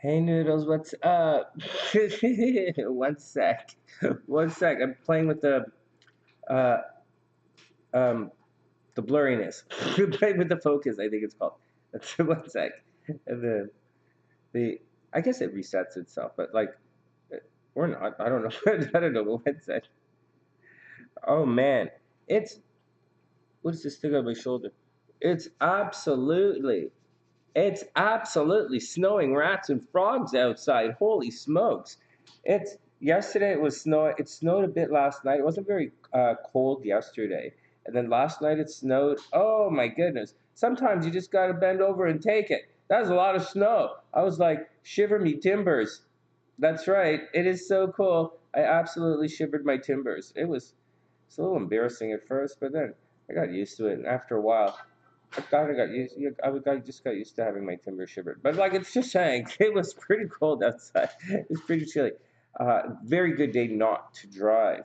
Hey Noodles, what's up? One sec. One sec. I'm playing with uh um the blurriness. Playing with the focus, I think it's called. That's one sec. And then the I guess it resets itself, but like or not. I don't know. I don't know. One sec. Oh man. It's what's this thing on my shoulder? It's absolutely It's absolutely snowing rats and frogs outside. Holy smokes. It's yesterday it was snow. It snowed a bit last night. It wasn't very cold yesterday. And then last night it snowed. Oh my goodness. Sometimes you just got to bend over and take it. That was a lot of snow. I was like, shiver me timbers. That's right. It is so cool. I absolutely shivered my timbers. It's a little embarrassing at first, but then I got used to it. And after a while, I kind of got used. I just got used to having my timber shivered. But like it's just saying, it was pretty cold outside. It was pretty chilly. Very good day not to drive.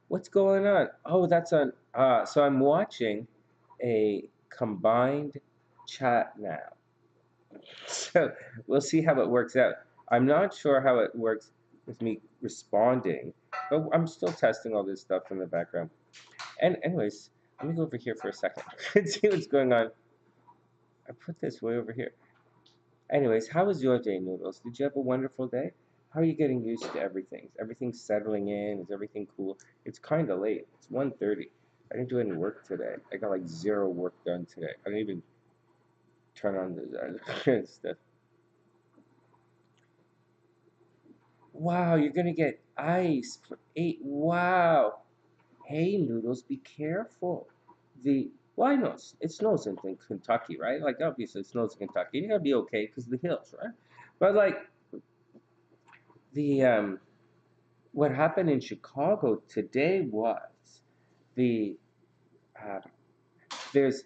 What's going on? Oh, that's on. So I'm watching a combined chat now. So we'll see how it works out. I'm not sure how it works with me responding, but I'm still testing all this stuff in the background. And anyways, let me go over here for a second and see what's going on. I put this way over here. Anyways, how was your day, Noodles? Did you have a wonderful day? How are you getting used to everything? Is everything settling in? Is everything cool? It's kind of late. It's 1:30. I didn't do any work today. I got like zero work done today. I didn't even turn on the stuff. Wow, you're gonna get ice for 8. Wow. Hey, Noodles, be careful. The Well, I know it snows in Kentucky, right? Like obviously it snows in Kentucky. You gotta be okay because the hills, right? But like the what happened in Chicago today was the uh, there's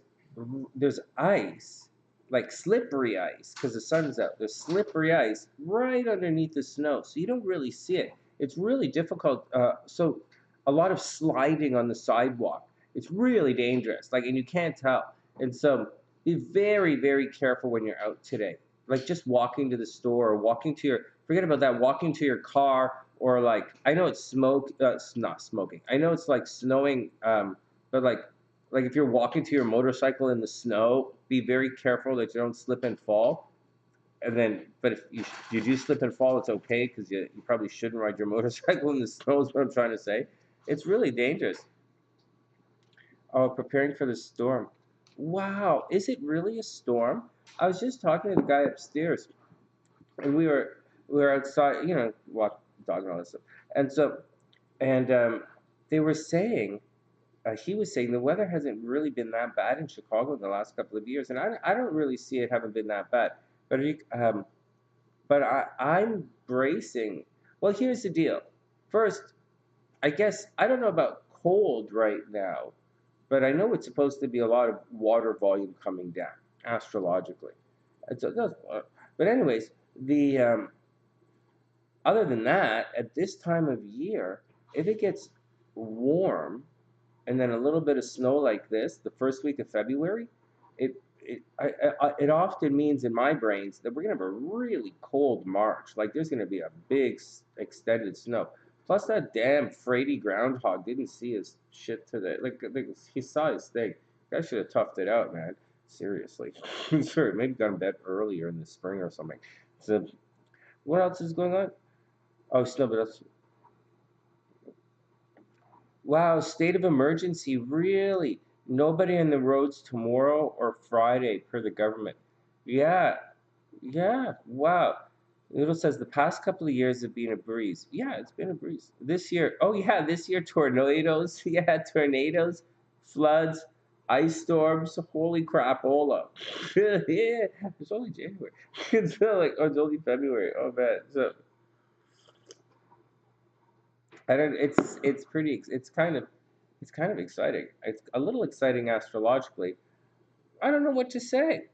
there's ice, like slippery ice, because the sun's out. There's slippery ice right underneath the snow, so you don't really see it. It's really difficult. So a lot of sliding on the sidewalk. It's really dangerous. Like, and you can't tell. And so be very, very careful when you're out today. Like just walking to the store or walking to your forget about that. Walking to your car or like I know it's smoke. It's not smoking. I know it's like snowing. But like if you're walking to your motorcycle in the snow, be very careful that you don't slip and fall. And then, but if you do slip and fall, it's okay because you probably shouldn't ride your motorcycle in the snow. Is what I'm trying to say. It's really dangerous. Oh, preparing for the storm. Wow, is it really a storm? I was just talking to the guy upstairs, and we were outside, walk dog and all this stuff, and so and they were saying he was saying the weather hasn't really been that bad in Chicago in the last couple of years, and I don't really see it having been that bad. But I'm bracing. Well, here's the deal. First, I guess I don't know about cold right now, but I know it's supposed to be a lot of water volume coming down astrologically. And so it does. But anyways, the other than that, at this time of year, if it gets warm and then a little bit of snow like this the first week of February, it often means in my brains that we're gonna have a really cold March. Like there's gonna be a big extended snow. Plus that damn Frady groundhog didn't see his shit today. Like he saw his thing. Guy should have toughed it out, man. Seriously. Sure, maybe got in bed earlier in the spring or something. So what else is going on? Oh, snow, but that's wow, state of emergency, really? Nobody on the roads tomorrow or Friday per the government. Yeah, yeah, wow. Little says the past couple of years have been a breeze. Yeah, it's been a breeze. This year, oh yeah, this year tornadoes. Yeah, tornadoes, floods, ice storms. Holy crapola. Yeah, it's only January. It's not like, oh, it's only February. Oh man. So I don't. It's pretty. It's kind of exciting. It's a little exciting astrologically. I don't know what to say.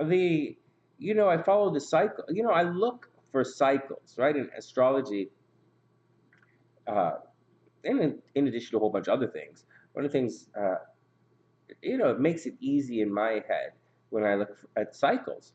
The I follow the cycle. I look for cycles, right? In astrology, uh, and in addition to a whole bunch of other things. One of the things, it makes it easy in my head when I look at cycles.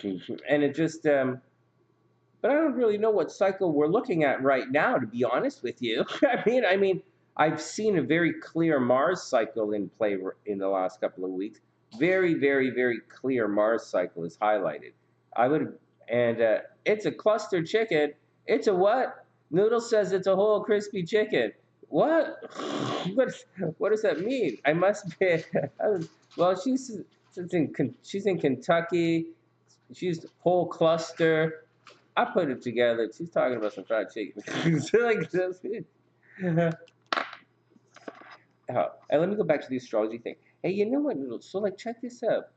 And it just, but I don't really know what cycle we're looking at right now, to be honest with you. I mean, I've seen a very clear Mars cycle in play in the last couple of weeks. Very, very, very clear Mars cycle is highlighted. I would, and it's a cluster chicken. It's a what? Noodle says it's a whole crispy chicken. What? what? What does that mean? I must be. Well, she's in Kentucky. She's whole cluster. I put it together. She's talking about some fried chicken. Like this. Oh, and let me go back to the astrology thing. Hey, you know what? So, like, check this out.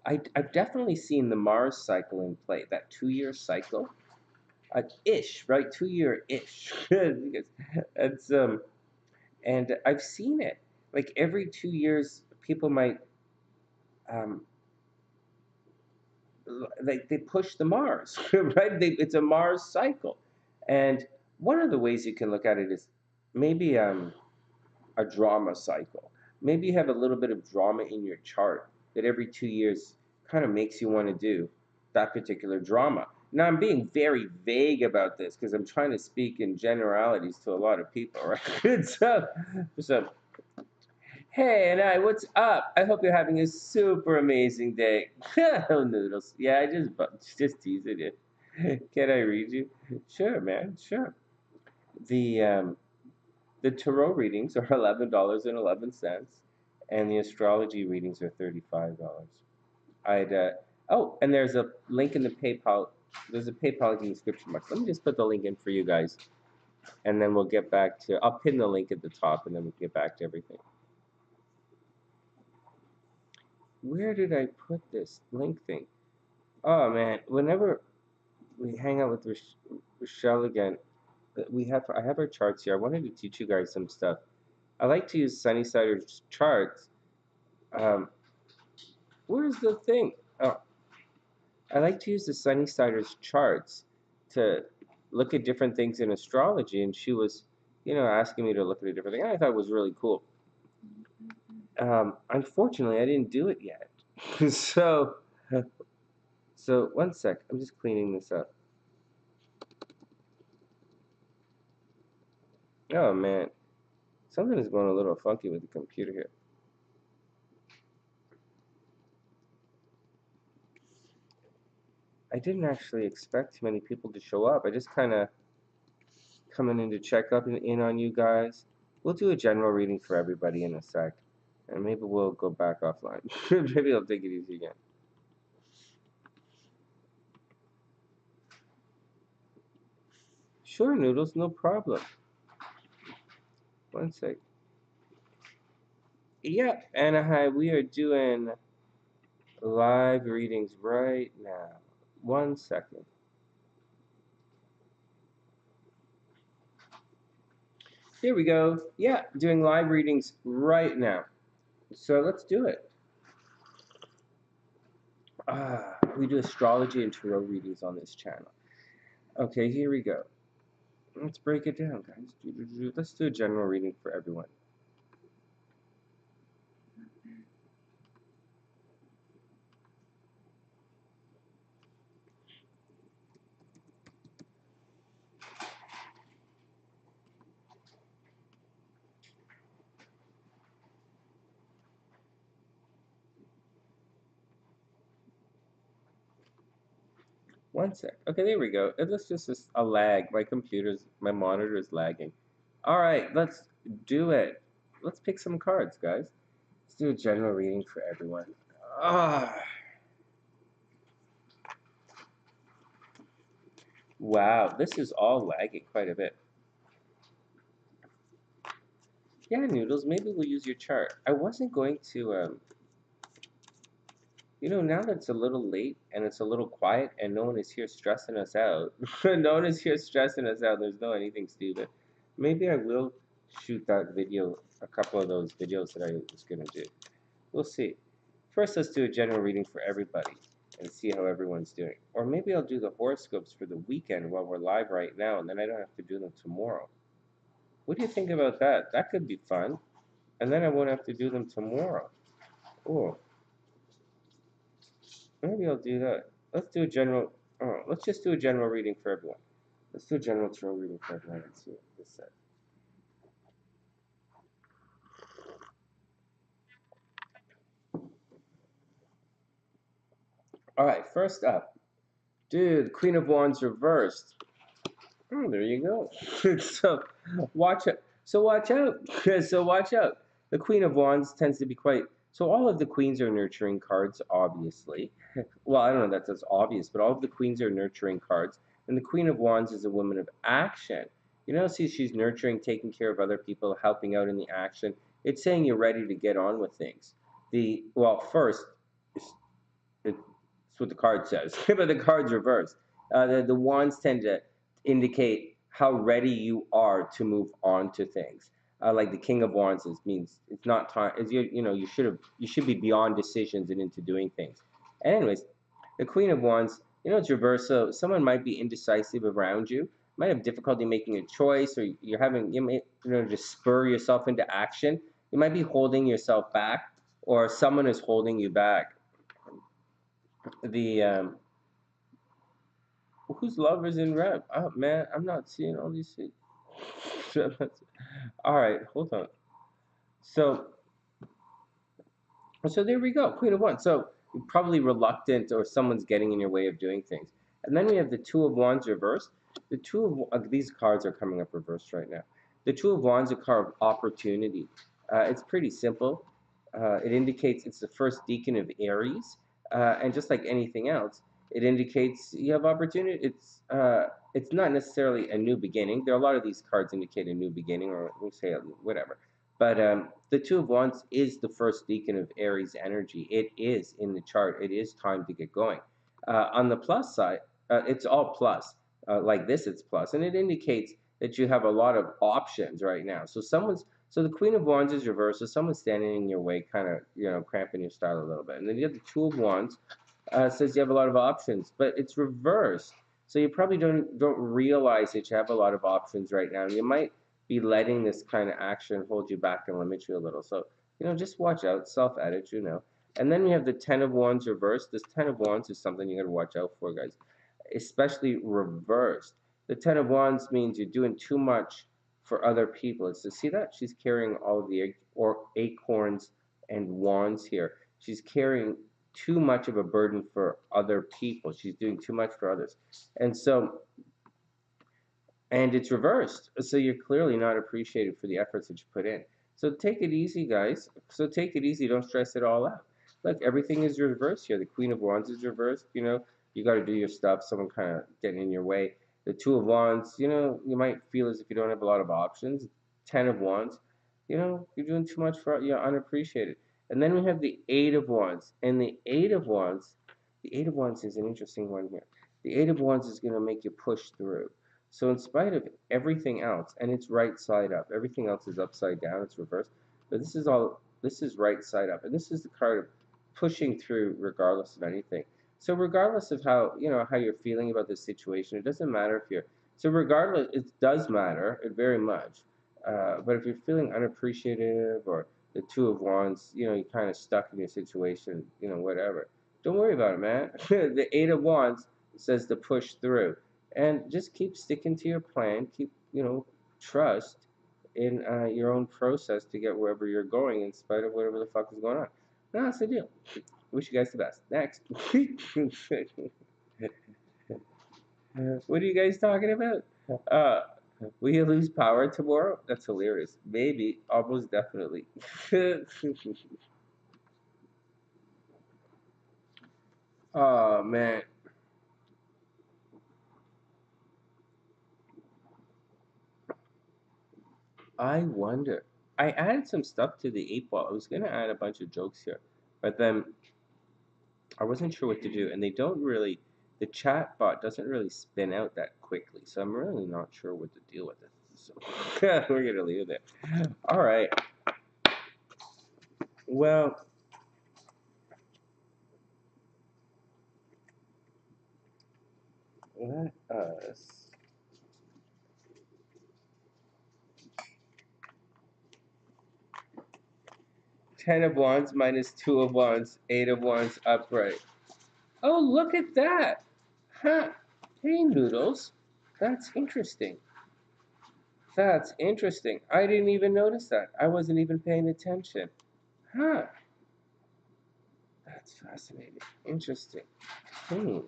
I've definitely seen the Mars cycle in play, that 2-year cycle. Ish, right? 2-year ish. Because it's and I've seen it. Like every 2 years, people might um, they push the Mars, right? It's a Mars cycle, and one of the ways you can look at it is maybe a drama cycle. Maybe you have a little bit of drama in your chart that every 2 years kind of makes you want to do that particular drama. Now I'm being very vague about this because I'm trying to speak in generalities to a lot of people, right? So hey, and what's up? I hope you're having a super amazing day. Oh, Noodles. Yeah, I just teasing you. Can I read you? Sure, man. Sure. The um, the tarot readings are $11.11, and the astrology readings are $35. I'd oh, and there's a link in the PayPal. There's a PayPal link in the description box. Let me just put the link in for you guys, and then we'll get back to. I'll pin the link at the top, and then we'll get back to everything. Where did I put this link thing? Oh man, whenever we hang out with Rochelle again, I have our charts here. I wanted to teach you guys some stuff. I like to use Sunnysider's charts. Um, where's the thing? Oh, I like to use the Sunnysider's charts to look at different things in astrology, and she was, asking me to look at a different thing. I thought it was really cool. Unfortunately, I didn't do it yet. so, so one sec. I'm just cleaning this up. Oh man, something is going a little funky with the computer here. I didn't actually expect too many people to show up. I just kind of coming in to check up in on you guys. We'll do a general reading for everybody in a sec, and maybe we'll go back offline. Maybe I'll take it easy again. Sure, Noodles, no problem. One sec. Yep, Anaheim, we are doing live readings right now. 1 second. Here we go. Yeah, doing live readings right now. So let's do it. We do astrology and tarot readings on this channel. Okay, here we go. Let's break it down, guys. Let's do a general reading for everyone. One sec. Okay, there we go. Let's just a lag. My monitor is lagging. All right, let's do it. Let's pick some cards, guys. Let's do a general reading for everyone. Wow, this is all lagging quite a bit. Yeah, Noodles, maybe we'll use your chart. I wasn't going to, now that it's a little late and it's a little quiet and no one is here stressing us out. No one is here stressing us out. There's no anything stupid. Maybe I will shoot that video, a couple of those videos that I was going to do. We'll see. First, let's do a general reading for everybody and see how everyone's doing. Or maybe I'll do the horoscopes for the weekend while we're live right now, and then I don't have to do them tomorrow. What do you think about that? That could be fun. And then I won't have to do them tomorrow. Oh. Maybe I'll do that. Let's do a general. Oh, let's just do a general reading for everyone. Let's do a general tarot reading for everyone. Let's see what this says. All right, first up, dude, Queen of Wands reversed. Oh, there you go. So watch it. So watch out. So watch out. The Queen of Wands tends to be quite. So all of the queens are nurturing cards, obviously. Well, I don't know that that's obvious, but all of the queens are nurturing cards, and the Queen of Wands is a woman of action. You know, see, she's nurturing, taking care of other people, helping out in the action. It's saying you're ready to get on with things. The well, first, it's what the card says, but the card's reversed. The wands tend to indicate how ready you are to move on to things. Like the King of Wands means it's not time. Is you know you should be beyond decisions and into doing things. And anyways, the Queen of Wands, you know, it's reversed. So someone might be indecisive around you, might have difficulty making a choice, or you may just spur yourself into action. You might be holding yourself back, or someone is holding you back. The whose love is in red? Oh man, I'm not seeing all these things. All right, hold on. So so there we go, Queen of Wands. So you're probably reluctant, or someone's getting in your way of doing things. And then we have the Two of Wands reversed. The these cards are coming up reversed right now. The Two of Wands is a card of opportunity. It's pretty simple. It indicates it's the first decan of Aries, and just like anything else, it indicates you have opportunity. It's not necessarily a new beginning. There are a lot of these cards indicate a new beginning, or we say whatever. But the Two of Wands is the first decan of Aries energy. It is in the chart. It is time to get going. On the plus side, it's all plus. Like this, it's plus, and it indicates that you have a lot of options right now. So the Queen of Wands is reversed. So someone's standing in your way, kind of cramping your style a little bit. And then you have the Two of Wands. Says you have a lot of options, but it's reversed. So you probably don't realize that you have a lot of options right now. You might be letting this kind of action hold you back and limit you a little. So, just watch out, self-edit. And then we have the Ten of Wands reversed. This Ten of Wands is something you got to watch out for, guys, especially reversed. The Ten of Wands means you're doing too much for other people. It's to see that she's carrying all of the acorns and wands here. She's carrying too much of a burden for other people. She's doing too much for others. And it's reversed. So you're clearly not appreciated for the efforts that you put in. So take it easy, guys. So take it easy. Don't stress it all out. Look, everything is reversed here. The Queen of Wands is reversed. You got to do your stuff. Someone kind of getting in your way. The Two of Wands, you might feel as if you don't have a lot of options. Ten of Wands, you're doing too much for you're unappreciated. And then we have the Eight of Wands. And the Eight of Wands is an interesting one here. The Eight of Wands is going to make you push through. So in spite of everything else, and it's right side up, everything else is upside down, it's reversed, but this is right side up, and this is the card of pushing through regardless of anything. So regardless of how you're feeling about this situation, it doesn't matter if you're, so regardless, it does matter, it very much, but if you're feeling unappreciative, or the Two of Wands, you're kind of stuck in your situation, whatever, don't worry about it, man. The Eight of Wands says to push through. And just keep sticking to your plan. Keep, trust in your own process to get wherever you're going in spite of whatever the fuck is going on. No, that's the deal. Wish you guys the best. Next. What are you guys talking about? Will you lose power tomorrow? That's hilarious. Maybe. Almost definitely. Oh, man. I wonder. I added some stuff to the 8 ball. I was going to add a bunch of jokes here, but then I wasn't sure what to do, and the chat bot doesn't really spin out that quickly, so I'm really not sure what to deal with it. So we're going to leave it there. All right. Well, let us. Ten of Wands minus Two of Wands, Eight of Wands upright. Oh, look at that. Huh. Hey, Noodles. That's interesting. That's interesting. I didn't even notice that. I wasn't even paying attention. Huh. That's fascinating. Interesting. Hmm.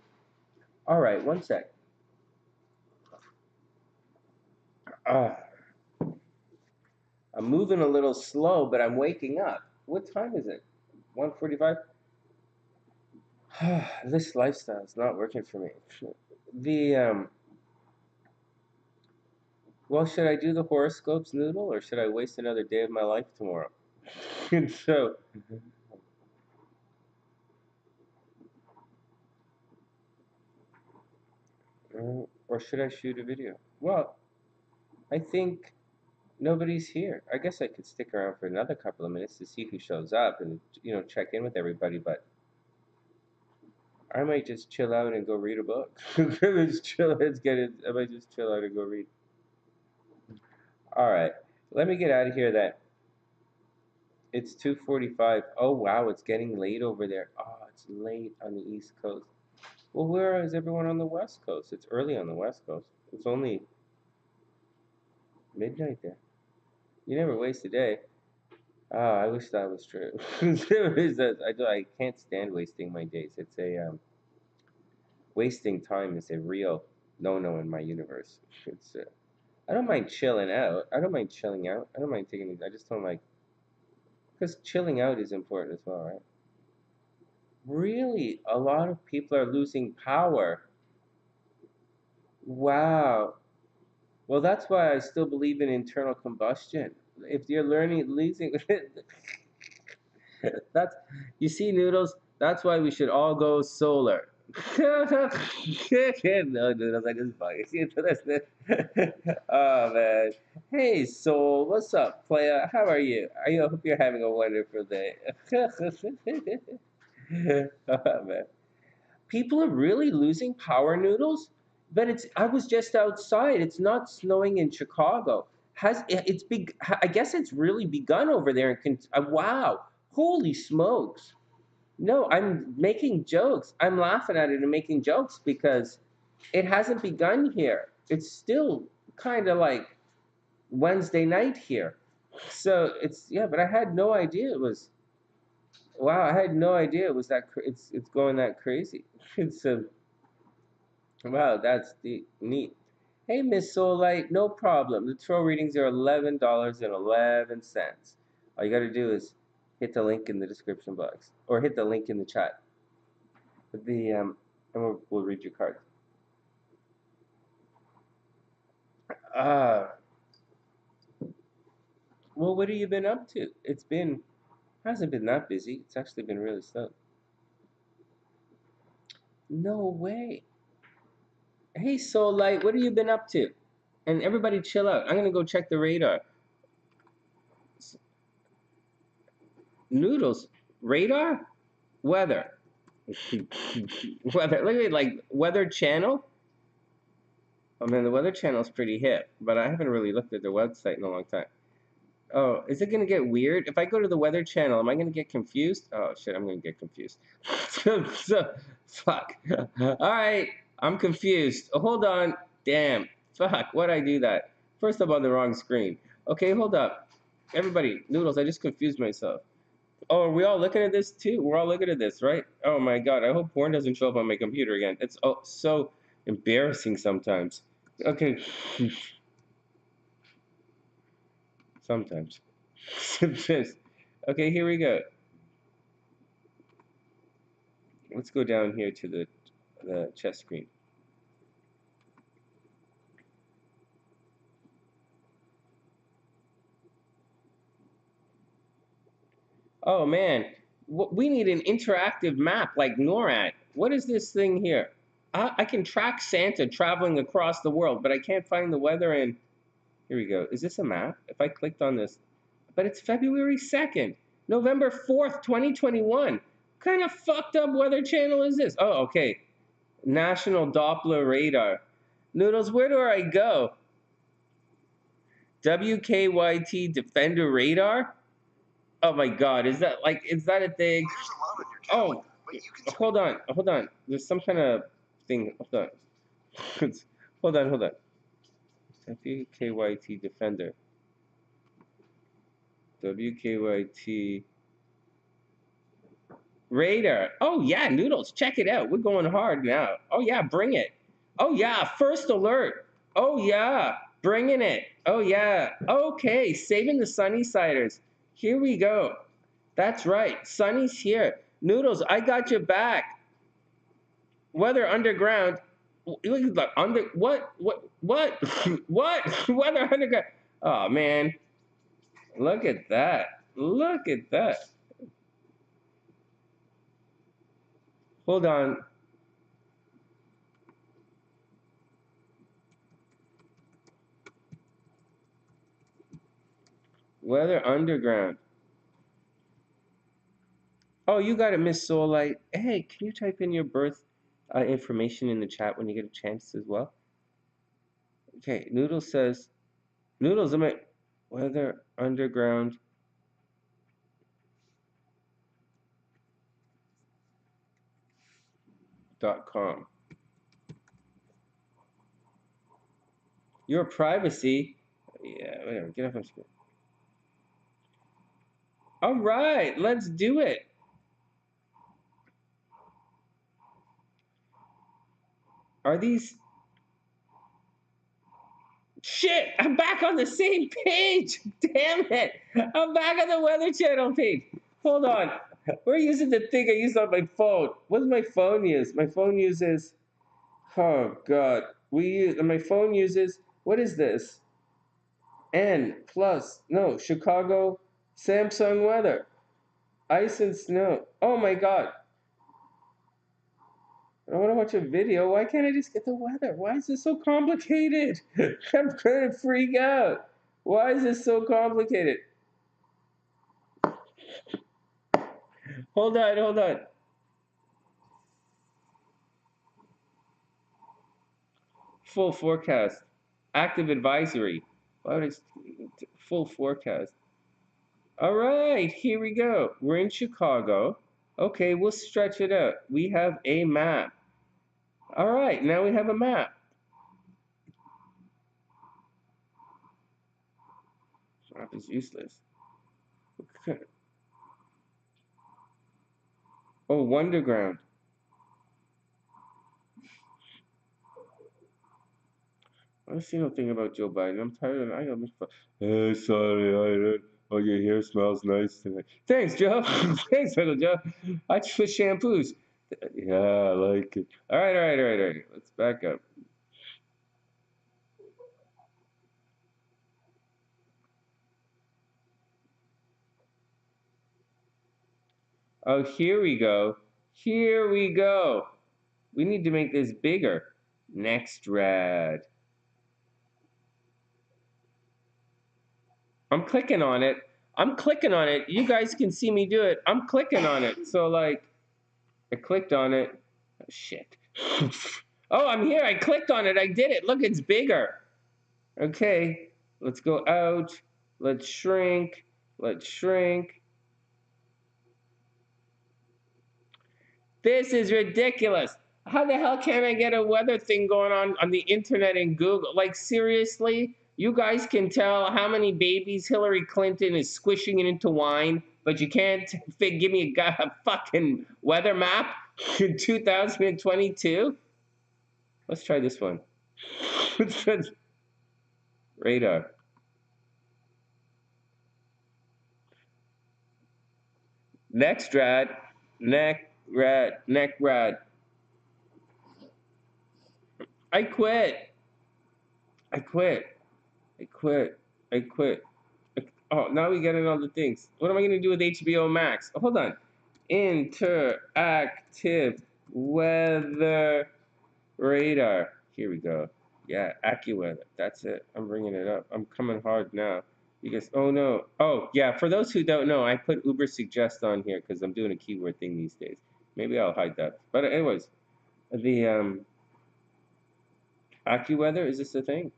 All right, one sec. Ah, I'm moving a little slow, but I'm waking up. What time is it? 1:45? This lifestyle is not working for me. The well, should I do the horoscopes, Noodle, or should I waste another day of my life tomorrow? And so, or should I shoot a video? Well, I think nobody's here. I guess I could stick around for another couple of minutes to see who shows up and check in with everybody. But I might just chill out and go read a book. Let's chill. Let's get it. I might just chill out and go read. All right. Let me get out of here. Then it's 2:45. Oh wow, it's getting late over there. Oh, it's late on the East Coast. Well, where is everyone on the West Coast? It's early on the West Coast. It's only midnight there. You never waste a day. Oh, I wish that was true. I can't stand wasting my days. It's a wasting time is a real no-no in my universe. It's I don't mind chilling out. I don't mind chilling out. I don't mind taking it. I just don't like because chilling out is important as well, right? Really, a lot of people are losing power. Wow. Well, that's why I still believe in internal combustion. If you're learning losing, that's you see, Noodles. That's why we should all go solar. No, Noodles, I just bug you. Oh man. Hey, Soul. What's up, player? How are you? I hope you're having a wonderful day. Oh man. People are really losing power, Noodles. But I was just outside. It's not snowing in Chicago. It's big? I guess it's really begun over there. Wow, holy smokes! No, I'm making jokes. I'm laughing at it and making jokes because it hasn't begun here. It's still kind of like Wednesday night here. So it's yeah, but I had no idea it was. Wow, I had no idea it was it's going that crazy. It's wow, that's neat. Hey, Miss Soullight, no problem. The tarot readings are $11.11. All you got to do is hit the link in the description box or hit the link in the chat. And we'll read your cards. Uh, well, what have you been up to? Hasn't been that busy. It's actually been really slow. No way. Hey, Soullight, what have you been up to? And everybody chill out. I'm going to go check the radar. Noodles, radar? Weather. Weather. Look at like Weather Channel. Oh man, the Weather Channel's pretty hip, but I haven't really looked at their website in a long time. Oh, is it gonna get weird? If I go to the Weather Channel, am I gonna get confused? Oh shit, I'm gonna get confused. Fuck. All right, I'm confused. Oh, hold on. Damn. Fuck. Why'd I do that? First, I'm on the wrong screen. Okay, hold up. Everybody, Noodles, I just confused myself. Oh, are we all looking at this too? We're all looking at this, right? Oh my god, I hope porn doesn't show up on my computer again. It's so embarrassing sometimes. Okay. Sometimes. Okay, here we go. Let's go down here to the chess screen. Oh man, we need an interactive map like NORAD. What is this thing here? I can track Santa traveling across the world, but I can't find the weather in. Here we go. Is this a map? If I clicked on this, but it's February 2nd, November 4th, 2021. What kind of fucked up weather channel is this? Oh, okay. National Doppler Radar. Noodles, where do I go? WKYT Defender Radar? Oh my god, is that a thing? Oh, Hold on. There's some kind of thing. Hold on. hold on. WKYT Defender. WKYT Radar. Oh yeah, Noodles, check it out. We're going hard now. Oh yeah, bring it. Oh yeah, first alert. Oh yeah, bringing it. Oh yeah. Okay, saving the Sunnysiders. Here we go. That's right. Sonny's here. Noodles, I got your back. Weather underground. Under what? What? Weather underground. Oh man. Look at that. Look at that. Hold on. Weather underground. Oh, you got it, Miss Soulite. Hey, can you type in your birth information in the chat when you get a chance as well? Okay, Noodles says, Noodles, am I Weather Underground? .com. Your privacy. Yeah, whatever. Get off my screen. All right, let's do it. Are these? Shit! I'm back on the same page. Damn it! I'm back on the Weather Channel page. Hold on. We're using the thing I used on my phone. What does my phone use? My phone uses. Oh God. My phone uses. What is this? N plus. No, Chicago Samsung weather. Ice and snow. Oh my God. I want to watch a video. Why can't I just get the weather? Why is this so complicated? I'm going to freak out. Why is this so complicated? Hold on. Full forecast. Active advisory. Why would I? Full forecast. All right, here we go. We're in Chicago. Okay, we'll stretch it out. We have a map. All right, now we have a map. Map is useless. Okay. Oh, Wonderground. I don't see no thing about Joe Biden. I'm tired of I got my Hey, sorry, oh, your hair smells nice tonight. Thanks, Joe. Thanks, Uncle Joe. I just switched shampoos. Yeah, I like it. All right. Let's back up. Oh, here we go. We need to make this bigger. Next rad. I'm clicking on it. You guys can see me do it. I'm clicking on it. So like, I clicked on it. Oh, shit. Oh, I'm here. I clicked on it. I did it. Look, it's bigger. Okay. Let's go out. Let's shrink. This is ridiculous. How the hell can I get a weather thing going on the internet and Google? Like, seriously? You guys can tell how many babies Hillary Clinton is squishing it into wine, but you can't give me a fucking weather map in 2022? Let's try this one. Radar. Next rad. Neck rad. I quit. Oh, now we get in all the things. What am I going to do with HBO Max? Oh, hold on. Interactive weather radar. Here we go. Yeah, AccuWeather. That's it. I'm bringing it up. I'm coming hard now. Because, oh no. Oh, yeah, for those who don't know, I put Uber Suggest on here because I'm doing a keyword thing these days. Maybe I'll hide that. But anyways, the AccuWeather, is this a thing?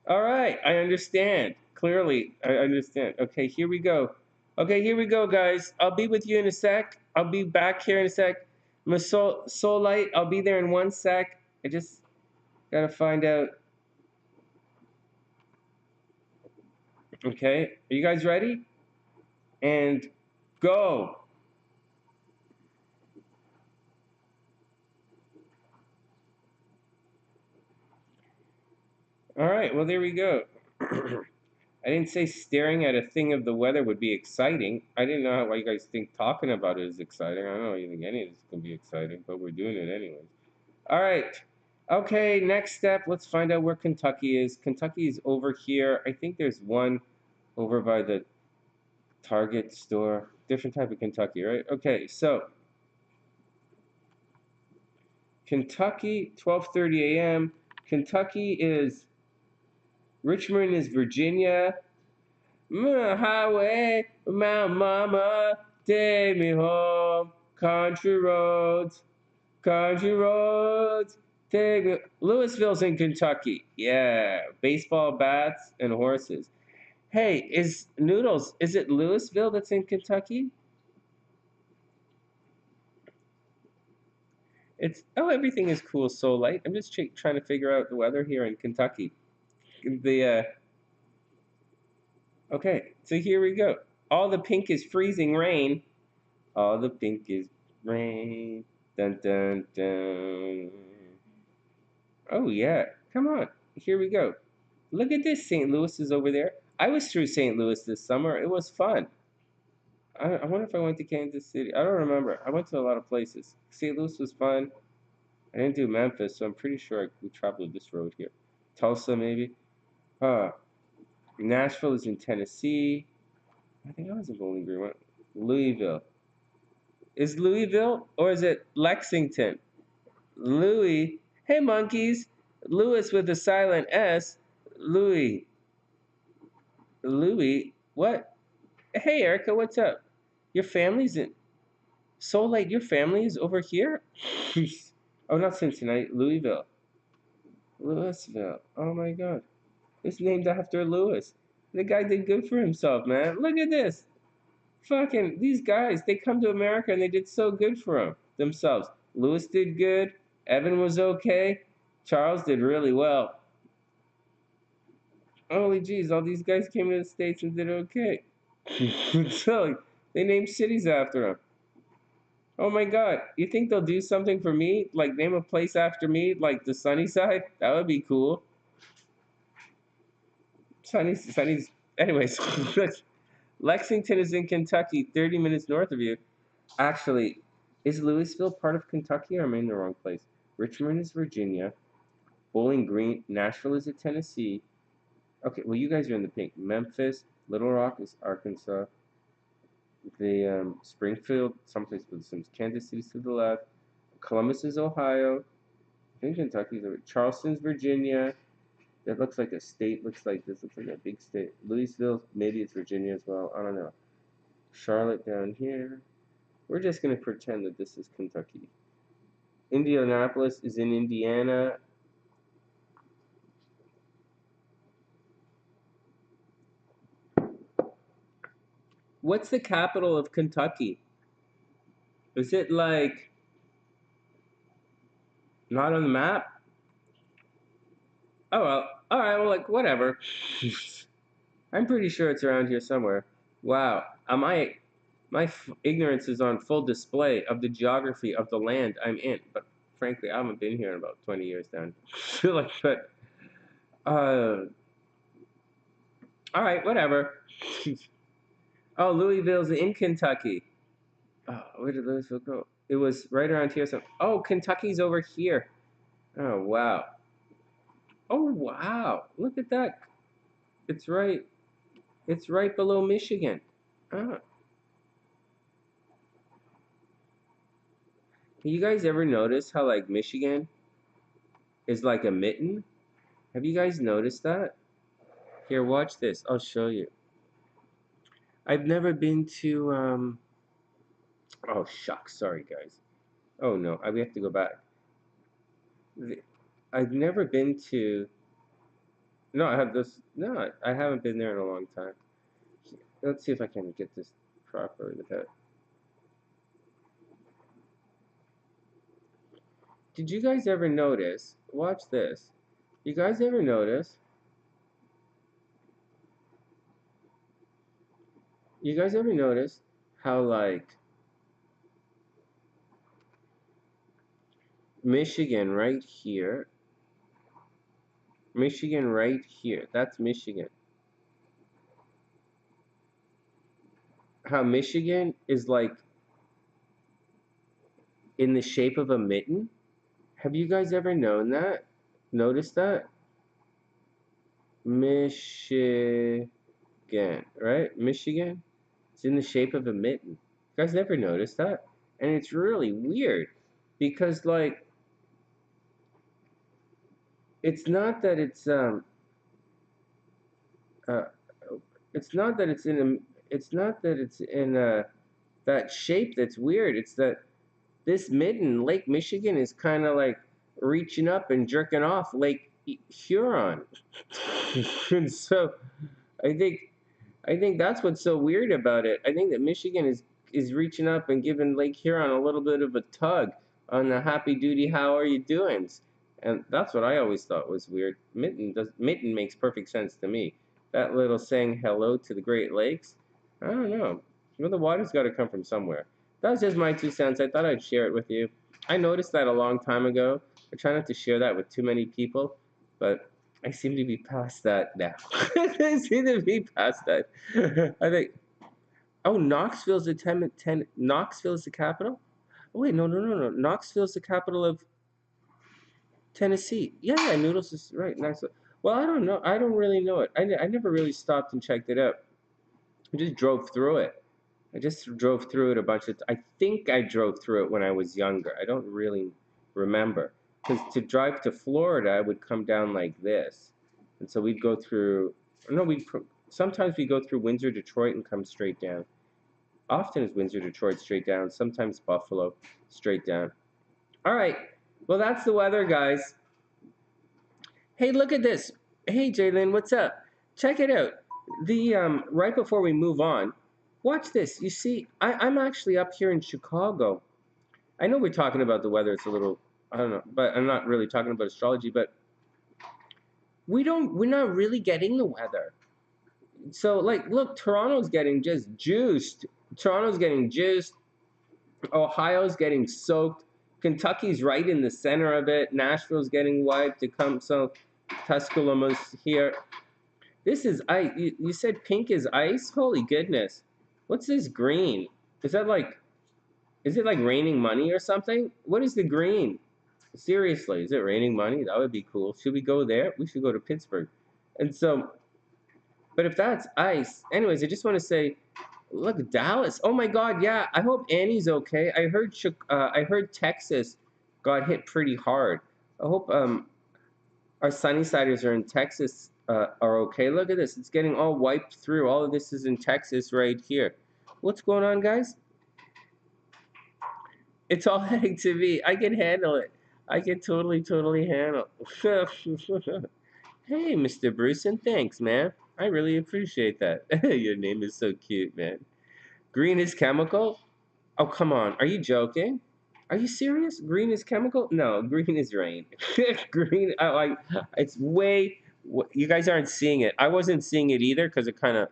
All right, I understand. Clearly, I understand. Okay, here we go. Okay, here we go, guys. I'll be with you in a sec. I'll be back here in a sec. My soul light, I'll be there in 1 sec. I just gotta find out. Okay, are you guys ready? And go. All right, well, there we go. I didn't say staring at a thing of the weather would be exciting. I didn't know why you guys think talking about it is exciting. I don't know you think any of this is going to be exciting, but we're doing it anyways. All right. Okay, next step. Let's find out where Kentucky is. Kentucky is over here. I think there's one over by the Target store. Different type of Kentucky, right? Okay, so Kentucky, 12:30 a.m. Kentucky is Richmond is Virginia. Highway, my mama, take me home. Country roads, take me. Louisville's in Kentucky. Yeah, baseball bats and horses. Hey, is it Louisville that's in Kentucky? Everything is cool, so light. I'm just trying to figure out the weather here in Kentucky. Okay, so here we go. All the pink is freezing rain. All the pink is rain. Dun dun dun. Oh yeah, come on. Here we go. Look at this. St. Louis is over there. I was through St. Louis this summer. It was fun. I wonder if I went to Kansas City. I don't remember. I went to a lot of places. St. Louis was fun. I didn't do Memphis, so I'm pretty sure we traveled this road here. Tulsa, maybe. Nashville is in Tennessee. I think I was in Bowling Green. Louisville. Is Louisville or is it Lexington? Louis. Hey, monkeys. Louis with a silent S. Louis. Louis. What? Hey, Erica, what's up? Your family's in. So late, your family is over here? Oh, not Cincinnati. Louisville. Louisville. Oh my God. It's named after Louis. The guy did good for himself, man. Look at this. Fucking these guys, they come to America and they did so good for themselves. Louis did good. Evan was okay. Charles did really well. Holy jeez, all these guys came to the States and did okay. So they named cities after him. Oh my God, you think they'll do something for me? Like name a place after me, like the Sunnyside? That would be cool. Sunny's. Anyways, Lexington is in Kentucky, 30 minutes north of you. Actually, is Louisville part of Kentucky or am I in the wrong place? Richmond is Virginia. Bowling Green, Nashville is in Tennessee. Okay, well, you guys are in the pink. Memphis, Little Rock is Arkansas. The Springfield, someplace with some Kansas City's to the left. Columbus is Ohio. I think Kentucky's over. Charleston's Virginia. That looks like a state. Looks like this. Looks like a big state. Louisville, maybe it's Virginia as well. I don't know. Charlotte down here. We're just going to pretend that this is Kentucky. Indianapolis is in Indiana. What's the capital of Kentucky? Is it like not on the map? Oh well. All right. Well, like whatever. I'm pretty sure it's around here somewhere. Wow. My ignorance is on full display of the geography of the land I'm in. But frankly, I haven't been here in about 20 years down. Like, but all right, whatever. Oh, Louisville's in Kentucky. Oh, where did Louisville go? It was right around here. So, oh, Kentucky's over here. Oh, wow. Oh, wow. Look at that. It's right. It's right below Michigan. Ah. You guys ever notice how like Michigan is like a mitten? Have you guys noticed that? Here, watch this. I'll show you. I've never been to oh shucks, sorry guys. Oh no, we have to go back. I've never been to. No, I have this. No, I haven't been there in a long time. Let's see if I can get this. properly without. Did you guys ever notice? Watch this. You guys ever notice? You guys ever notice how like Michigan right here? Michigan right here. That's Michigan. How Michigan is like in the shape of a mitten? Have you guys ever known that? Noticed that? Michigan, right? Michigan? It's in the shape of a mitten. You guys never noticed that? And it's really weird because like it's not that uh it's not that it's in a it's not that it's in that shape that's weird. It's that this mitten, Lake Michigan, is kind of like reaching up and jerking off Lake Huron. And so I think I think that's what's so weird about it. I think that Michigan is reaching up and giving Lake Huron a little bit of a tug on the happy duty how are you doings. And that's what I always thought was weird. Mitten makes perfect sense to me. That little saying hello to the Great Lakes. I don't know. Well, the water's got to come from somewhere. That's just my 2 cents. I thought I'd share it with you. I noticed that a long time ago. I try not to share that with too many people, but I seem to be past that now. I seem to be past that. I think. Oh, Knoxville's the Knoxville's the capital. Oh, wait, no. Knoxville's the capital of Tennessee. Yeah, Noodles is right. Knoxville. Well, I don't know. I don't really know it. I never really stopped and checked it out. I just drove through it. I just drove through it a bunch of. I think I drove through it when I was younger. I don't really remember because to drive to Florida, I would come down like this, and so we'd go through. No, we sometimes we go through Windsor, Detroit, and come straight down. Often is Windsor, Detroit straight down. Sometimes Buffalo straight down. All right. Well, that's the weather, guys. Hey, look at this. Hey, Jalen, what's up? Check it out. The right before we move on, watch this. You see, I'm actually up here in Chicago. I know we're talking about the weather. It's a little, I don't know, but I'm not really talking about astrology. But we're not really getting the weather. So, like, look, Toronto's getting just juiced. Toronto's getting juiced. Ohio's getting soaked. Kentucky's right in the center of it. Nashville's getting wiped. It comes so Tuscaloosa's here. This is ice. You said pink is ice? Holy goodness. What's this green? Is that like, is it like raining money or something? What is the green? Seriously, is it raining money? That would be cool. Should we go there? We should go to Pittsburgh. And so, but if that's ice, anyways, I just want to say, look, Dallas. Oh my God, yeah. I hope Annie's okay. I heard Texas got hit pretty hard. I hope our Sunnysiders are in Texas are okay. Look at this. It's getting all wiped through. All of this is in Texas right here. What's going on, guys? It's all heading to me. I can handle it. I can totally handle it. Hey, Mr. Bruce, thanks, man. I really appreciate that. Your name is so cute, man. Green is chemical? Oh, come on. Are you joking? Are you serious? Green is chemical? No, green is rain. Green, it's way, you guys aren't seeing it. I wasn't seeing it either because it kind of,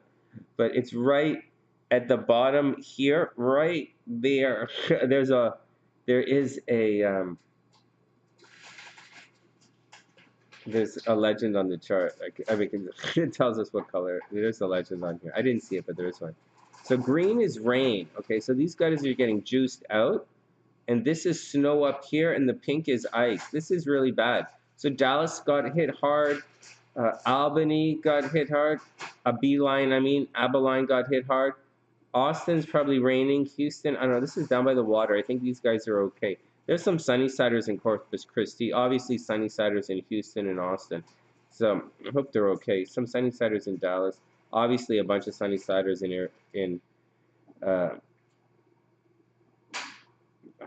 but it's right at the bottom here, right there. There is there's a legend on the chart. I mean, it tells us what color. There's a legend on here. I didn't see it, but there is one. So green is rain. Okay, so these guys are getting juiced out. And this is snow up here, and the pink is ice. This is really bad. So Dallas got hit hard. Albany got hit hard. Abilene got hit hard. Austin's probably raining. Houston, I don't know. This is down by the water. I think these guys are okay. There's some Sunnysiders in Corpus Christi. Obviously, Sunnysiders in Houston and Austin. So I hope they're okay. Some Sunnysiders in Dallas. Obviously, a bunch of Sunnysiders in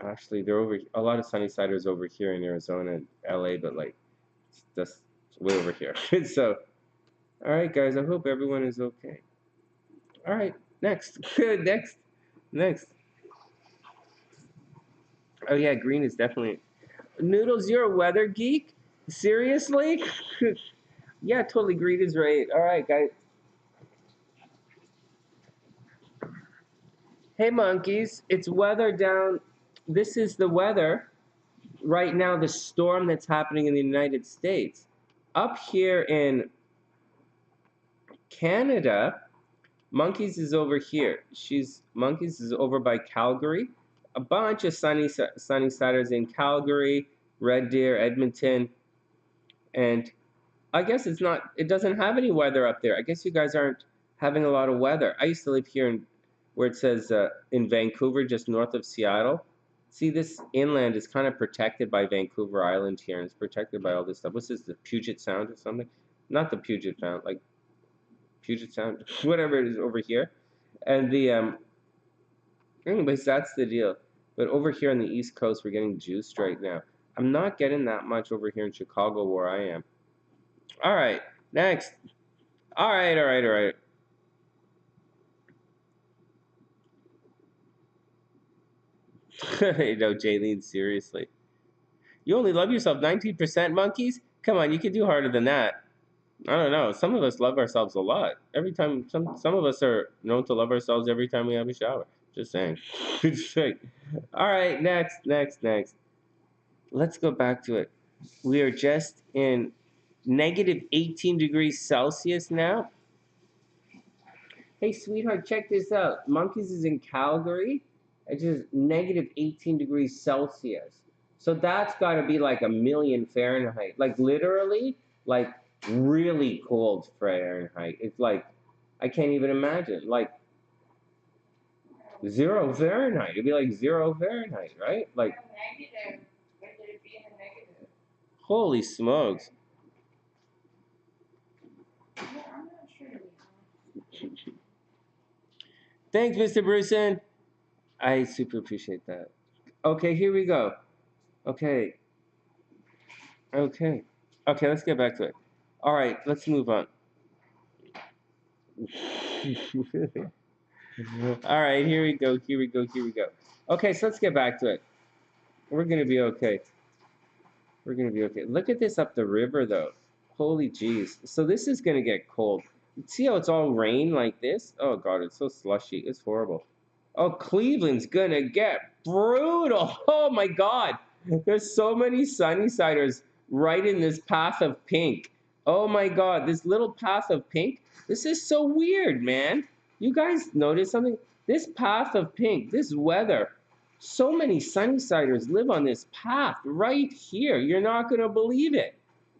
actually, they're over. A lot of Sunnysiders over here in Arizona and LA, but like, it's just way over here. So, all right, guys. I hope everyone is okay. All right. Next. Next. Oh yeah, green is definitely. Noodles, you're a weather geek? Seriously? Yeah, totally. Green is right. All right, guys. Hey, monkeys. It's weather down. This is the weather right now. The storm that's happening in the United States. Up here in Canada, Monkeys is over here. Monkeys is over by Calgary. A bunch of sunny siders in Calgary, Red Deer, Edmonton, and I guess it doesn't have any weather up there. I guess you guys aren't having a lot of weather. I used to live here in where it says in Vancouver, just north of Seattle. See, this inland is kind of protected by Vancouver Island here, and it's protected by all this stuff. What's this, the Puget Sound or something? Not the Puget Sound, like Puget Sound, whatever it is over here. And anyways, that's the deal. But over here on the East Coast, we're getting juiced right now. I'm not getting that much over here in Chicago where I am. All right, next. All right. You know, Jaylene, seriously. You only love yourself 19%, monkeys? Come on, you can do harder than that. I don't know. Some of us love ourselves a lot. Every time, some of us are known to love ourselves every time we have a shower. Just saying. All right, next. Let's go back to it. We are just in negative 18 degrees Celsius now. Hey, sweetheart, check this out. Monkeys is in Calgary. It's just negative 18 degrees Celsius. So that's got to be like a million Fahrenheit. Like literally, like really cold Fahrenheit. It's like, I can't even imagine. Like 0 Fahrenheit. It'd be like 0 Fahrenheit, right? Like, negative. When did it be in the negative? Holy smokes. Yeah, I'm not sure. Thanks, Mr. Bruson. I super appreciate that. Okay, here we go. Okay, let's get back to it. All right, let's move on. All right, here we go. Okay, so let's get back to it. We're gonna be okay. Look at this up the river, though. Holy jeez. So this is gonna get cold. See how it's all rain like this? Oh god, it's so slushy. It's horrible. Oh, Cleveland's gonna get brutal. Oh my god. There's so many sunny siders right in this path of pink. Oh my god, this little path of pink. This is so weird, man. You guys notice something? This path of pink, this weather. So many sunny siders live on this path right here. You're not gonna believe it.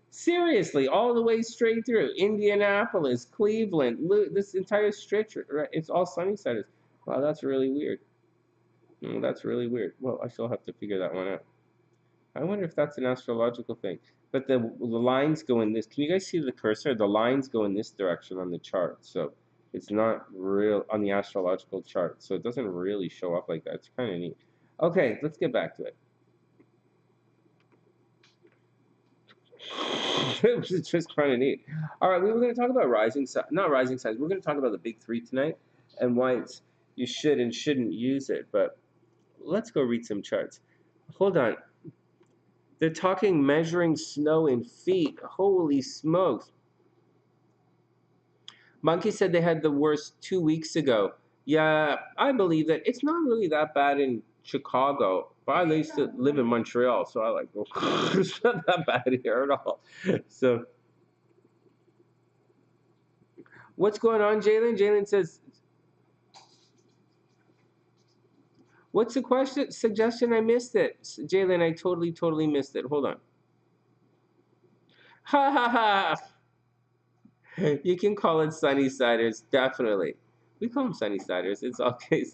Seriously, all the way straight through Indianapolis, Cleveland, this entire stretch, right? It's all sunny siders. Wow, that's really weird. That's really weird. Well, I still have to figure that one out. I wonder if that's an astrological thing. But the lines go in this. Can you guys see the cursor? The lines go in this direction on the chart. So it's not real on the astrological chart. So it doesn't really show up like that. It's kind of neat. Okay, let's get back to it. It's just kind of neat. All right, we were going to talk about not rising signs. We're going to talk about the big three tonight and why you should and shouldn't use it. But let's go read some charts. Hold on. They're talking measuring snow in feet. Holy smokes. Monkey said they had the worst 2 weeks ago. Yeah, I believe that. It's not really that bad in Chicago, but I used to live in Montreal, so I like, it's not that bad here at all. So, what's going on, Jalen? Jalen says, what's the question? Suggestion? I missed it. Jalen, I totally missed it. Hold on. Ha ha ha! You can call it sunny siders, definitely. We call them sunny siders. It's okay.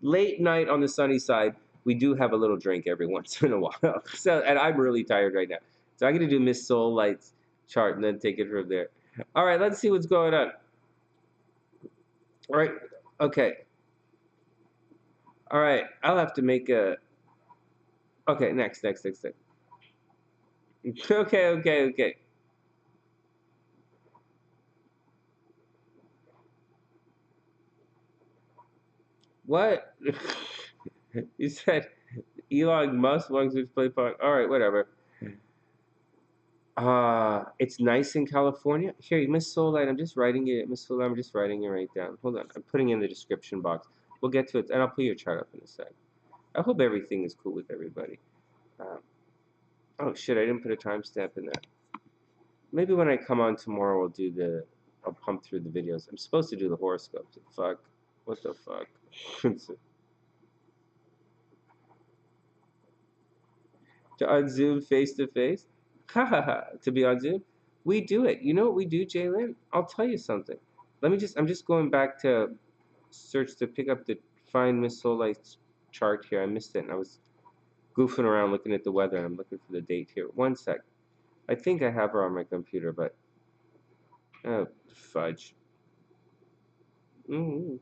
Late night on the sunny side, we do have a little drink every once in a while. So, and I'm really tired right now. So I'm going to do Miss Soul Light's chart and then take it from there. All right, let's see what's going on. All right, okay. All right, I'll have to make a... Okay, next. Okay. What? You said Elon Musk wants to play part. All right, whatever. It's nice in California. Here, Miss Soullight, I'm just writing it. Miss Soullight, I'm just writing it right down. Hold on, I'm putting it in the description box. We'll get to it, and I'll put your chart up in a sec. I hope everything is cool with everybody. Oh shit, I didn't put a timestamp in that. Maybe when I come on tomorrow, I'll pump through the videos. I'm supposed to do the horoscopes. Fuck. What the fuck? To on Zoom face to face? Ha ha ha. To be on Zoom? We do it. You know what we do, Jalen? I'll tell you something. I'm just going back to search to pick up the find Miss Soullight's chart here. I missed it and I was goofing around looking at the weather and I'm looking for the date here. One sec. I think I have her on my computer, but oh fudge. Mm-hmm.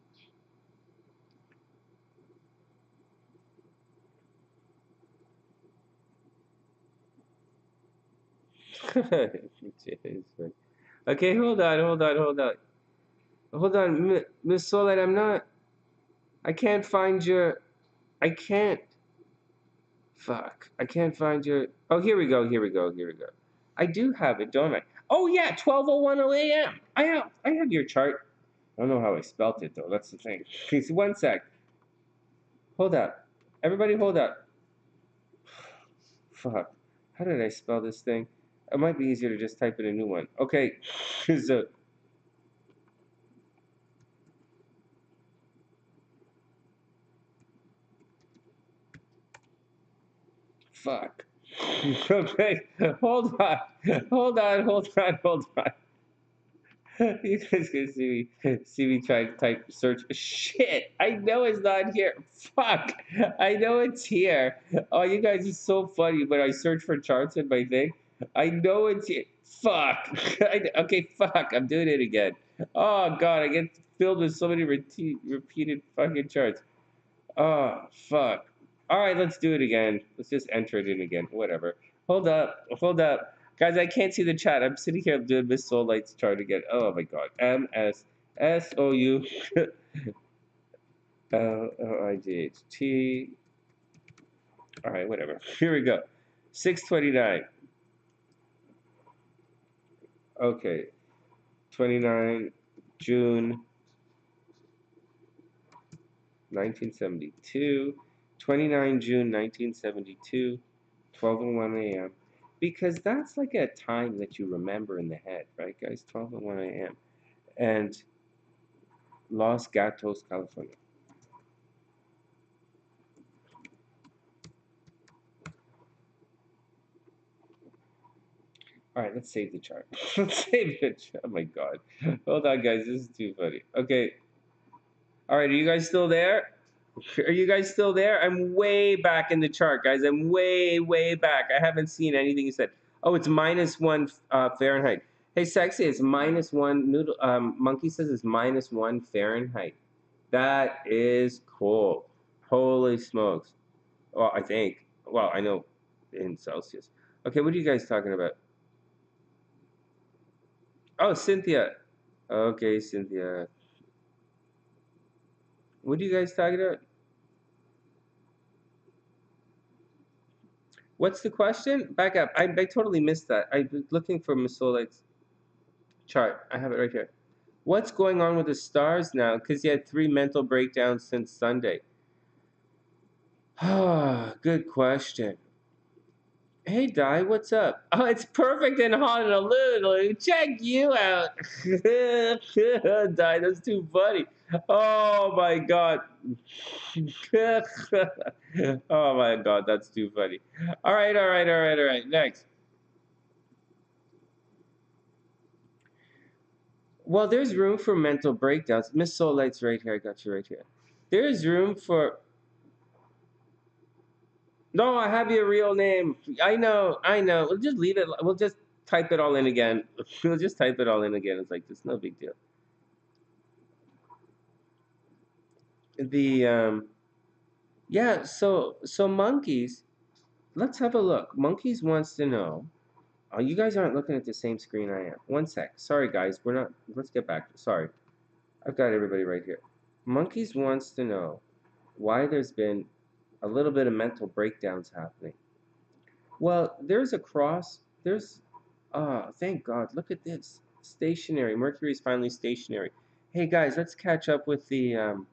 Okay, hold on, Miss Soullight. I can't find your. I can't. Fuck. I can't find your. Oh, here we go. Here we go. Here we go. I do have it, don't I? Oh yeah, 12:01 a.m. I have your chart. I don't know how I spelt it though. That's the thing. Okay, so one sec. Hold up. Everybody, hold up. Fuck. How did I spell this thing? It might be easier to just type in a new one. Okay. So fuck. Okay. Hold on. Hold on. You guys can see me try to type search. Shit, I know it's not here. Fuck, I know it's here. Oh, you guys are so funny. When I search for charts in my thing, I know it's here. Fuck. Okay, fuck. I'm doing it again. Oh god, I get filled with so many repeated fucking charts. Oh fuck. All right, let's do it again. Let's just enter it in again. Whatever. Hold up. Guys, I can't see the chat. I'm sitting here doing Miss Soul Light's chart again. Oh my god. MSSOU LOIGHT. All right, whatever. Here we go. 629. Okay. 29 June 1972. 29 June 1972. 12:01 a.m. Because that's like a time that you remember in the head, right, guys? 12:01 a.m. And Los Gatos, California. All right, let's save the chart. Let's save the chart. Oh my god. Hold on, guys. This is too funny. Okay. All right, are you guys still there? Are you guys still there? I'm way back in the chart, guys. I'm way back. I haven't seen anything you said. Oh, it's -1 Fahrenheit. Hey, sexy, it's -1. Noodle Monkey says it's -1 Fahrenheit. That is cool. Holy smokes. Well, I think. Well, I know in Celsius. Okay, what are you guys talking about? Oh, Cynthia. Okay, Cynthia. What are you guys talking about? What's the question? Back up. I totally missed that. I was looking for Miss Solight's chart. I have it right here. What's going on with the stars now? Because you had 3 mental breakdowns since Sunday. Ah, good question. Hey, Di, what's up? Oh, it's perfect in Honolulu. Check you out. Di, that's too funny. Oh, my God. Oh, my God, that's too funny. All right. Next. Well, there's room for mental breakdowns. Miss Soul Light's right here. I got you right here. There's room for. No, I have your real name. I know. We'll just leave it. We'll just type it all in again. We'll just type it all in again. It's like, it's no big deal. Yeah, so monkeys, let's have a look. Monkeys wants to know. Oh, you guys aren't looking at the same screen I am. One sec. Sorry, guys. We're not. Let's get back. Sorry. I've got everybody right here. Monkeys wants to know. why there's been a little bit of mental breakdowns happening. Well, there's a cross. There's, thank God. Look at this. Stationary. Mercury's finally stationary. Hey guys, let's catch up with the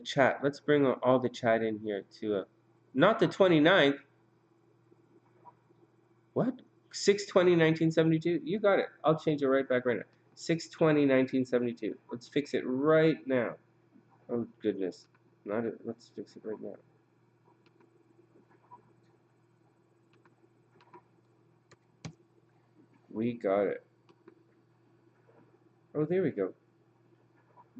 chat. Let's bring all the chat in here to not the 29th. What? 6/20/1972? You got it. I'll change it right back right now. 6/20/1972. Let's fix it right now. Oh goodness. Not it. Let's fix it right now. We got it. Oh, there we go.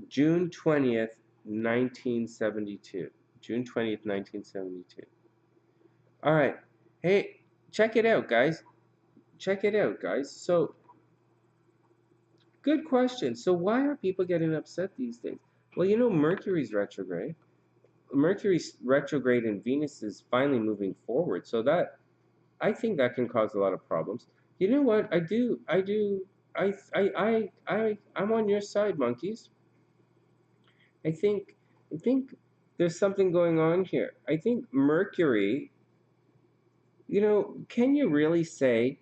June 20th, 1972. June 20th, 1972. All right. Hey, check it out, guys. Check it out, guys. So, good question. So, why are people getting upset these days? Well, you know, Mercury's retrograde. Mercury's retrograde and Venus is finally moving forward. So that I think that can cause a lot of problems. You know what? I'm on your side, monkeys. I think I think there's something going on here. I think Mercury, you know, can you really say?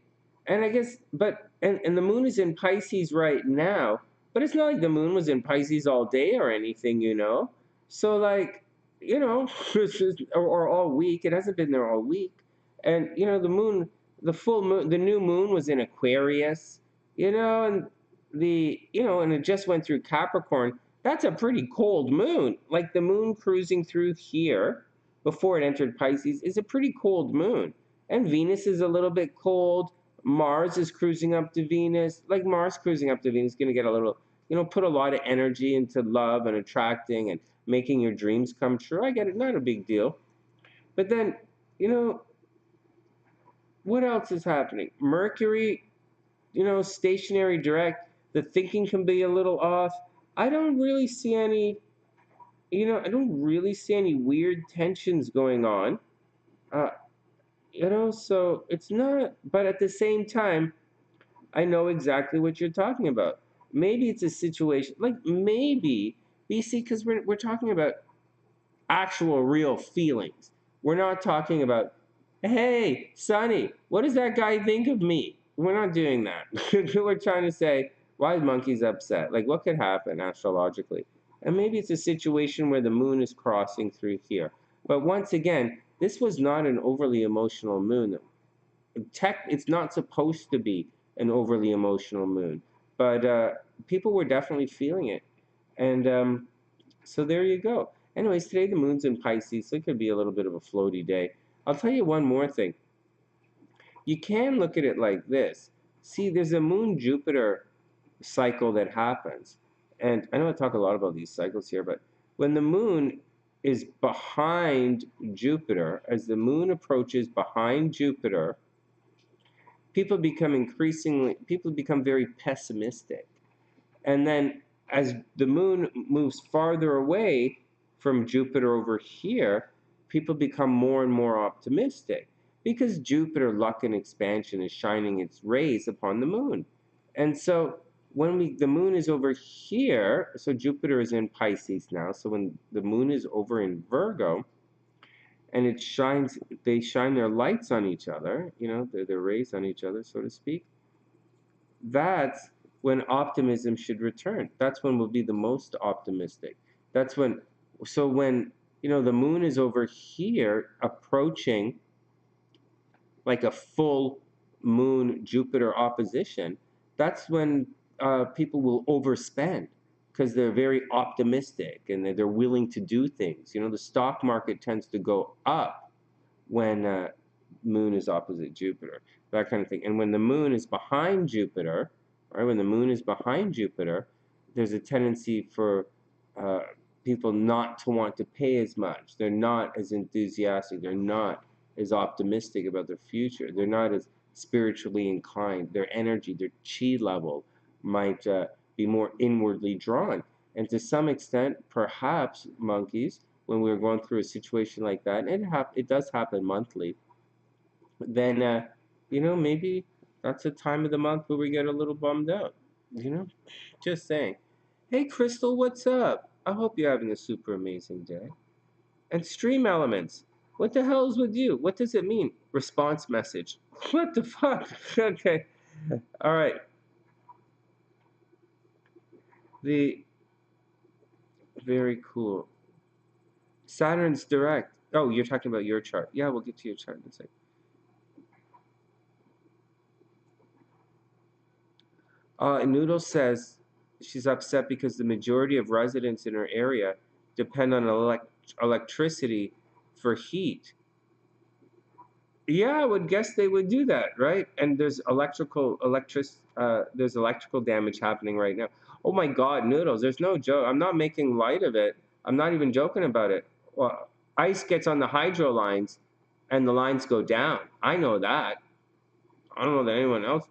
And I guess, but and the moon is in Pisces right now, but it's not like the moon was in Pisces all day or anything, you know. So like, you know, or all week. It hasn't been there all week. And you know, the moon, the full moon, the new moon was in Aquarius, you know, and and it just went through Capricorn. That's a pretty cold moon. Like the moon cruising through here before it entered Pisces is a pretty cold moon. And Venus is a little bit cold. Mars is cruising up to Venus. Like Mars cruising up to Venus is going to get a little, you know, put a lot of energy into love and attracting and making your dreams come true. I get it, not a big deal. But then, you know, what else is happening? Mercury, you know, stationary direct. The thinking can be a little off. I don't really see any, you know, I don't really see any weird tensions going on. Uh, you know, so it's not, but at the same time, I know exactly what you're talking about. Maybe it's a situation, like maybe, BC, because we're talking about actual real feelings. We're not talking about, hey, Sonny, what does that guy think of me? We're not doing that. We're trying to say, why is monkeys upset? Like, what could happen astrologically? And maybe it's a situation where the moon is crossing through here. But once again, this was not an overly emotional moon. It's not supposed to be an overly emotional moon, but people were definitely feeling it. And so there you go. Anyways, today the moon's in Pisces, so it could be a little bit of a floaty day. I'll tell you one more thing. You can look at it like this. See, there's a moon-Jupiter cycle that happens. And I know I talk a lot about these cycles here, but when the moon is behind Jupiter, as the moon approaches behind Jupiter, people become very pessimistic. And then as the moon moves farther away from Jupiter over here, people become more and more optimistic because Jupiter, luck and expansion, is shining its rays upon the moon. And so when the moon is over here, so Jupiter is in Pisces now, so when the moon is over in Virgo, and they shine their lights on each other, you know, their rays on each other, so to speak. That's when optimism should return. That's when we'll be the most optimistic. That's when, so when, you know, the moon is over here approaching like a full moon Jupiter opposition, that's when people will overspend because they're very optimistic and they're willing to do things. You know, the stock market tends to go up when moon is opposite Jupiter, that kind of thing. And when the moon is behind Jupiter, right, when the moon is behind Jupiter, there's a tendency for people not to want to pay as much. They're not as enthusiastic. They're not as optimistic about their future. They're not as spiritually inclined. Their energy, their chi level might be more inwardly drawn. And to some extent, perhaps monkeys, when we're going through a situation like that, and it does happen monthly, then you know, maybe that's a time of the month where we get a little bummed out. You know, just saying. Hey, Crystal, what's up? I hope you're having a super amazing day. And stream elements. What the hell is with you? What does it mean? Response message. What the fuck? Okay. All right. Very cool. Saturn's direct. Oh, you're talking about your chart. Yeah, we'll get to your chart in a second. Noodle says she's upset because the majority of residents in her area depend on electricity for heat. Yeah, I would guess they would do that, right? And there's there's electrical damage happening right now. Oh my God, Noodles, there's no joke. I'm not making light of it. I'm not even joking about it. Well, ice gets on the hydro lines and the lines go down. I know that. I don't know that anyone else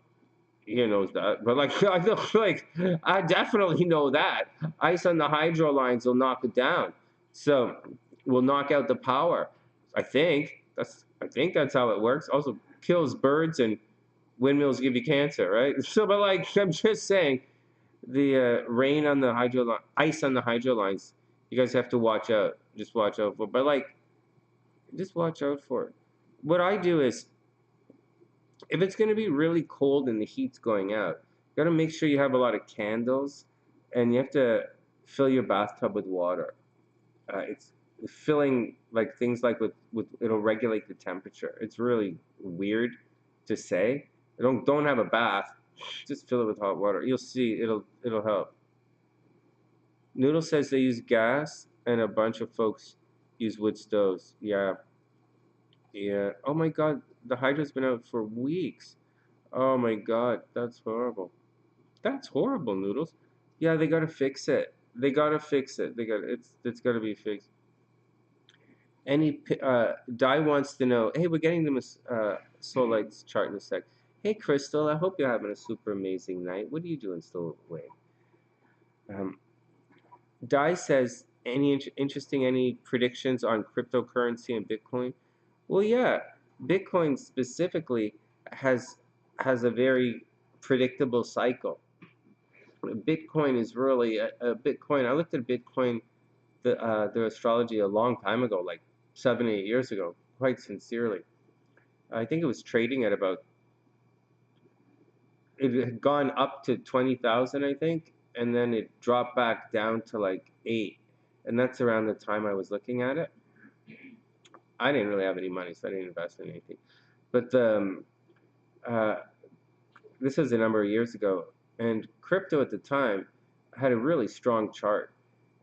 here knows that, but like I feel like I definitely know that. Ice on the hydro lines will knock it down. So will knock out the power. I think that's how it works. Also kills birds and windmills give you cancer, right? So, but like I'm just saying, the rain on the ice on the hydro lines, you guys have to watch out. Just watch out for. But like, just watch out for it. What I do is, if it's going to be really cold and the heat's going out, you got to make sure you have a lot of candles, and you have to fill your bathtub with water. It's filling like things like with it'll regulate the temperature. It's really weird to say. Don't have a bath. Just fill it with hot water. You'll see it'll help. Noodle says they use gas, and a bunch of folks use wood stoves. Yeah, yeah. Oh my God, the hydro's been out for weeks. Oh my God, that's horrible. That's horrible, Noodles. Yeah, they gotta fix it. They gotta fix it. It's gotta be fixed. Di wants to know. Hey, we're getting the Soul Lights chart in a sec. Hey, Crystal. I hope you're having a super amazing night. What are you doing still away? Um, Di says any predictions on cryptocurrency and Bitcoin? Well, yeah, Bitcoin specifically has has a very predictable cycle. Bitcoin is really a Bitcoin. I looked at Bitcoin, the astrology a long time ago, like 7, 8 years ago, quite sincerely. I think it was trading at about, it had gone up to 20,000, I think, and then it dropped back down to like 8. And that's around the time I was looking at it. I didn't really have any money, so I didn't invest in anything. But uh, this was a number of years ago, and crypto at the time had a really strong chart.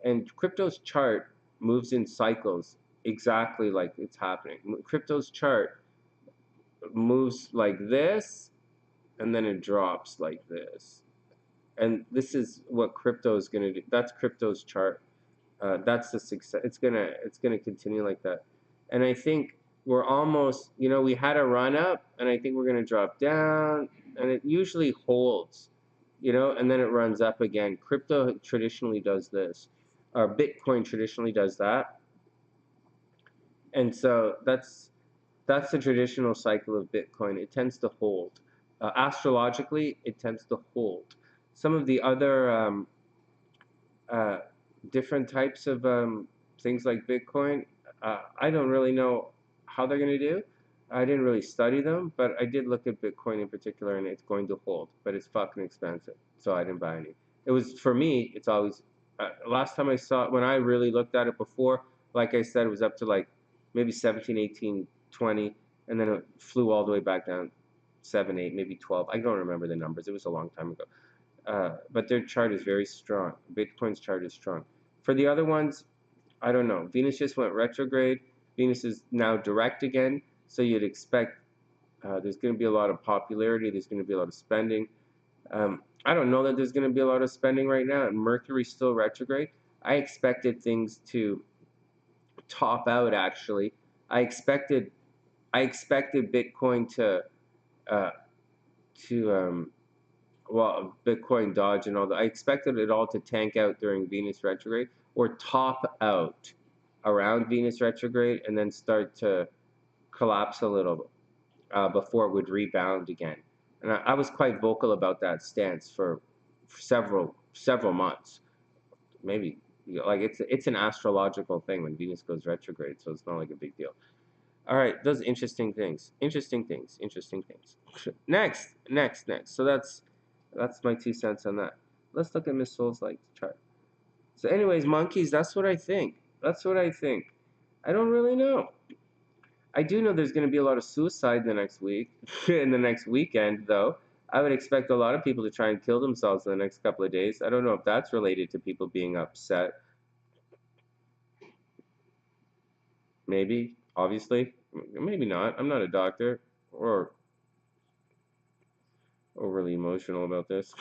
And crypto's chart moves in cycles exactly like it's happening. Crypto's chart moves like this, and then it drops like this. And this is what crypto is going to do. That's crypto's chart. That's the success. It's gonna continue like that. And I think we're almost, we had a run up, and I think we're gonna drop down, and it usually holds, and then it runs up again. Crypto traditionally does this, or Bitcoin traditionally does that, and so that's the traditional cycle of Bitcoin. It tends to hold. Astrologically, it tends to hold. Some of the other uh, different types of things like Bitcoin, I don't really know how they're going to do. I didn't really study them, but I did look at Bitcoin in particular, and it's going to hold, but it's fucking expensive, so I didn't buy any. It was, for me, it's always, last time I saw it, when I really looked at it before, like I said, it was up to like maybe 17, 18, 20, and then it flew all the way back down, 7, 8, maybe 12. I don't remember the numbers. It was a long time ago. But their chart is very strong. Bitcoin's chart is strong. For the other ones, I don't know. Venus just went retrograde. Venus is now direct again. So you'd expect there's going to be a lot of popularity. There's going to be a lot of spending. I don't know that there's going to be a lot of spending right now. And Mercury's still retrograde. I expected things to top out. Actually, I expected Bitcoin uh, to Bitcoin Dodge and all that. I expected it all to tank out during Venus retrograde, or top out around Venus retrograde, and then start to collapse a little before it would rebound again. And I was quite vocal about that stance for several months, maybe Like it's an astrological thing when Venus goes retrograde, so it's not like a big deal. All right, those interesting things. Interesting things. Interesting things. Next. So that's my 2 cents on that. Let's look at Miss Soul's like chart. So, anyways, monkeys. That's what I think. That's what I think. I don't really know. I do know there's going to be a lot of suicide the next week, in the next weekend, though. I would expect a lot of people to try and kill themselves in the next couple of days. I don't know if that's related to people being upset. Maybe, obviously. Maybe not. I'm not a doctor or overly emotional about this.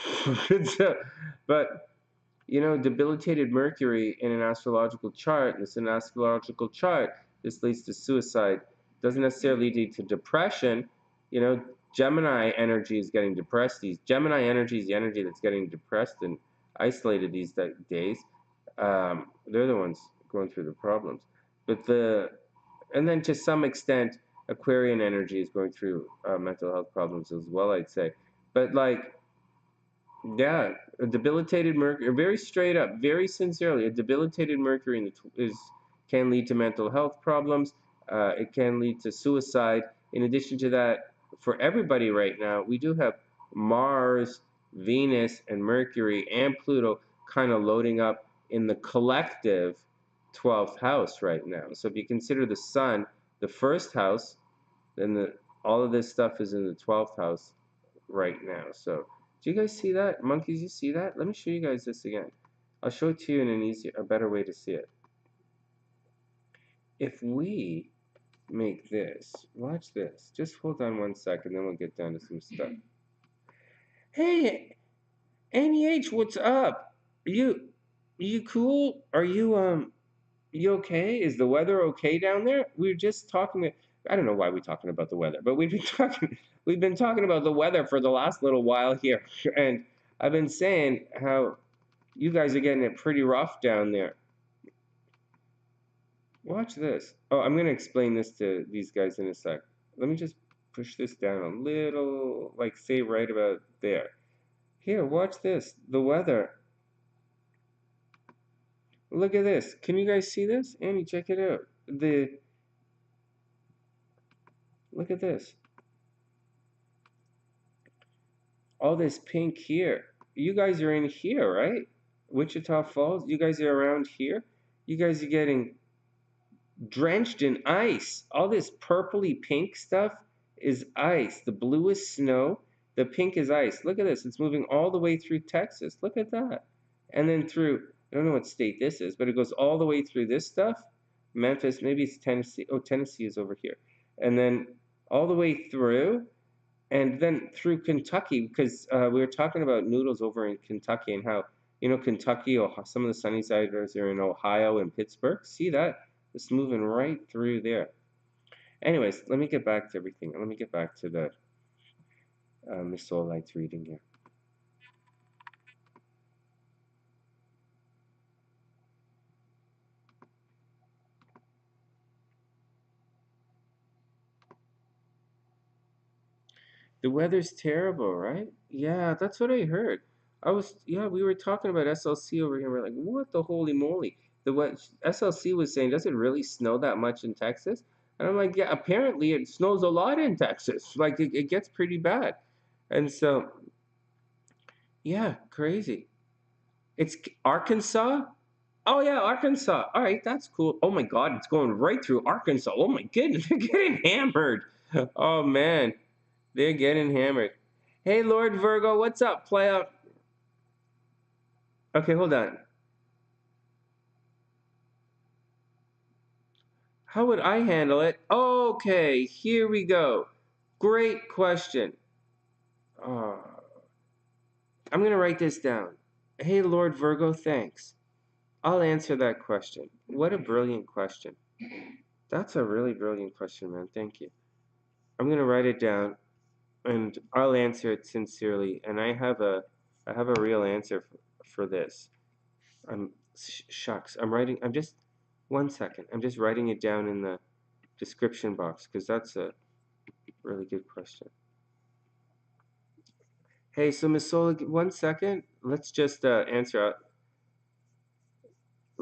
But, you know, debilitated Mercury in an astrological chart, this is an astrological chart, this leads to suicide. Doesn't necessarily lead to depression. You know, Gemini energy is getting depressed. Gemini energy is the energy that's getting depressed and isolated these days. They're the ones going through the problems. And then to some extent, Aquarian energy is going through mental health problems as well, I'd say. But like, yeah, a debilitated Mercury, very straight up, very sincerely, a debilitated Mercury can lead to mental health problems. It can lead to suicide. In addition to that, for everybody right now, we do have Mars, Venus, and Mercury and Pluto kind of loading up in the collective 12th house right now. So if you consider the Sun the first house, then all of this stuff is in the 12th house right now. So do you guys see that? Monkeys, you see that? Let me show you guys this again. I'll show it to you in a better way to see it. If we make this, watch this. Just hold on 1 second, then we'll get down to some stuff. Hey, Annie H, what's up? You cool? Are you okay? Is the weather okay down there? We were just talking. I don't know why we're talking about the weather, but we've been talking about the weather for the last little while here, and I've been saying how you guys are getting it pretty rough down there. Watch this. Oh, I'm gonna explain this to these guys in a sec. Let me just push this down a little, like say right about there. Here, watch this. The weather. Look at this. Can you guys see this? Annie, check it out. Look at this. All this pink here. You guys are in here, right? Wichita Falls. You guys are around here. You guys are getting drenched in ice. All this purpley pink stuff is ice. The blue is snow. The pink is ice. Look at this. It's moving all the way through Texas. Look at that. And then through, I don't know what state this is, but it goes all the way through this stuff. Memphis, maybe it's Tennessee. Oh, Tennessee is over here. And then all the way through, and then through Kentucky, because we were talking about noodles over in Kentucky and how, you know, Kentucky, or some of the Sunnysiders are in Ohio and Pittsburgh. See that? It's moving right through there. Anyways, let me get back to everything. Let me get back to the Miss Soul Light's reading here. The weather's terrible, right? Yeah, that's what I heard. We were talking about SLC over here. We're like, what the holy moly? What SLC was saying, does it really snow that much in Texas? And I'm like, yeah, apparently it snows a lot in Texas. Like it gets pretty bad. And so, yeah, crazy. It's Arkansas? Oh yeah, Arkansas. All right, that's cool. Oh my God, it's going right through Arkansas. Oh my goodness, they're getting hammered. Oh man, they're getting hammered. Hey, Lord Virgo, what's up, player? Okay, hold on. How would I handle it? Okay, here we go. Great question. I'm gonna write this down. Hey, Lord Virgo, thanks. I'll answer that question. What a brilliant question. That's a really brilliant question, man. Thank you. I'm gonna write it down, and I'll answer it sincerely. And I have a real answer for this. Shucks. I'm just 1 second. I'm just writing it down in the description box because that's a really good question. Hey, so Miss Sola, 1 second. Let's just answer out.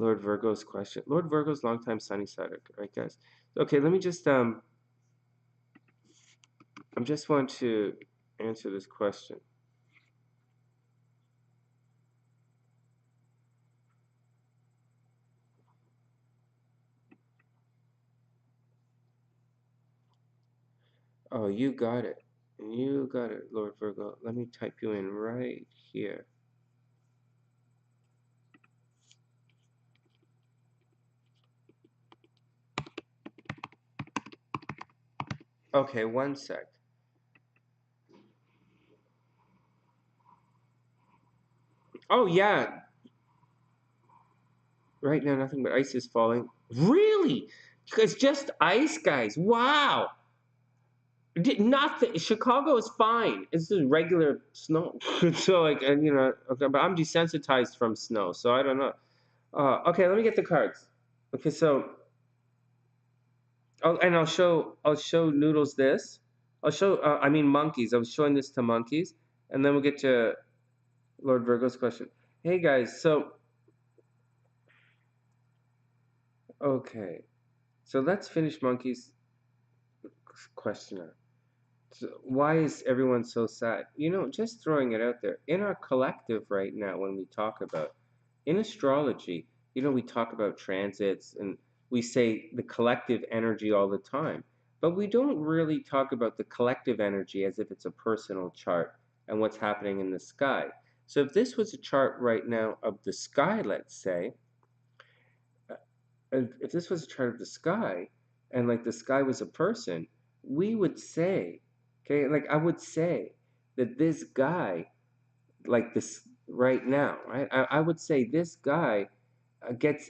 Lord Virgo's question. Lord Virgo's longtime sunny side, right, guys? Okay, let me just I just want to answer this question. Oh, you got it. You got it, Lord Virgo. Let me type you in right here. Okay, one sec. Oh, yeah. Right now, nothing but ice is falling. Really? It's just ice, guys. Wow. Did nothing. Chicago is fine. It's just regular snow. So, like, and okay, but I'm desensitized from snow, so I don't know. Okay, let me get the cards. Okay, so, and I'll show Noodles this. I mean monkeys. I was showing this to monkeys, and then we'll get to Lord Virgo's question. Hey guys, so okay, so let's finish monkeys questionnaire. So why is everyone so sad? Just throwing it out there. In our collective right now, when we talk about in astrology, we talk about transits and we say the collective energy all the time, but we don't really talk about the collective energy as if it's a personal chart and what's happening in the sky. So if this was a chart right now of the sky, let's say, if this was a chart of the sky and like the sky was a person, we would say, okay, like I would say that this guy, like this right now, right? I would say this guy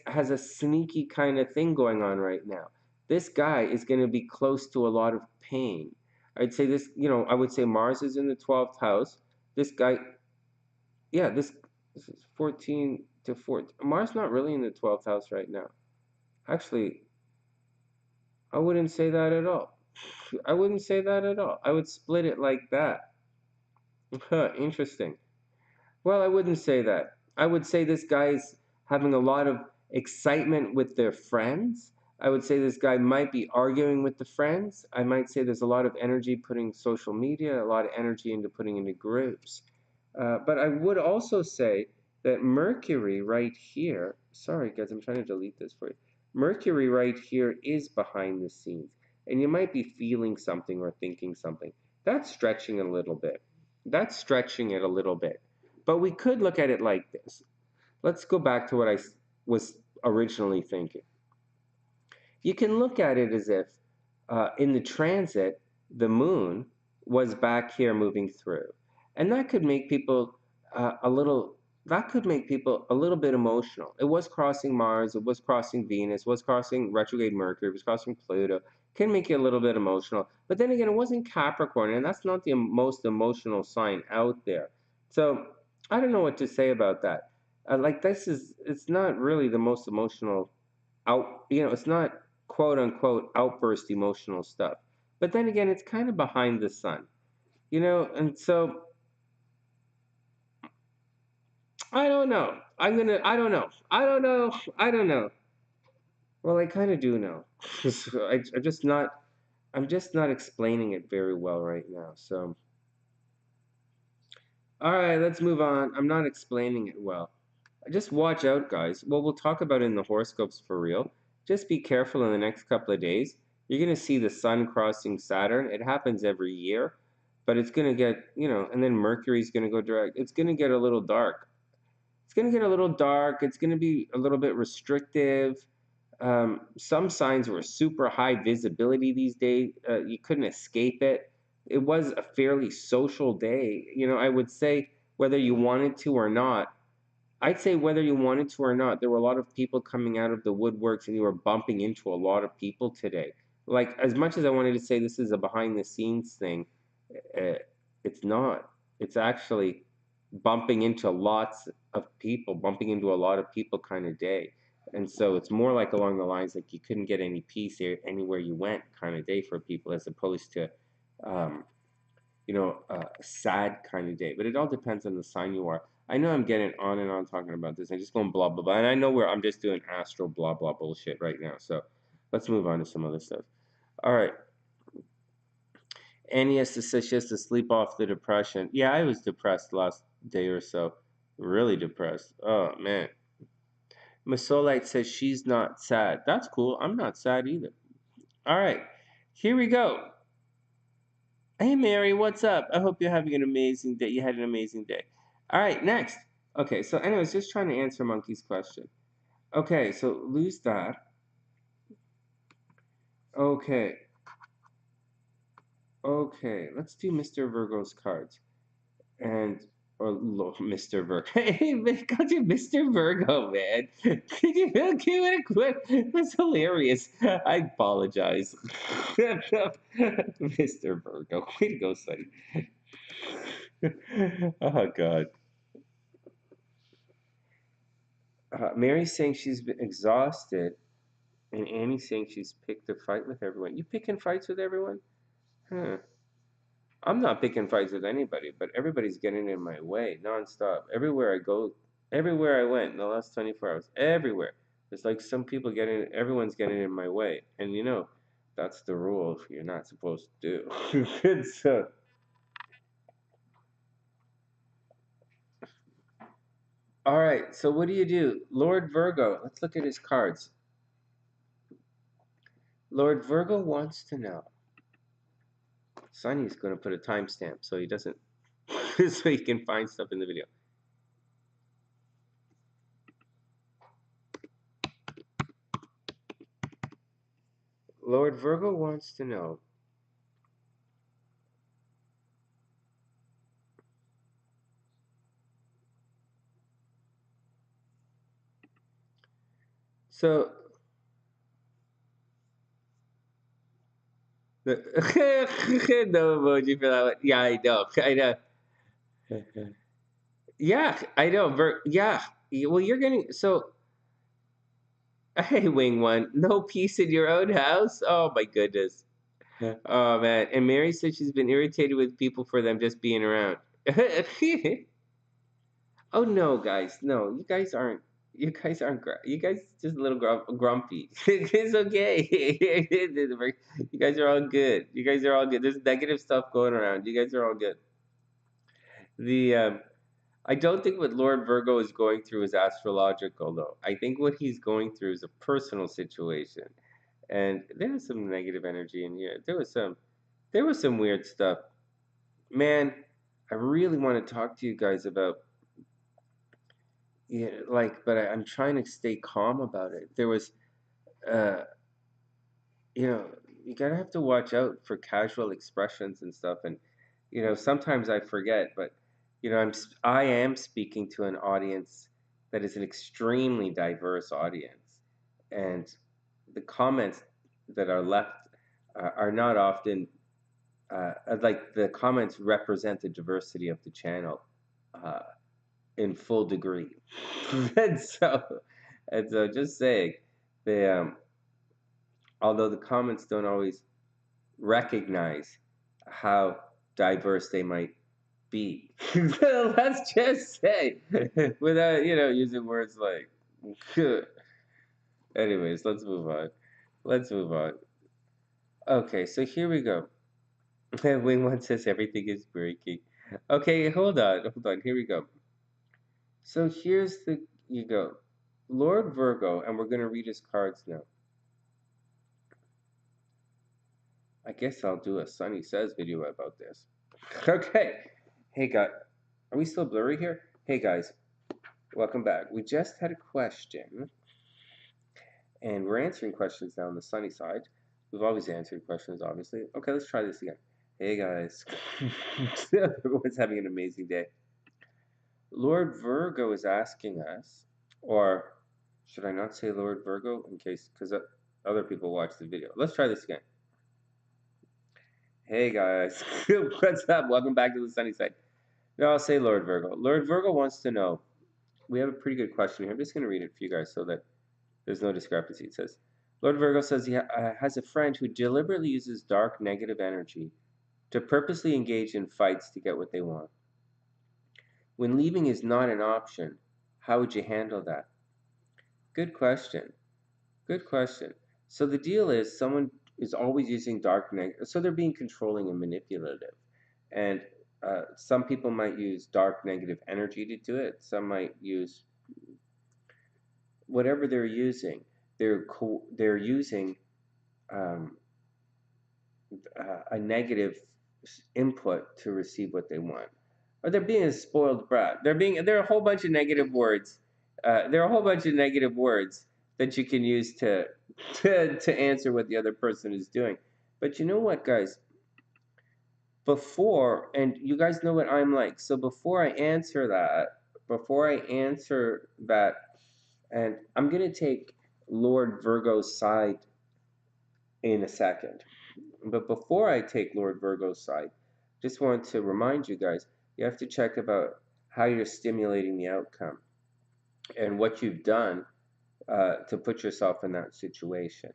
has a sneaky kind of thing going on right now. This guy is going to be close to a lot of pain. I'd say this, I would say Mars is in the 12th house. This guy, yeah, this is 14 to 14. Mars not really in the 12th house right now. Actually, I wouldn't say that at all. I wouldn't say that at all. I would split it like that. Interesting. Well, I wouldn't say that. I would say this guy's having a lot of excitement with their friends. I would say this guy might be arguing with the friends. I might say there's a lot of energy putting social media, a lot of energy into putting into groups. But I would also say that Mercury right here, sorry guys, I'm trying to delete this for you. Mercury right here is behind the scenes, and you might be feeling something or thinking something. That's stretching a little bit. That's stretching it a little bit. But we could look at it like this. Let's go back to what I was originally thinking. You can look at it as if in the transit, the moon was back here moving through. And that could make people a little, that could make people a little bit emotional. It was crossing Mars, it was crossing Venus, it was crossing retrograde Mercury, it was crossing Pluto. Can make you a little bit emotional. But then again, it wasn't Capricorn, and that's not the most emotional sign out there. So I don't know what to say about that. Like it's not really the most emotional it's not quote unquote outburst emotional stuff. But then again, it's kind of behind the sun, and so I don't know. I don't know. I don't know. I don't know. Well, I kind of do know. So I'm just not explaining it very well right now. So, all right, let's move on. I'm not explaining it well. Just watch out, guys. Well, we'll talk about it in the horoscopes for real. Just be careful in the next couple of days. You're going to see the sun crossing Saturn. It happens every year, but it's going to get, and then Mercury's going to go direct. It's going to get a little dark. It's going to get a little dark. It's going to be a little bit restrictive. Some signs were super high visibility these days. You couldn't escape it. It was a fairly social day. I would say whether you wanted to or not, I'd say whether you wanted to or not, there were a lot of people coming out of the woodworks and you were bumping into a lot of people today. Like, as much as I wanted to say this is a behind the scenes thing, uh, it's not. It's actually bumping into lots of people, bumping into a lot of people kind of day. And so it's more like along the lines like you couldn't get any peace anywhere you went kind of day for people as opposed to um, a sad kind of day. But it all depends on the sign you are. I know I'm getting on and on talking about this. I'm just going blah, blah, blah. And I know where I'm just doing astral blah, blah bullshit right now. So let's move on to some other stuff. All right. Annie has to say she has to sleep off the depression. Yeah, I was depressed last day or so. Really depressed. Oh, man. Masolite says she's not sad. That's cool. I'm not sad either. All right. Here we go. Hey, Mary, what's up? I hope you're having an amazing day. You had an amazing day. All right, next. Okay, so anyways, just trying to answer Monkey's question. Okay, so lose that. Okay. Okay, let's do Mr. Virgo's cards. Or Mr. Virgo. Hey, man, called you Mr. Virgo, man. Could you give it a quick? That's hilarious. I apologize. Mr. Virgo. Way to go, Sonny. Oh, God. Mary's saying she's been exhausted, and Annie's saying she's picked a fight with everyone. You picking fights with everyone? Huh. I'm not picking fights with anybody, but everybody's getting in my way nonstop. Everywhere I go, everywhere I went in the last 24 hours, everywhere. There's like some people everyone's getting in my way. And that's the rule you're not supposed to do. So, all right, so what do? Lord Virgo, let's look at his cards. Lord Virgo wants to know. Sonny's going to put a timestamp so he doesn't, so he can find stuff in the video. Lord Virgo wants to know. So, no emoji for that one. Yeah, I know. I know. Yeah, I know. Yeah. Well, you're getting so. Hey, Wing One, no peace in your own house. Oh my goodness. Oh man. And Mary said she's been irritated with people for them just being around. Oh no, guys, no, you guys aren't. You guys aren't. You guys just a little grumpy. It's okay. You guys are all good. You guys are all good. There's negative stuff going around. You guys are all good. The I don't think what Lord Virgo is going through is astrological, though. I think what he's going through is a personal situation, and there was some negative energy in here. There was some weird stuff. Man, I really want to talk to you guys about. Yeah, but I'm trying to stay calm about it. There was, uh, you know, you gotta have to watch out for casual expressions and stuff. And, sometimes I forget, but, I am speaking to an audience that is an extremely diverse audience. And the comments that are left are not often, like the comments represent the diversity of the channel. Uh, in full degree. and so just saying, they although the comments don't always recognize how diverse they might be. Let's just say, without using words like. Anyways, let's move on. Let's move on. Okay, so here we go. Wing One says everything is breaking. Okay, hold on. Here we go. So here's you go. Lord Virgo, and we're going to read his cards now. I guess I'll do a Sonny Says video about this. Okay. Hey, guys. Are we still blurry here? Hey, guys. Welcome back. We just had a question, and we're answering questions now on the Sunny side. We've always answered questions, obviously. Okay, let's try this again. Hey, guys. Everyone's having an amazing day. Lord Virgo is asking us, or should I not say Lord Virgo in case, because other people watch the video. Let's try this again. Hey guys, what's up? Welcome back to the Sunny side. No, I'll say Lord Virgo. Lord Virgo wants to know. We have a pretty good question here. I'm just going to read it for you guys so that there's no discrepancy. It says, Lord Virgo says he has a friend who deliberately uses dark negative energy to purposely engage in fights to get what they want. When leaving is not an option, how would you handle that? Good question. Good question. So the deal is someone is always using dark negative, so they're being controlling and manipulative. And some people might use dark negative energy to do it. Some might use whatever they're using. They're using um, a negative input to receive what they want, or they're being a spoiled brat. There are a whole bunch of negative words. There are a whole bunch of negative words that you can use to answer what the other person is doing. But you know what, guys? And you guys know what I'm like. So before I answer that, and I'm gonna take Lord Virgo's side in a second. But before I take Lord Virgo's side, just want to remind you guys, you have to check about how you're stimulating the outcome and what you've done to put yourself in that situation.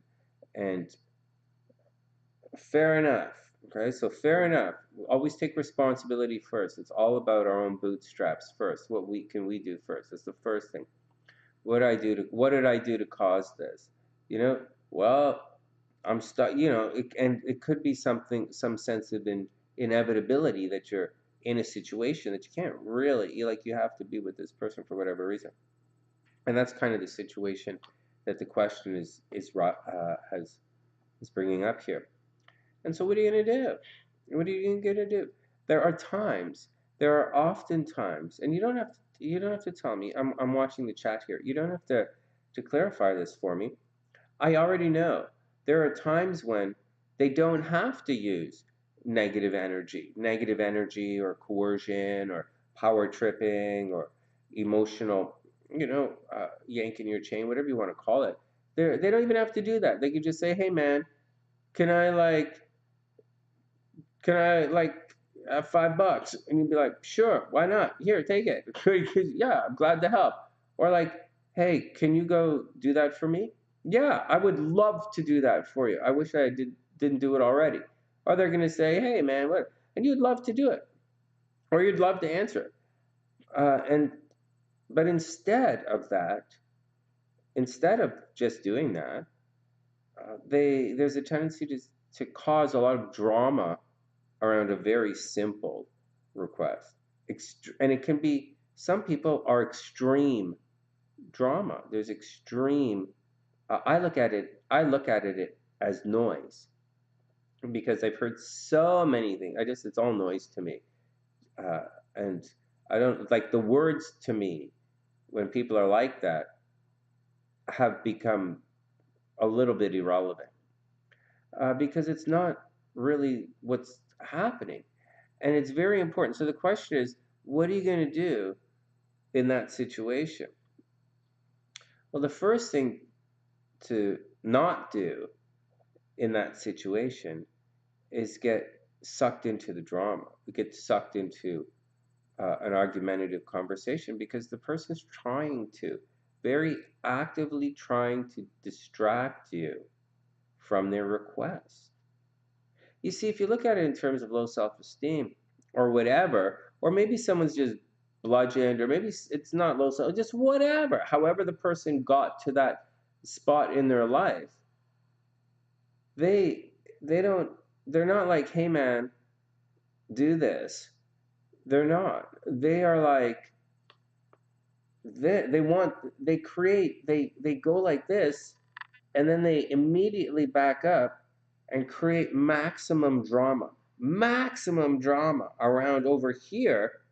And fair enough. Okay, so fair enough. Always take responsibility first. It's all about our own bootstraps first. What can we do first? That's the first thing. What did I do to cause this? You know, well, I'm stuck. And it could be some sense of inevitability that you're in a situation that you can't really, you have to be with this person for whatever reason, and that's kind of the situation that the question is bringing up here. And so, what are you gonna do? What are you gonna do? There are often times, and you don't have to tell me. I'm watching the chat here. You don't have to clarify this for me. I already know. There are times when they don't have to use negative energy or coercion or power tripping or emotional, yanking your chain, whatever you want to call it. They don't even have to do that. They can just say, "Hey, man, can I have $5?" And you'd be like, "Sure, why not? Here, take it." Yeah, I'm glad to help. Or like, "Hey, can you go do that for me?" Yeah, I would love to do that for you. I wish I didn't do it already. Or they're gonna say, "Hey, man, what?" And you'd love to do it, or you'd love to answer it. But instead of just doing that, there's a tendency to cause a lot of drama around a very simple request. And it can be, some people are extreme drama. There's extreme. I look at it as noise, because I've heard so many things. It's all noise to me, and I don't like the words. To me, when people are like that, have become a little bit irrelevant, because it's not really what's happening. And it's very important. So the question is, what are you going to do in that situation? Well, the first thing to not do in that situation is get sucked into the drama, get sucked into an argumentative conversation, because the person's very actively trying to distract you from their request. You see, if you look at it in terms of low self-esteem or whatever, or maybe someone's just bludgeoned, or maybe it's not low self, just whatever, however the person got to that spot in their life, they're not like, "Hey man, do this." They're not. They are like, they go like this, and then they immediately back up and create maximum drama around over here,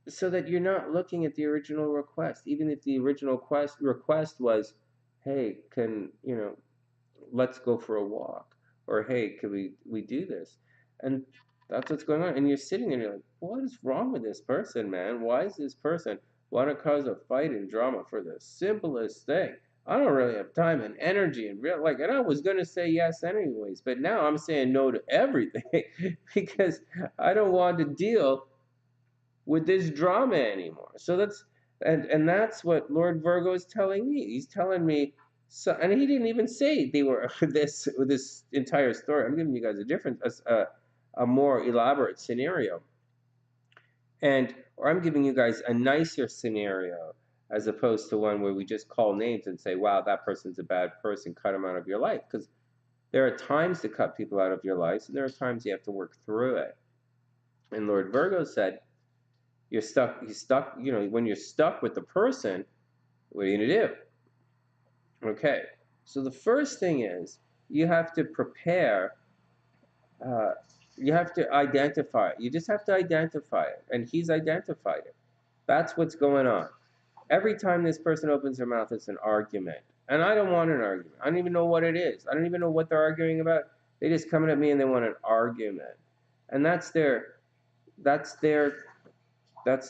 so that you're not looking at the original request. Even if the original request was, "Hey, let's go for a walk," or, "Hey, can we do this?" And that's what's going on. And you're sitting there and you're like, "What is wrong with this person, man? Why is this person want to cause a fight and drama for the simplest thing? I don't really have time and energy and and I was gonna say yes anyways, but now I'm saying no to everything because I don't want to deal with this drama anymore." So that's what Lord Virgo is telling me. He's telling me, So, and he didn't even say they were this entire story. I'm giving you guys a different, a more elaborate scenario, or I'm giving you guys a nicer scenario as opposed to one where we just call names and say, "Wow, that person's a bad person. Cut them out of your life." Because there are times to cut people out of your lives, and there are times you have to work through it. And Lord Virgo said, "You're stuck. You're stuck. You know, when you're stuck with the person, what are you gonna do?" Okay, so the first thing is you have to prepare. Uh, you have to identify it. You just have to identify it, and he's identified it. That's what's going on. Every time this person opens their mouth, it's an argument, and I don't want an argument. I don't even know what it is. I don't even know what they're arguing about. They just come at me and they want an argument, and that's the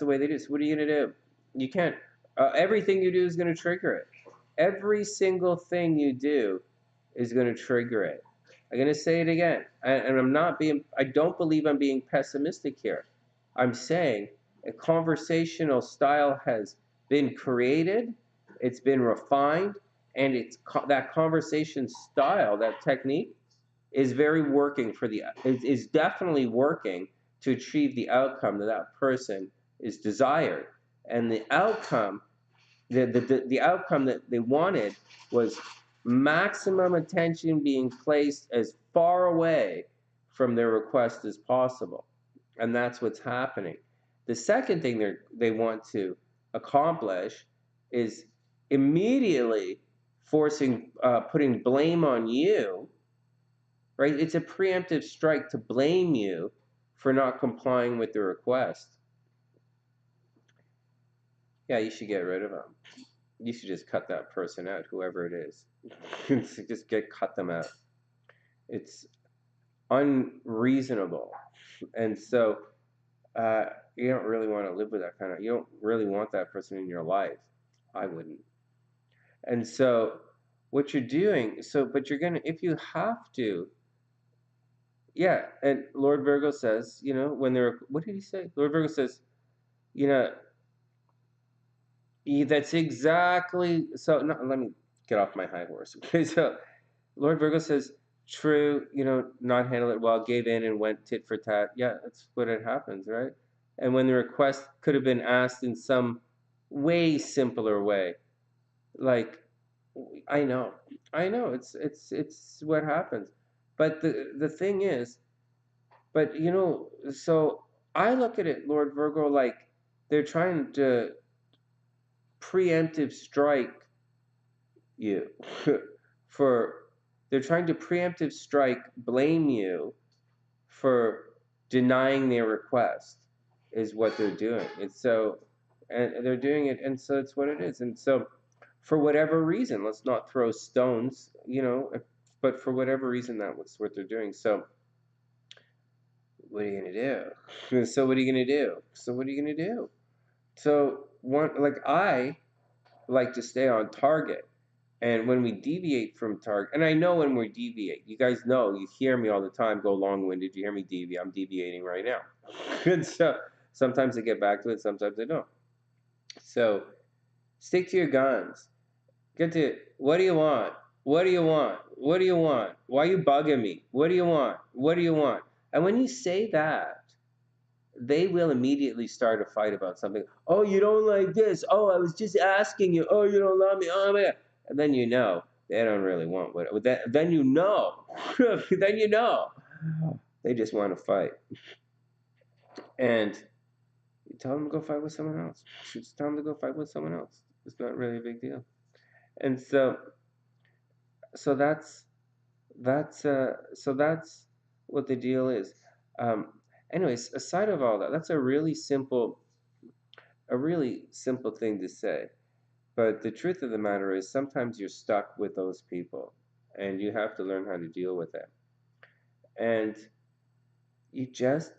way they do. So what are you gonna do? You can't. Everything you do is gonna trigger it. Every single thing you do is going to trigger it. I'm going to say it again, and I don't believe I'm being pessimistic here. I'm saying a conversational style has been created, it's been refined, and that conversation style, that technique, is very working is definitely working to achieve the outcome that person is desired. And the outcome that they wanted was maximum attention being placed as far away from their request as possible. And that's what's happening. The second thing they want to accomplish is immediately putting blame on you, right? It's a preemptive strike to blame you for not complying with the request. Yeah, you should get rid of them. You should just cut that person out, whoever it is. Just cut them out. It's unreasonable, and so you don't really want to live with that kind of. You don't really want that person in your life. I wouldn't. And so, what you're doing. But you're gonna, if you have to. Yeah, and Lord Virgo says, when they're. What did he say? Lord Virgo says, you know, that's exactly. So no, let me get off my high horse. Okay, so Lord Virgo says, true, not handle it well, gave in and went tit for tat. Yeah, that's what it happens, right? And when the request could have been asked in some way simpler way, like, I know, it's what happens. But the thing is, so I look at it, Lord Virgo, like they're trying to preemptive strike you for they're trying to preemptive strike blame you for denying their request is what they're doing. And they're doing it, and so it's what it is. And so for whatever reason, let's not throw stones, but for whatever reason that's what they're doing. So what are you gonna do? So what are you gonna do? So what are you gonna do? So I like to stay on target. And when we deviate from target, and I know when we deviate, you guys know, you hear me all the time go long-winded. You hear me deviate. I'm deviating right now. And so sometimes I get back to it, sometimes I don't. So stick to your guns. Get to it. What do you want? What do you want? What do you want? Why are you bugging me? What do you want? What do you want? And when you say that, they will immediately start a fight about something. Oh, you don't like this. Oh, I was just asking you. Oh, you don't love me. Oh, man. And then they don't really want what. Then then you know they just want to fight. And you tell them to go fight with someone else. Just tell them to go fight with someone else. It's not really a big deal. And so that's what the deal is. Anyways, aside of all that, that's a really simple thing to say. But the truth of the matter is sometimes you're stuck with those people and you have to learn how to deal with it. And you just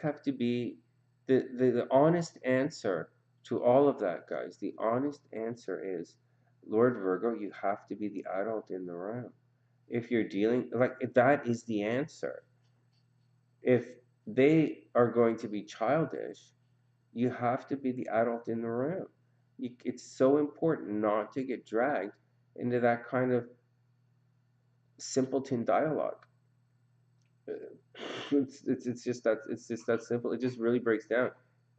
have to be the honest answer to all of that, guys. The honest answer is, Lord Virgo, you have to be the adult in the room. If you're dealing, that is the answer. If they are going to be childish, you have to be the adult in the room. It's so important not to get dragged into that kind of simpleton dialogue. It's just that simple. It just really breaks down,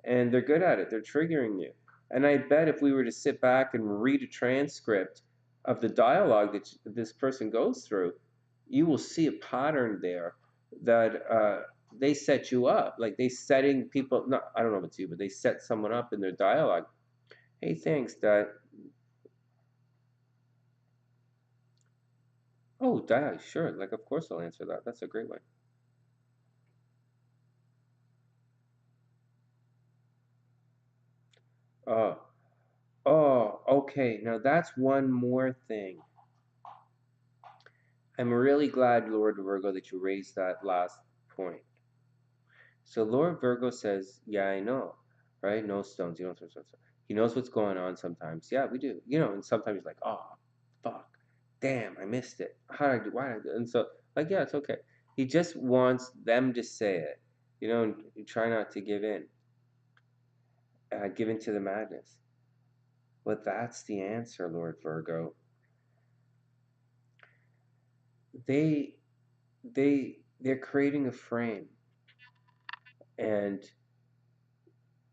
and they're good at it. They're triggering you. And I bet if we were to sit back and read a transcript of the dialogue that this person goes through, you will see a pattern there that they set you up. Like they setting people. Not I don't know if it's you, but they set someone up in their dialogue. Hey, thanks, Dad. Oh, Dad, sure. Like of course I'll answer that. That's a great one. Oh, oh, okay. Now that's one more thing. I'm really glad, Lord Virgo, that you raised that last point. So Lord Virgo says, yeah, I know, right? No stones. You don't throw stones. He knows what's going on sometimes. Yeah, we do. And sometimes he's like, oh, fuck. Damn, I missed it. How did I do? Why did I do it? And so, like, yeah, it's okay. He just wants them to say it, and you try not to give in to the madness. But that's the answer, Lord Virgo. They, they're creating a frame, and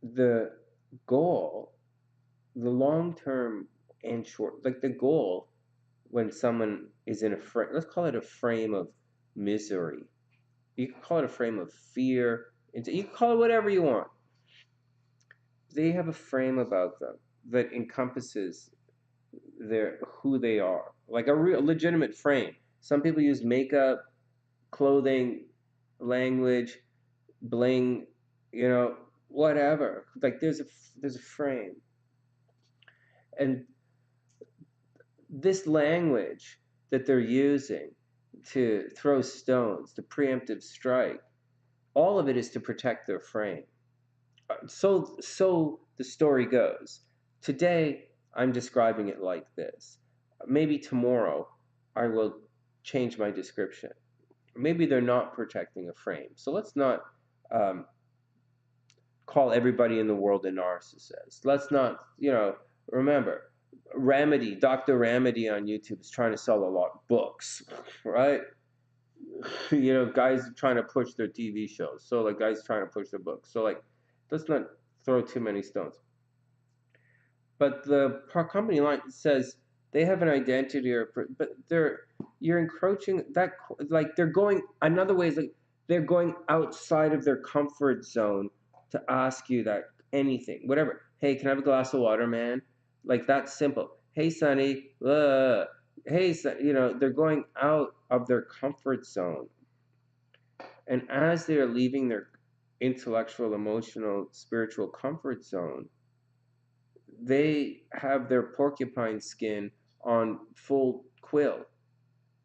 the goal, the long term and short, like the goal when someone is in a frame, let's call it a frame of misery. You can call it a frame of fear. You can call it whatever you want. They have a frame about them that encompasses who they are, like a real legitimate frame. Some people use makeup, clothing, language, bling, whatever. Like there's a frame, and this language that they're using to throw stones, the preemptive strike, all of it is to protect their frame. So the story goes. Today, I'm describing it like this. Maybe tomorrow, I will change my description. Maybe they're not protecting a frame. So let's not um, call everybody in the world a narcissist. Let's not, remember, Dr. Remedy on YouTube is trying to sell a lot of books, right? Guys trying to push their TV shows. So, like, guys trying to push their books. So, like, let's not throw too many stones. But the company line says they have an identity, but you're encroaching that, like, they're going, another way is like, they're going outside of their comfort zone to ask you that anything, whatever. Hey, can I have a glass of water, man? Like, that's simple. Hey, Sonny. Hey, they're going out of their comfort zone. And as they are leaving their intellectual, emotional, spiritual comfort zone, they have their porcupine skin on full quill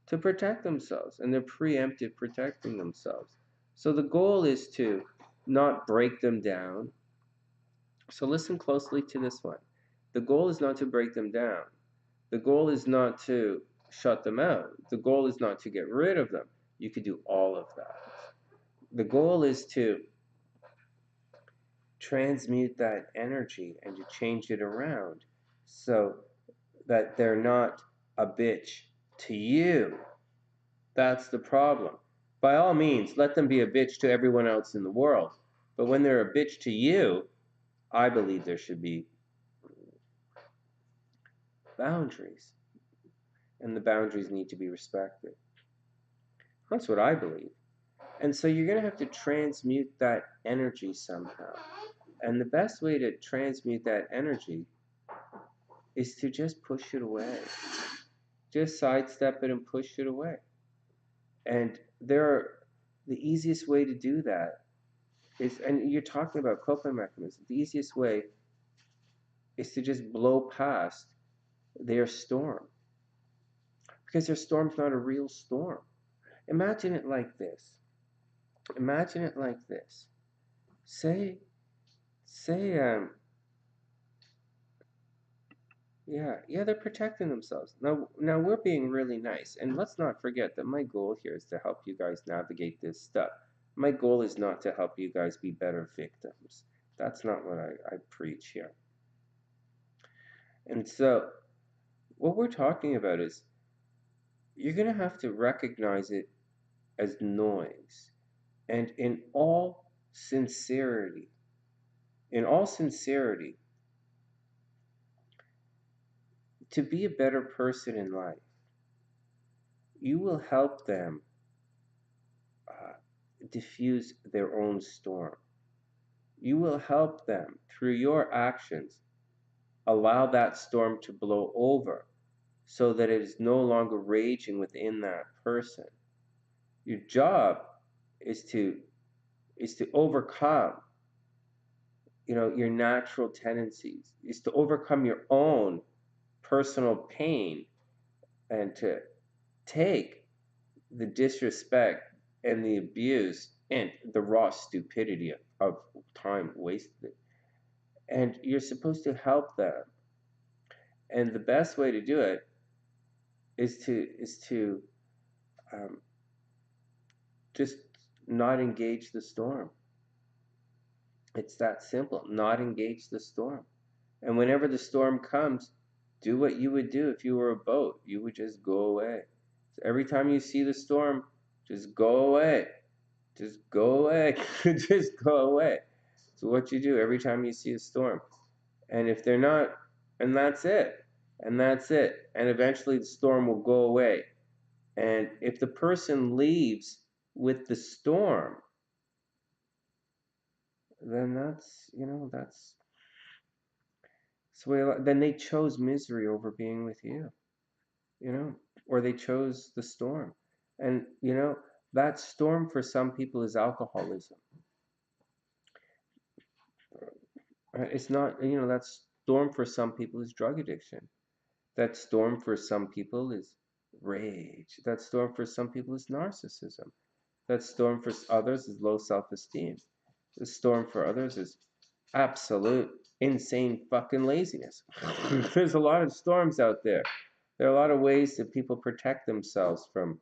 to protect themselves, and they're preemptive protecting themselves. So the goal is to not break them down. So listen closely to this one. The goal is not to break them down. The goal is not to shut them out. The goal is not to get rid of them. You could do all of that. The goal is to transmute that energy and to change it around so that they're not a bitch to you. That's the problem. By all means, let them be a bitch to everyone else in the world. But when they're a bitch to you, I believe there should be boundaries. And the boundaries need to be respected. That's what I believe. And so you're going to have to transmute that energy somehow. And the best way to transmute that energy is to just push it away. Just sidestep it and push it away. And the easiest way to do that is, and you're talking about coping mechanisms, the easiest way is to just blow past their storm. Because their storm's not a real storm. Imagine it like this. Imagine it like this. Say, yeah, they're protecting themselves. Now we're being really nice, and let's not forget that my goal here is to help you guys navigate this stuff. My goal is not to help you guys be better victims. That's not what I preach here. And so what we're talking about is you're going to have to recognize it as noise. And in all sincerity, to be a better person in life, you will help them diffuse their own storm. You will help them through your actions allow that storm to blow over so that it is no longer raging within that person. Your job is to overcome, your natural tendencies, is to overcome your own personal pain and to take the disrespect and the abuse and the raw stupidity of time wasted. And you're supposed to help them. And the best way to do it is to um, just not engage the storm. It's that simple. Not engage the storm. And whenever the storm comes, do what you would do if you were a boat. You would just go away. So every time you see the storm, just go away. Just go away. Just go away. So what you do every time you see a storm. And if they're not, and that's it. And that's it. And eventually the storm will go away. And if the person leaves with the storm, then that's so then they chose misery over being with you, or they chose the storm. And, that storm for some people is alcoholism. It's not, that storm for some people is drug addiction. That storm for some people is rage. That storm for some people is narcissism. That storm for others is low self-esteem. The storm for others is absolute insane fucking laziness. There's a lot of storms out there. There are a lot of ways that people protect themselves from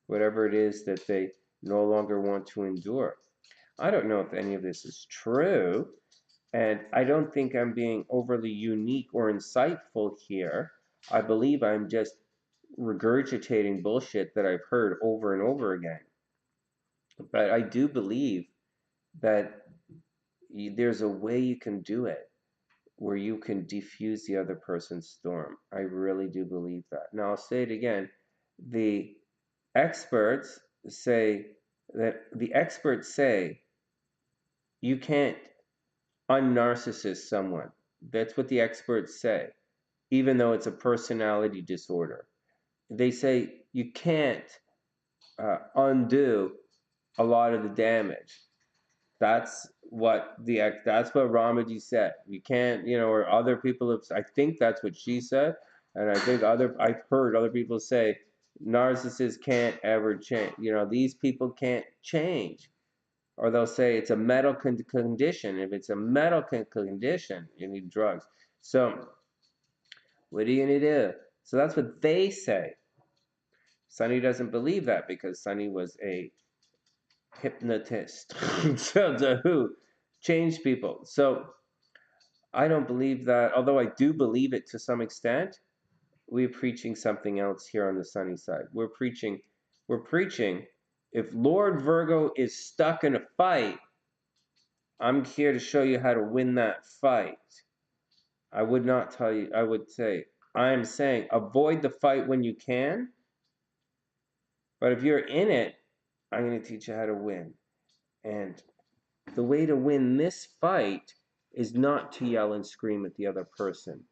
whatever it is that they no longer want to endure. I don't know if any of this is true, and I don't think I'm being overly unique or insightful here. I believe I'm just regurgitating bullshit that I've heard over and over again. But I do believe that there's a way you can do it where you can defuse the other person's storm. I really do believe that. Now, I'll say it again. The experts say you can't unnarcissist someone. That's what the experts say, even though it's a personality disorder. They say you can't undo a lot of the damage. That's what Ramaji said. You can't, or other people have. I think that's what she said, and I've heard other people say narcissists can't ever change. These people can't change, or they'll say it's a medical condition. If it's a medical condition, you need drugs. So what are you gonna do? So that's what they say. Sonny doesn't believe that because Sonny was a hypnotist. So who changed people. So I don't believe that, although I do believe it to some extent. We're preaching something else here on the sunny side. We're preaching if Lord Virgo is stuck in a fight, I'm here to show you how to win that fight. I would not tell you, I would say, I am saying avoid the fight when you can, but if you're in it, I'm going to teach you how to win. And the way to win this fight is not to yell and scream at the other person.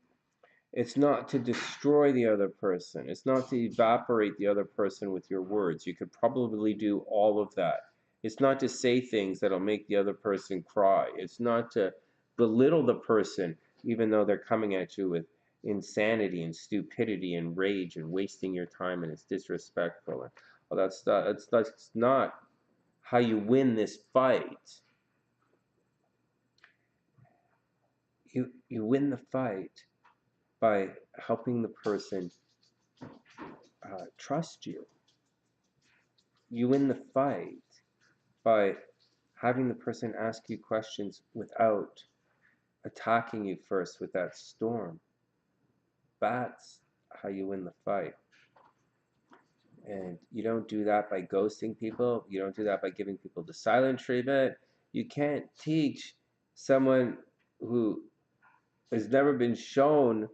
It's not to destroy the other person. It's not to evaporate the other person with your words. You could probably do all of that. It's not to say things that'll make the other person cry. It's not to belittle the person, even though they're coming at you with insanity and stupidity and rage and wasting your time, and it's disrespectful. Well, that's not how you win this fight. You win the fight by helping the person trust you. You win the fight by having the person ask you questions without attacking you first with that storm. That's how you win the fight. And you don't do that by ghosting people. You don't do that by giving people the silent treatment. You can't teach someone who has never been shown,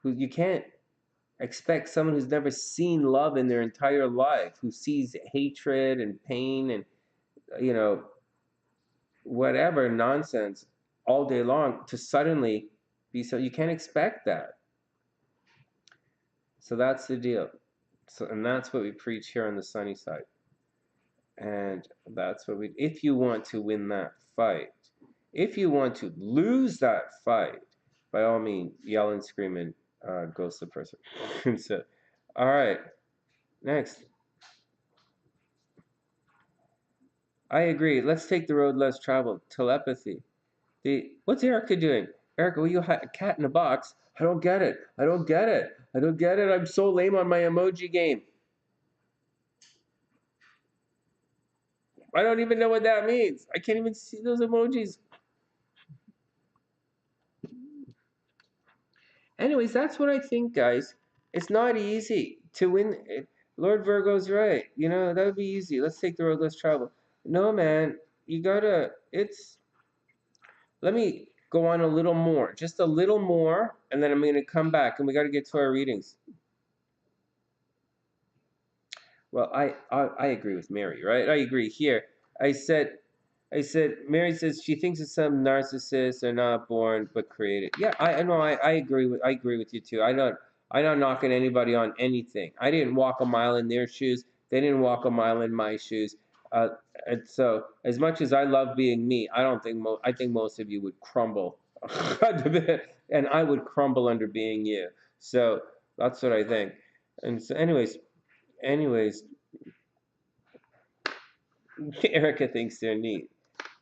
who you can't expect someone who's never seen love in their entire life, who sees hatred and pain and, you know, whatever nonsense all day long to suddenly be so. You can't expect that. So that's the deal. So, and that's what we preach here on the sunny side. And that's what we, if you want to win that fight, if you want to lose that fight, by all means, yell and scream and ghost the person. So, all right, next. I agree. Let's take the road less traveled. Telepathy. What's Erica doing? Erica, will you a cat in a box? I don't get it. I don't get it. I don't get it. I'm so lame on my emoji game. I don't even know what that means. I can't even see those emojis. Anyways, that's what I think, guys. It's not easy to win. Lord Virgo's right. You know, that would be easy. Let's take the road less traveled. No, man. You gotta, let me go on a little more. Just a little more, and then I'm going to come back, and we got to get to our readings. Well, I agree with Mary, right? I agree here. I said, Mary says she thinks it's some narcissists are not born but created. Yeah, I know. I agree with you too. I'm not knocking anybody on anything. I didn't walk a mile in their shoes. They didn't walk a mile in my shoes. Uh, and so, as much as I love being me, I think most of you would crumble, and I would crumble under being you. So that's what I think. And so, anyways, Erica thinks they're neat.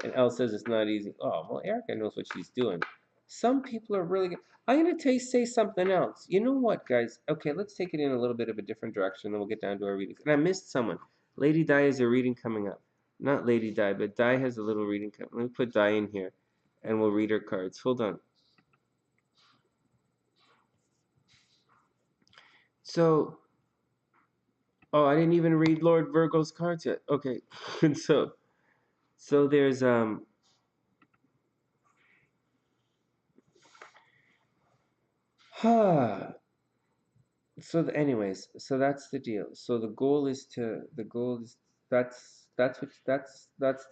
And Elle says it's not easy. Oh, well, Erica knows what she's doing. Some people are really good. I'm going to say something else. You know what, guys? Okay, let's take it in a little bit of a different direction, then we'll get down to our readings. And I missed someone. Lady Di has a reading coming up. Not Lady Di, but Di has a little reading coming. Let me put Di in here, and we'll read her cards. Hold on. So, oh, I didn't even read Lord Virgo's cards yet. Okay, and so there's anyways, so that's the deal. So the goal is that's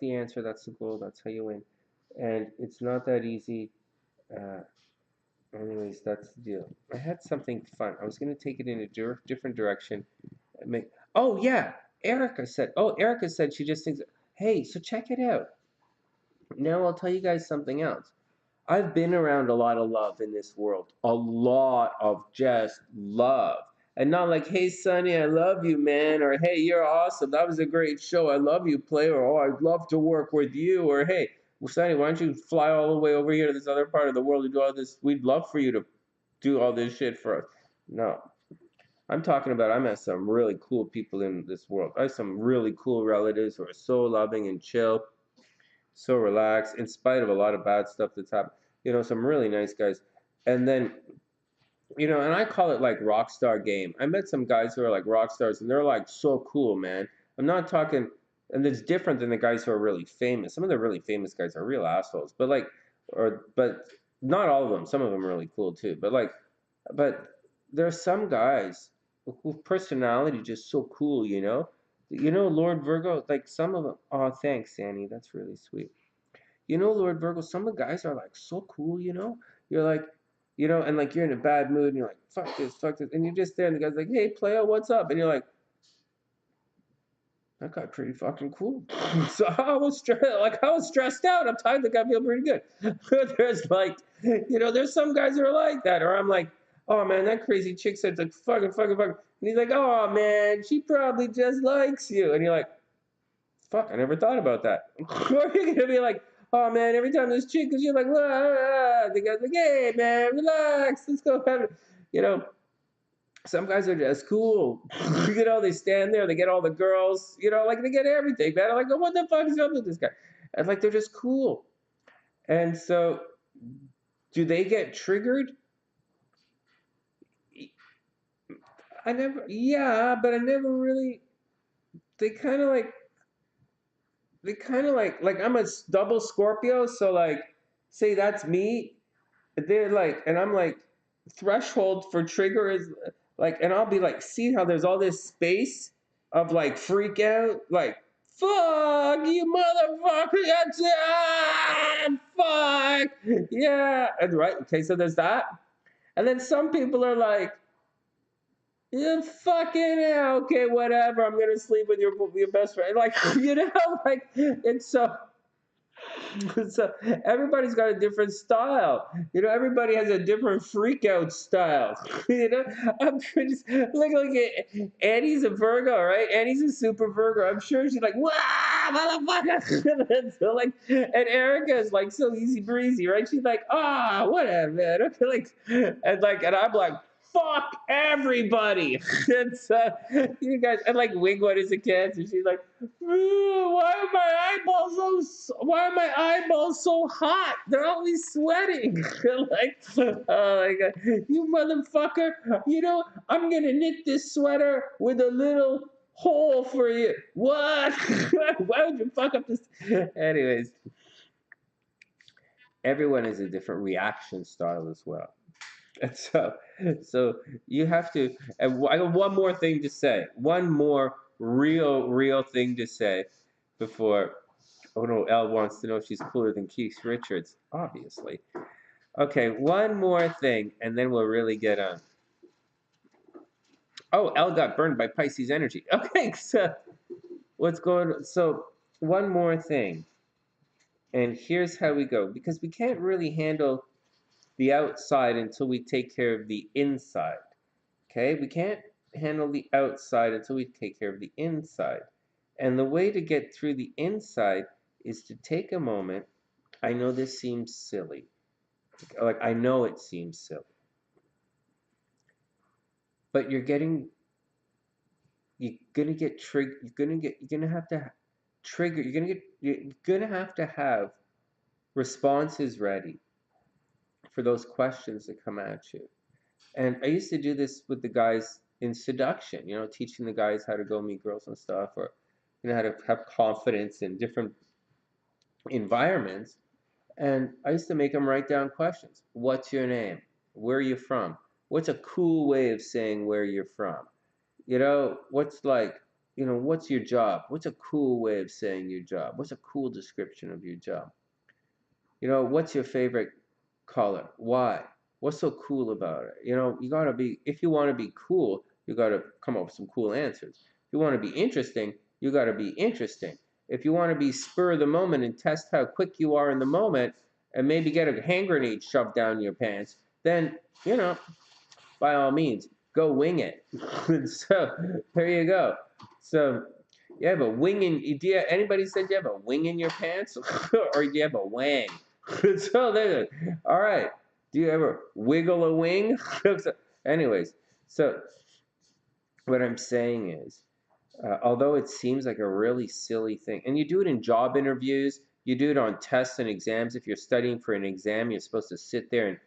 the answer. That's the goal. That's how you win, and it's not that easy. Uh, anyways, that's the deal. I had something fun. I was gonna take it in a different direction. Oh yeah, Erica said. Oh, Erica said she just thinks. Hey, so check it out. Now I'll tell you guys something else. I've been around a lot of love in this world, a lot of just love. And not like, hey, Sonny, I love you, man, or hey, you're awesome. That was a great show. I love you, player. Or oh, I'd love to work with you. Or hey, well, Sonny, why don't you fly all the way over here to this other part of the world to do all this? We'd love for you to do all this shit for us. No. I'm talking about I met some really cool people in this world. I have some really cool relatives who are so loving and chill, so relaxed, in spite of a lot of bad stuff that's happened. You know, some really nice guys. And then, you know, and I call it like rock star game. I met some guys who are like rock stars, and they're like so cool, man. I'm not talking, and it's different than the guys who are really famous. Some of the really famous guys are real assholes, but but not all of them. Some of them are really cool too. But there's some guys whose personality just so cool, you know. You know, Lord Virgo, like some of them. Oh, thanks, Annie. That's really sweet. You know, Lord Virgo, some of the guys are like so cool, you know? You're like, you know, and like you're in a bad mood and you're like, fuck this. And you're just there and the guy's like, hey, player, what's up? And you're like, that guy pretty fucking cool. So I was stressed out. I'm tired. The guy feel pretty good. There's like, you know, there's some guys who are like that. Or I'm like, oh man, that crazy chick said like fucking. And he's like, oh man, she probably just likes you. And you're like, fuck, I never thought about that. Or you're gonna be like, oh man, every time this chick, cause you're like, the guy's like, hey man, relax, let's go have it. You know, some guys are just cool. You know, they stand there, they get all the girls, you know, like they get everything, man. I'm like, oh, what the fuck is up with this guy? And like they're just cool. And so do they get triggered? I never, yeah, but I never really, they kind of like, like I'm a double Scorpio, so like, say that's me, they're like, and I'm like, threshold for trigger is like, and I'll be like, see how there's all this space of like freak out, like, fuck you, motherfucker, that's it, fuck, yeah, and right, okay, so there's that, and then some people are like, yeah, fucking hell, okay, whatever, I'm gonna sleep with your best friend, like, like, it's so. So everybody's got a different style. Everybody has a different freak out style. I'm just look at Annie's a Virgo, right? Annie's a super Virgo. I'm sure she's like, wow, motherfucker. And so like, and Erica is like so easy breezy, right? She's like, whatever, man. Okay, and I'm like, fuck everybody. And so you guys, and like Wingwood is a Cancer. She's like, why are my eyeballs so hot? They're always sweating. Like, oh my god, you motherfucker! I'm gonna knit this sweater with a little hole for you. What? Why would you fuck up this? Anyways, everyone has a different reaction style as well. And so you have to. And I got one more thing to say. One more real thing to say before. Oh no, Elle wants to know if she's cooler than Keith Richards. Obviously. Okay, one more thing, and then we'll really get on. Oh, Elle got burned by Pisces energy. Okay, so what's going on? So one more thing, and here's how we go, because we can't really handle the outside until we take care of the inside. Okay, we can't handle the outside until we take care of the inside. And the way to get through the inside is to take a moment. I know this seems silly. Like, I know it seems silly. But you're gonna get triggered. You're gonna have to trigger. You're gonna have to have responses ready for those questions that come at you. And I used to do this with the guys in seduction, teaching the guys how to go meet girls and stuff, or how to have confidence in different environments. And I used to make them write down questions. What's your name? Where are you from? What's a cool way of saying where you're from? What's like, what's your job? What's a cool way of saying your job? What's a cool description of your job? What's your favorite color? Why? What's so cool about it? You gotta be, if you wanna be cool, you gotta come up with some cool answers. If you wanna be interesting, you gotta be interesting. If you wanna be spur of the moment and test how quick you are in the moment and maybe get a hand grenade shoved down your pants, then, by all means, go wing it. So there you go. So you have a wing in, anybody said you have a wing in your pants? Or do you have a wang? So there, all right. Do you ever wiggle a wing? So, anyways, so what I'm saying is, although it seems like a really silly thing, and you do it in job interviews, you do it on tests and exams. If you're studying for an exam, you're supposed to sit there, and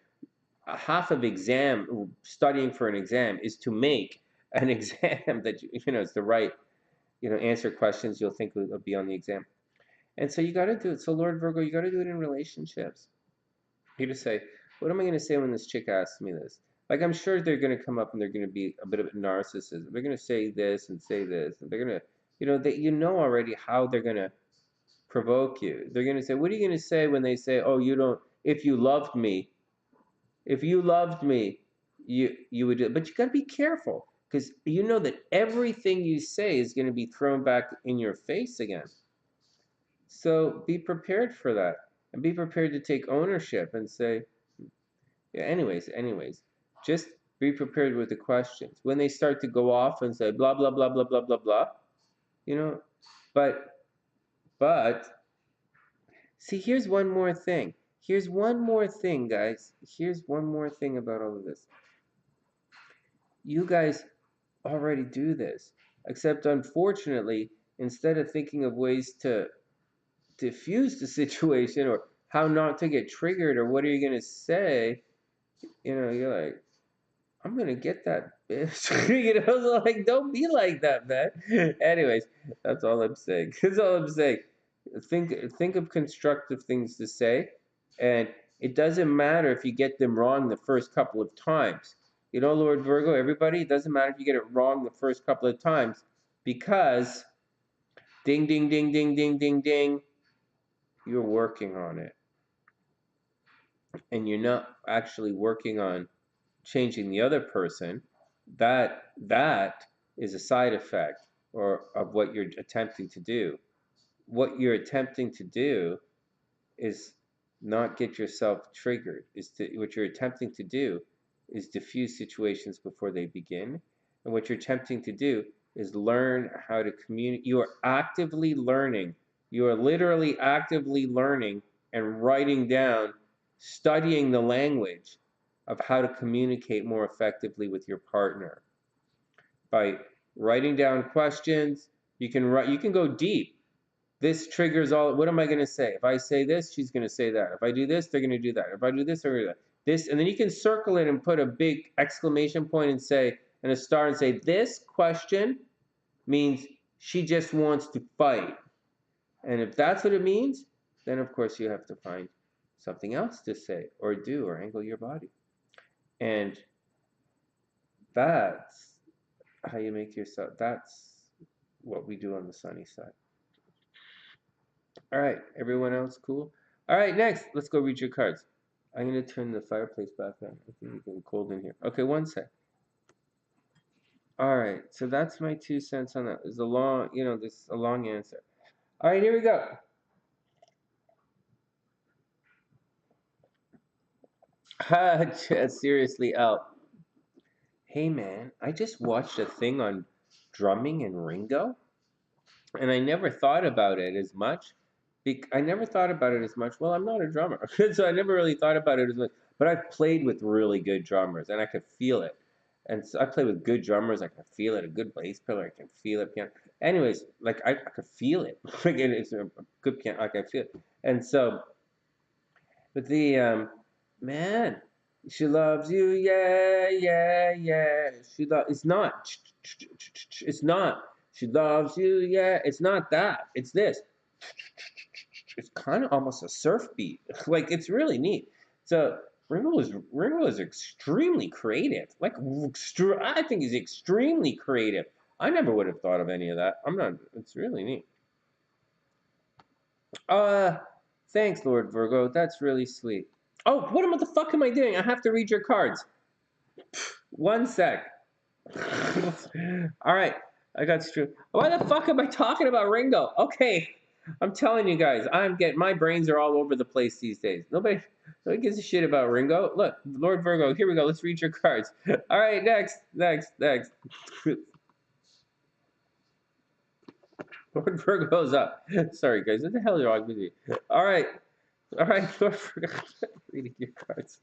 half of studying for an exam is to make an exam that is the right, answer questions you'll think will be on the exam. And so you got to do it. So Lord Virgo, you got to do it in relationships. You just say, what am I going to say when this chick asks me this? Like, I'm sure they're going to come up and they're going to be a bit of a narcissist. They're going to say this and say this. And they're going to, already how they're going to provoke you. They're going to say, what are you going to say when they say, oh, if you loved me, you would do it. But you got to be careful, because you know that everything you say is going to be thrown back in your face again. So be prepared for that, and be prepared to take ownership and say, yeah, anyways, just be prepared with the questions. When they start to go off and say blah, blah, blah, blah, blah, blah, blah, but, see, here's one more thing. Here's one more thing, guys. Here's one more thing about all of this. You guys already do this, except unfortunately, instead of thinking of ways to diffuse the situation or how not to get triggered or what are you going to say, you're like, I'm gonna get that bitch. You know, so like, don't be like that, man. Anyways, that's all I'm saying. That's all I'm saying. Think of constructive things to say, and it doesn't matter if you get them wrong the first couple of times. You know, Lord Virgo, everybody, it doesn't matter if you get it wrong the first couple of times, because ding, ding, ding, ding, ding, ding, ding, you're working on it, and you're not actually working on changing the other person. That is a side effect or of what you're attempting to do. What you're attempting to do is not get yourself triggered. What you're attempting to do is diffuse situations before they begin. And what you're attempting to do is learn how to communicate. You are actively learning. You are literally actively learning and writing down, studying the language of how to communicate more effectively with your partner. By writing down questions, you can go deep. This triggers all. What am I going to say? If I say this, she's going to say that. If I do this, they're going to do that. If I do this, they're going to do that. This, and then you can circle it and put a big exclamation point and say, and a star, and say, this question means she just wants to fight. And if that's what it means, then of course you have to find something else to say or do or angle your body. And that's how you make yourself. That's what we do on the sunny side. All right, everyone else cool? All right, next, let's go read your cards. I'm going to turn the fireplace back on. I think it's getting cold in here. Okay, one sec. All right, so that's my 2 cents on that. It's a long, this is a long answer. All right, here we go. Seriously, Al. Hey, man, I just watched a thing on drumming and Ringo, and I never thought about it as much. I never thought about it as much. Well, I'm not a drummer, so I never really thought about it as much. But I've played with really good drummers, and I could feel it. And so I play with good drummers. I can feel it. A good bass player, I can feel it. Piano. Anyways, like I could feel it. Like it's a good piano. Like I feel it. And so, but the man, she loves you. Yeah, yeah, yeah. It's not. It's not. She loves you. Yeah. It's not that. It's this. It's kind of almost a surf beat. Like it's really neat. So Ringo is extremely creative. Like I think he's extremely creative. I never would have thought of any of that. I'm not. It's really neat. Thanks, Lord Virgo. That's really sweet. Oh, what the fuck am I doing? I have to read your cards. One sec. All right, I got screwed. Why the fuck am I talking about Ringo? Okay. I'm telling you guys, my brains are all over the place these days. Nobody gives a shit about Ringo. Look, Lord Virgo, here we go. Let's read your cards. All right, next. Lord Virgo's up. Sorry, guys. What the hell is wrong with you? All right, Lord Virgo. Reading your cards.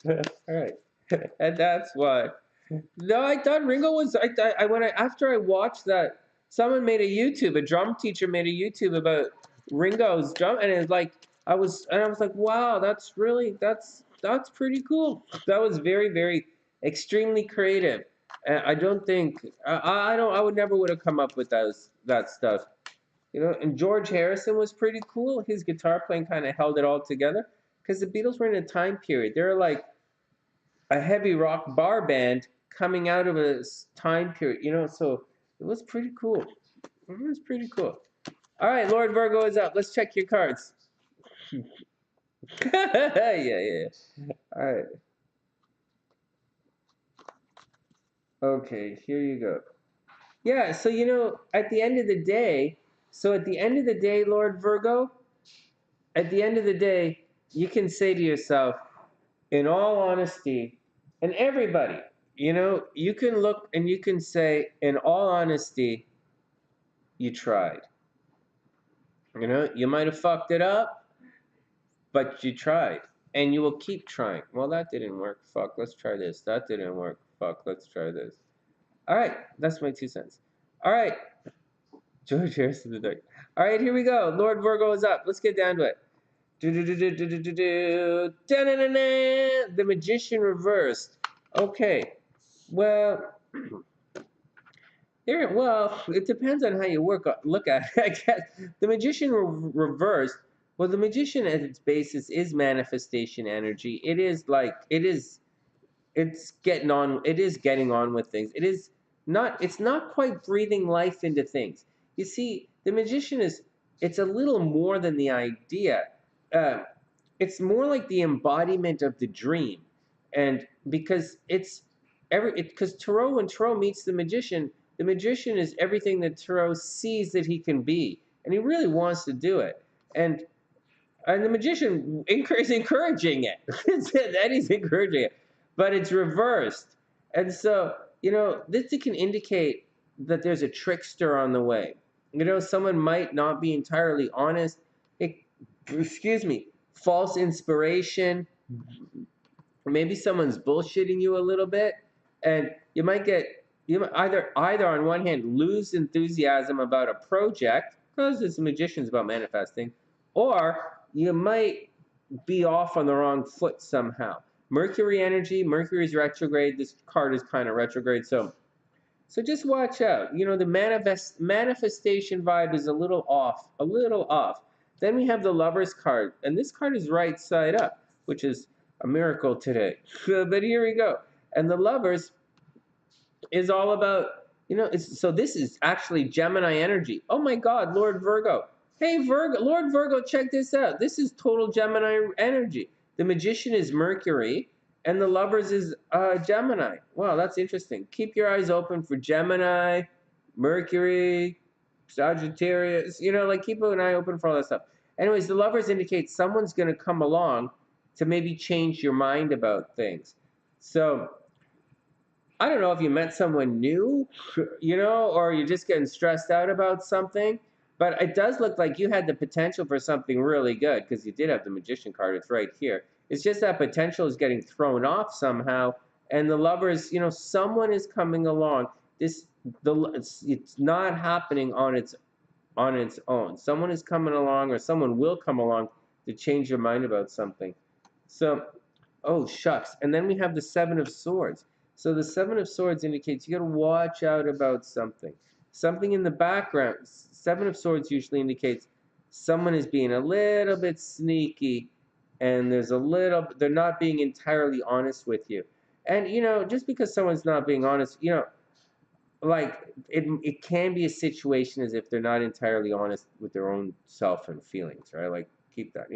All right, and that's why. No, I thought Ringo was. After I watched that. Someone made a drum teacher made a YouTube about Ringo's drum, and it's like I was like, wow, that's pretty cool. That was very, very, extremely creative. And I don't think I would have come up with that stuff. And George Harrison was pretty cool. His guitar playing kind of held it all together because the Beatles were in a time period. They're like a heavy rock bar band coming out of a time period, so it was pretty cool. It was pretty cool. All right, Lord Virgo is up. Let's check your cards. Yeah. All right. Okay, here you go. Yeah, so at the end of the day, Lord Virgo, at the end of the day, you can say to yourself, in all honesty, and everybody, you can look and you can say, in all honesty, you tried. You might have fucked it up, but you tried. And you will keep trying. Well, that didn't work. Fuck, let's try this. That didn't work. Fuck, let's try this. All right, that's my 2 cents. All right. George Harrison the Dark. All right, here we go. Lord Virgo is up. Let's get down to it. The Magician reversed. Okay, Well, well, it depends on how you look at it. I guess the magician reversed. Well, the magician at its basis is manifestation energy. It is like it's getting on. It is getting on with things. It is not. It's not quite breathing life into things. You see, the magician is. It's a little more than the idea. Uh, it's more like the embodiment of the dream, and because it's because Tarot, when Tarot meets the magician is everything that Tarot sees that he can be, and he really wants to do it, and the magician is encouraging it. That he's encouraging it, but it's reversed, and so this can indicate that there's a trickster on the way. Someone might not be entirely honest. It, excuse me, false inspiration. Maybe someone's bullshitting you a little bit, and you might either on one hand lose enthusiasm about a project because this magician's about manifesting, or you might be off on the wrong foot somehow. Mercury energy, Mercury's retrograde. This card is kind of retrograde, so just watch out. The manifestation vibe is a little off, a little off. Then we have the Lovers card, and this card is right side up, which is a miracle today. But here we go. And the Lovers is all about, so this is actually Gemini energy. Oh my God, Lord Virgo. Hey, Virgo, Lord Virgo, check this out. This is total Gemini energy. The Magician is Mercury, and the Lovers is Gemini. Wow, that's interesting. Keep your eyes open for Gemini, Mercury, Sagittarius. Keep an eye open for all that stuff. Anyways, the Lovers indicate someone's going to come along to maybe change your mind about things. So I don't know if you met someone new, or you're just getting stressed out about something, but it does look like you had the potential for something really good because you did have the Magician card. It's right here. It's just that potential is getting thrown off somehow, and the Lovers, someone is coming along. It's not happening on its own. Someone is coming along, or someone will come along to change your mind about something. So, oh shucks, and then we have the Seven of Swords. So the Seven of Swords indicates you got to watch out about something. Something in the background. Seven of Swords usually indicates someone is being a little bit sneaky, and they're not being entirely honest with you. And just because someone's not being honest, like it can be a situation as if they're not entirely honest with their own self and feelings, right? Like keep that,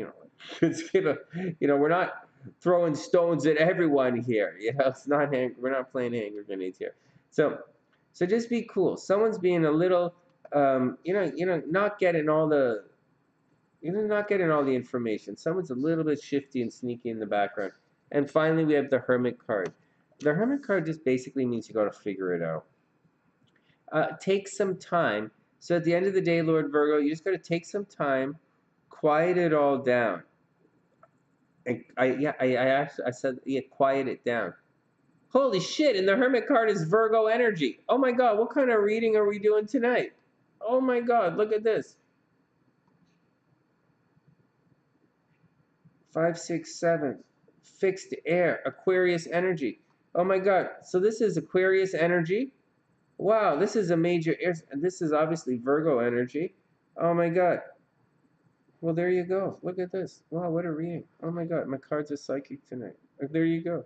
we're not throwing stones at everyone here. It's not we're not playing hand grenades here. So just be cool. Someone's being a little, not getting all the, not getting all the information. Someone's a little bit shifty and sneaky in the background. And finally, we have the Hermit card. The Hermit card just basically means you got to figure it out. Take some time. So at the end of the day, Lord Virgo, you just got to take some time, quiet it all down. I said, quiet it down. Holy shit, and the Hermit card is Virgo energy. Oh my God, what kind of reading are we doing tonight? Oh my God, look at this. 5, 6, 7, fixed air, Aquarius energy. Oh my God, so this is Aquarius energy. Wow, this is a major air, this is obviously Virgo energy. Oh my God. Well, there you go. Look at this. Wow, what a reading. Oh my God, my cards are psychic tonight. There you go.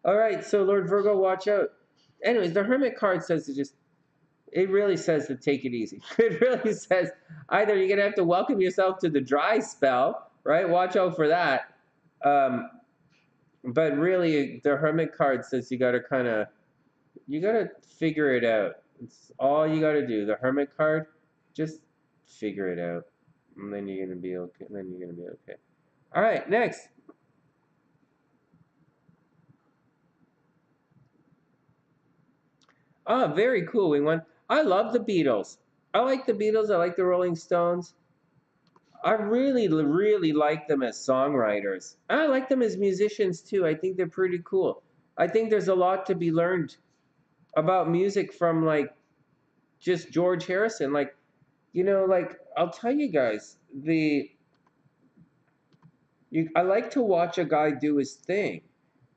All right, so Lord Virgo, watch out. Anyways, the Hermit card says it really says to take it easy. It really says either you're going to have to welcome yourself to the dry spell, right? Watch out for that. But really, the Hermit card says you got to figure it out. It's all you got to do. The Hermit card, just figure it out. And then you're going to be okay. All right, next. Ah, very cool. We went. I love the Beatles. I like the Beatles. I like the Rolling Stones. I really, really like them as songwriters. I like them as musicians too. I think they're pretty cool. I think there's a lot to be learned about music from just George Harrison. I'll tell you guys, I like to watch a guy do his thing.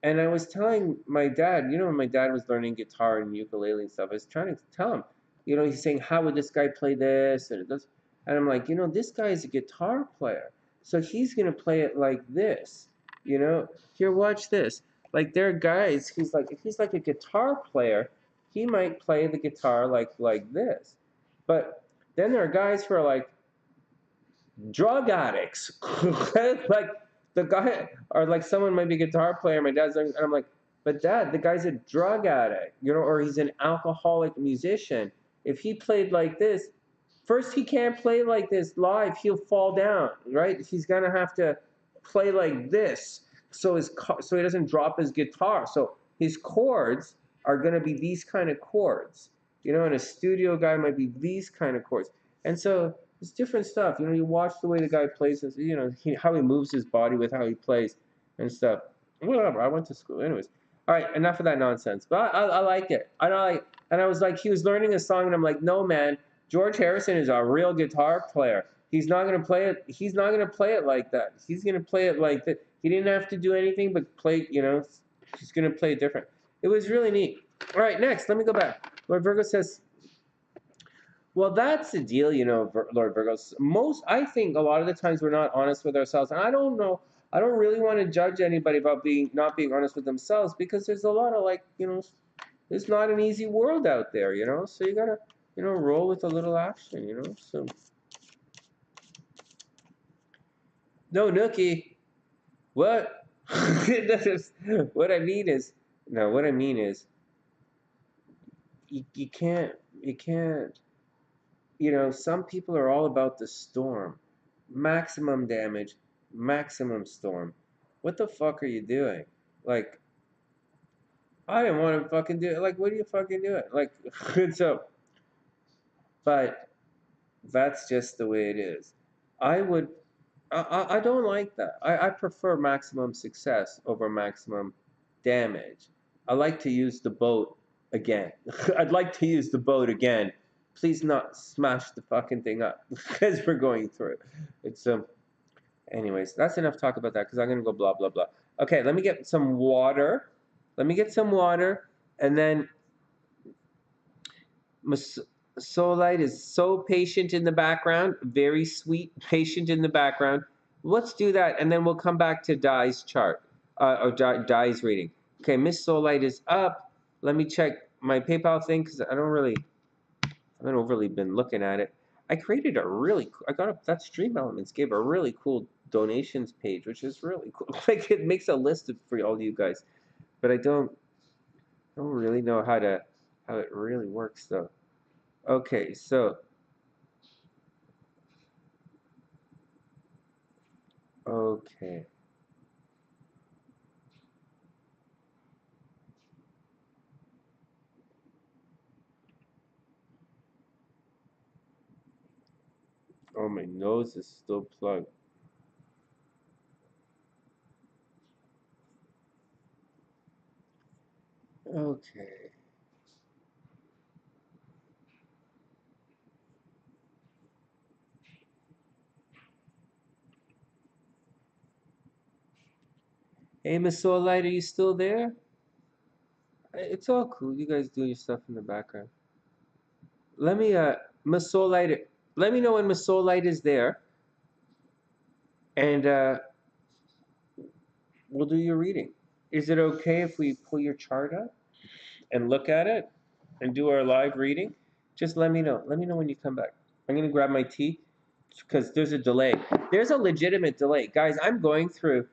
And I was telling my dad, you know, when my dad was learning guitar and ukulele and stuff, I was trying to tell him, you know, he's saying, how would this guy play this? And it does. And I'm like, you know, this guy is a guitar player. So he's going to play it like this, you know? Here, watch this. Like, there are guys, he's like, if he's like a guitar player, he might play the guitar like this. But then there are guys who are like, drug addicts. Like the guy, or like someone might be a guitar player. My dad's, and I'm like, but dad, the guy's a drug addict, you know, or he's an alcoholic musician. If he played like this, first he can't play like this live. He'll fall down, right? He's gonna have to play like this, so he doesn't drop his guitar. So his chords are gonna be these kind of chords, you know, and a studio guy might be these kind of chords, and so it's different stuff. You know, you watch the way the guy plays, you know, how he moves his body with how he plays and stuff. Whatever. I went to school, anyways. All right, enough of that nonsense. But I like it. And I was like, he was learning a song, and I'm like, no, man, George Harrison is a real guitar player. He's not gonna play it. He's not gonna play it like that. He's gonna play it like that. He didn't have to do anything but play. You know, he's gonna play it different. It was really neat. All right, next, let me go back. Lord Virgo says, well, that's the deal, you know, Lord Virgos. I think a lot of the times we're not honest with ourselves, and I don't know. I don't really want to judge anybody about not being honest with themselves, because there's a lot of, like, you know, it's not an easy world out there, you know. So you gotta, you know, roll with a little action, you know. So no, Nookie, what? What I mean is, no, what I mean is, you can't, you can't. You know, some people are all about the storm. Maximum damage, maximum storm. What the fuck are you doing? Like, I didn't want to fucking do it. Like, what are you fucking doing? Like, so, but that's just the way it is. I would, I don't like that. I prefer maximum success over maximum damage. I like to use the boat again. I'd like to use the boat again. Please not smash the fucking thing up because we're going through it. It's anyways, that's enough talk about that because I'm gonna go blah blah blah. Okay, let me get some water. Let me get some water, and then Solite is so patient in the background, very sweet, patient in the background. Let's do that, and then we'll come back to Di's chart, or Di's reading. Okay, Miss Solite is up. Let me check my PayPal thing because I haven't overly been looking at it. I created a really, I got that Stream Elements gave a really cool donations page, which is really cool. Like, it makes a list for all you guys, but I don't really know how it really works though. Okay, so okay. Oh, my nose is still plugged. Okay. Hey, Miss Soullight, are you still there? It's all cool. You guys do your stuff in the background. Let me, Miss Soullight, let me know when Miss Soullight is there, and we'll do your reading. Is it okay if we pull your chart up and look at it and do our live reading? Just let me know. Let me know when you come back. I'm gonna grab my tea because there's a delay. There's a legitimate delay, guys. I'm going through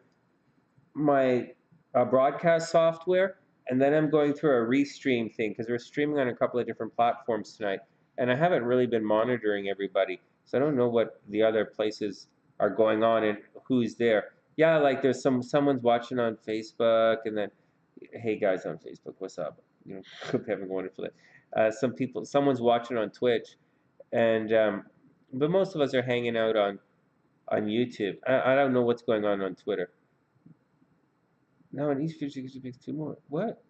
my broadcast software, and then I'm going through a restream thing because we're streaming on a couple of different platforms tonight, and I haven't really been monitoring everybody, so I don't know what the other places are going on and who's there. Yeah, like there's someone's watching on Facebook, and then, hey guys on Facebook, what's up? You know, hope you're having a wonderful day. Someone's watching on Twitch, and but most of us are hanging out on YouTube. I don't know what's going on Twitter. No, in each future you pick two more. What?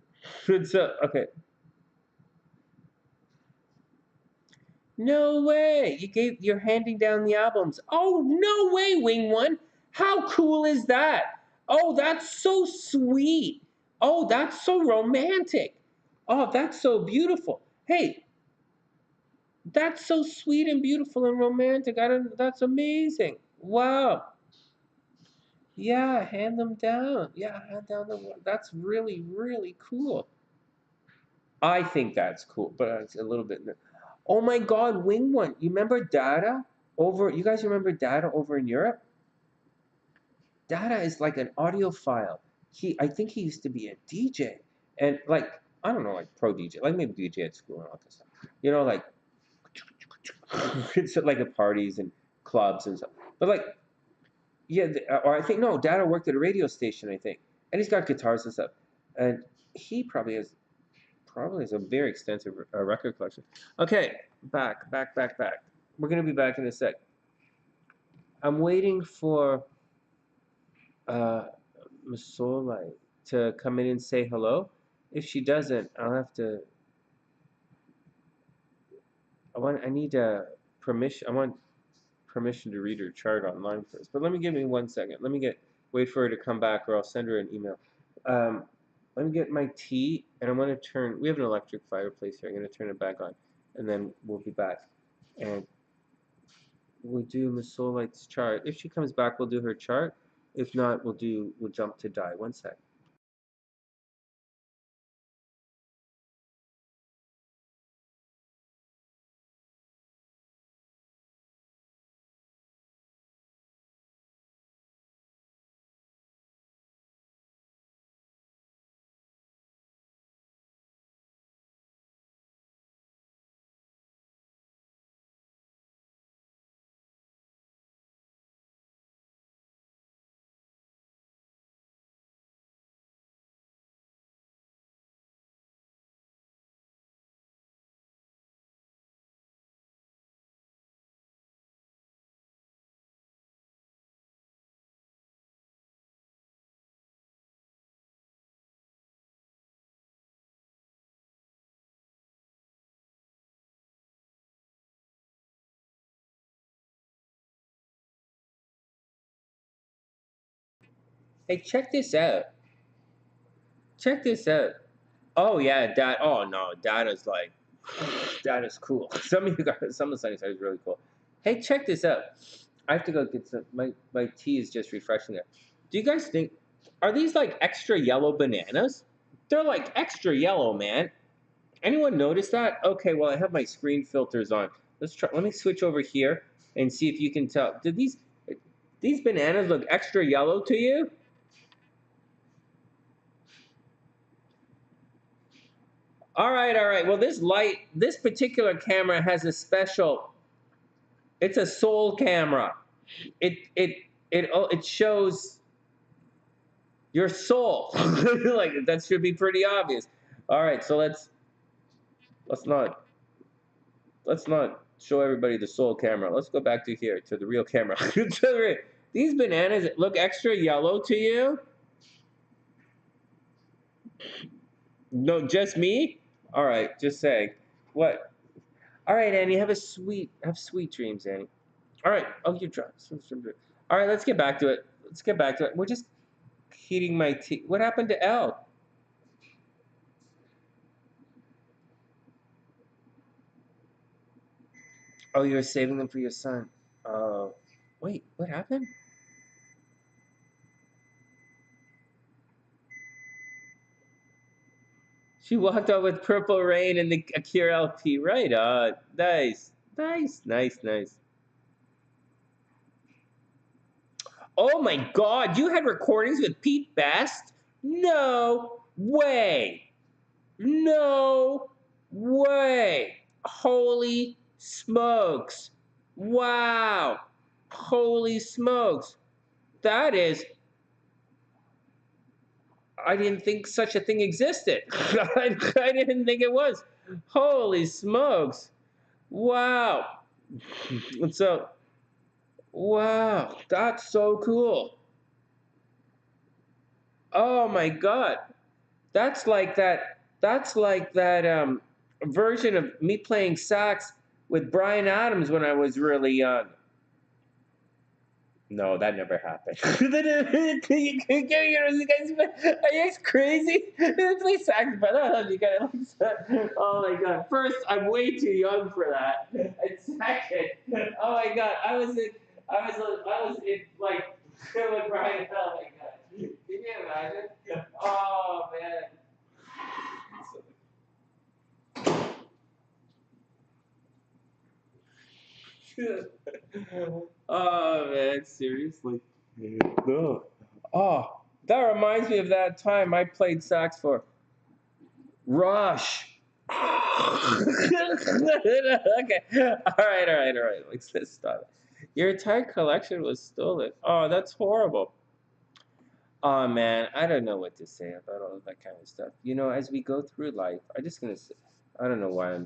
So, okay. No way! You're handing down the albums. Oh, no way, Wing One! How cool is that? Oh, that's so sweet! Oh, that's so romantic. Oh, that's so beautiful. Hey, that's so sweet and beautiful and romantic. I don't. That's amazing. Wow. Yeah, hand them down. Yeah, hand down the. That's really, really cool. I think that's cool, but it's a little bit. Oh my God, Wing One. You remember Dada over? You guys remember Dada over in Europe? Dada is like an audiophile. I think he used to be a DJ, and like I don't know, like pro DJ, like maybe DJ at school and all that stuff. You know, like it's like at parties and clubs and stuff. But like, yeah, or I think no, Dada worked at a radio station, I think, and he's got guitars and stuff, and he probably has a very extensive record collection. Okay, back. We're gonna be back in a sec. I'm waiting for uh, Masolai to come in and say hello. If she doesn't, I'll have to. I need permission. I want permission to read her chart online first. But give me 1 second. Wait for her to come back, or I'll send her an email. Um, let me get my tea, and I'm gonna turn. We have an electric fireplace here. I'm gonna turn it back on, and then we'll be back, and we'll do Masolite's chart. If she comes back, we'll do her chart. If not, we'll jump to die. 1 sec. Hey, check this out. Check this out. Oh yeah, dad. Oh no, data's like, data's cool. Some of you guys, some of the sunny side is really cool. Hey, check this out. I have to go get some. My tea is just refreshing there. Do you guys think are these like extra yellow bananas? They're like extra yellow, man. Anyone notice that? Okay, well I have my screen filters on. Let's try. Let me switch over here and see if you can tell. Did these bananas look extra yellow to you? All right. Well, this particular camera has a special. It's a soul camera. It shows your soul. Like that should be pretty obvious. All right, so let's not let's not show everybody the soul camera. Let's go back to here to the real camera. These bananas look extra yellow to you? No, just me? All right, just saying. What? All right, Annie, have sweet dreams, Annie. All right. Oh, you dropped. All right, let's get back to it. We're just heating my tea. What happened to Elle? Oh, you were saving them for your son. Wait, what happened? She walked out with Purple Rain and the Akira LP. Right on. Nice. Oh my God, you had recordings with Pete Best? No way. No way. Holy smokes. Wow. Holy smokes. That is, I didn't think such a thing existed. I didn't think it was. Holy smokes. Wow. So, wow. That's so cool. Oh my God. That's like that version of me playing sax with Brian Adams when I was really young. No, that never happened. Are you guys crazy? Play saxophone. Oh, you gotta oh my god. First, I'm way too young for that. And second, oh my god, I was in like Brian. Oh my god. Can you imagine? Oh man. Oh man, seriously? No. Oh, that reminds me of that time I played sax for Rush. Okay. All right. Let's stop. Your entire collection was stolen. Oh, that's horrible. Oh man, I don't know what to say about all of that kind of stuff. You know, as we go through life, I'm just gonna say, I don't know why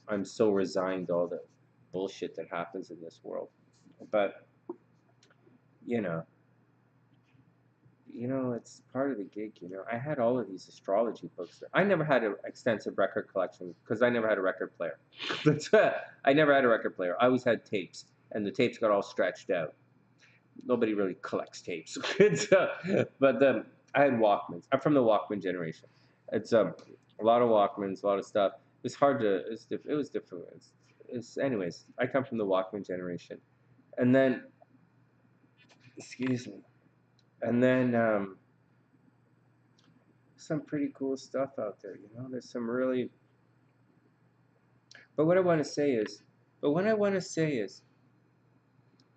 I'm so resigned to all the bullshit that happens in this world. But you know, it's part of the gig. I had all of these astrology books. I never had an extensive record collection because I never had a record player. I never had a record player. I always had tapes, and the tapes got all stretched out. Nobody really collects tapes. But I had Walkmans. I'm from the Walkman generation. It's a lot of Walkmans, a lot of stuff. It's hard to. It was different. Anyways. I come from the Walkman generation, and then, excuse me, and then some pretty cool stuff out there. There's some really. But what I want to say is,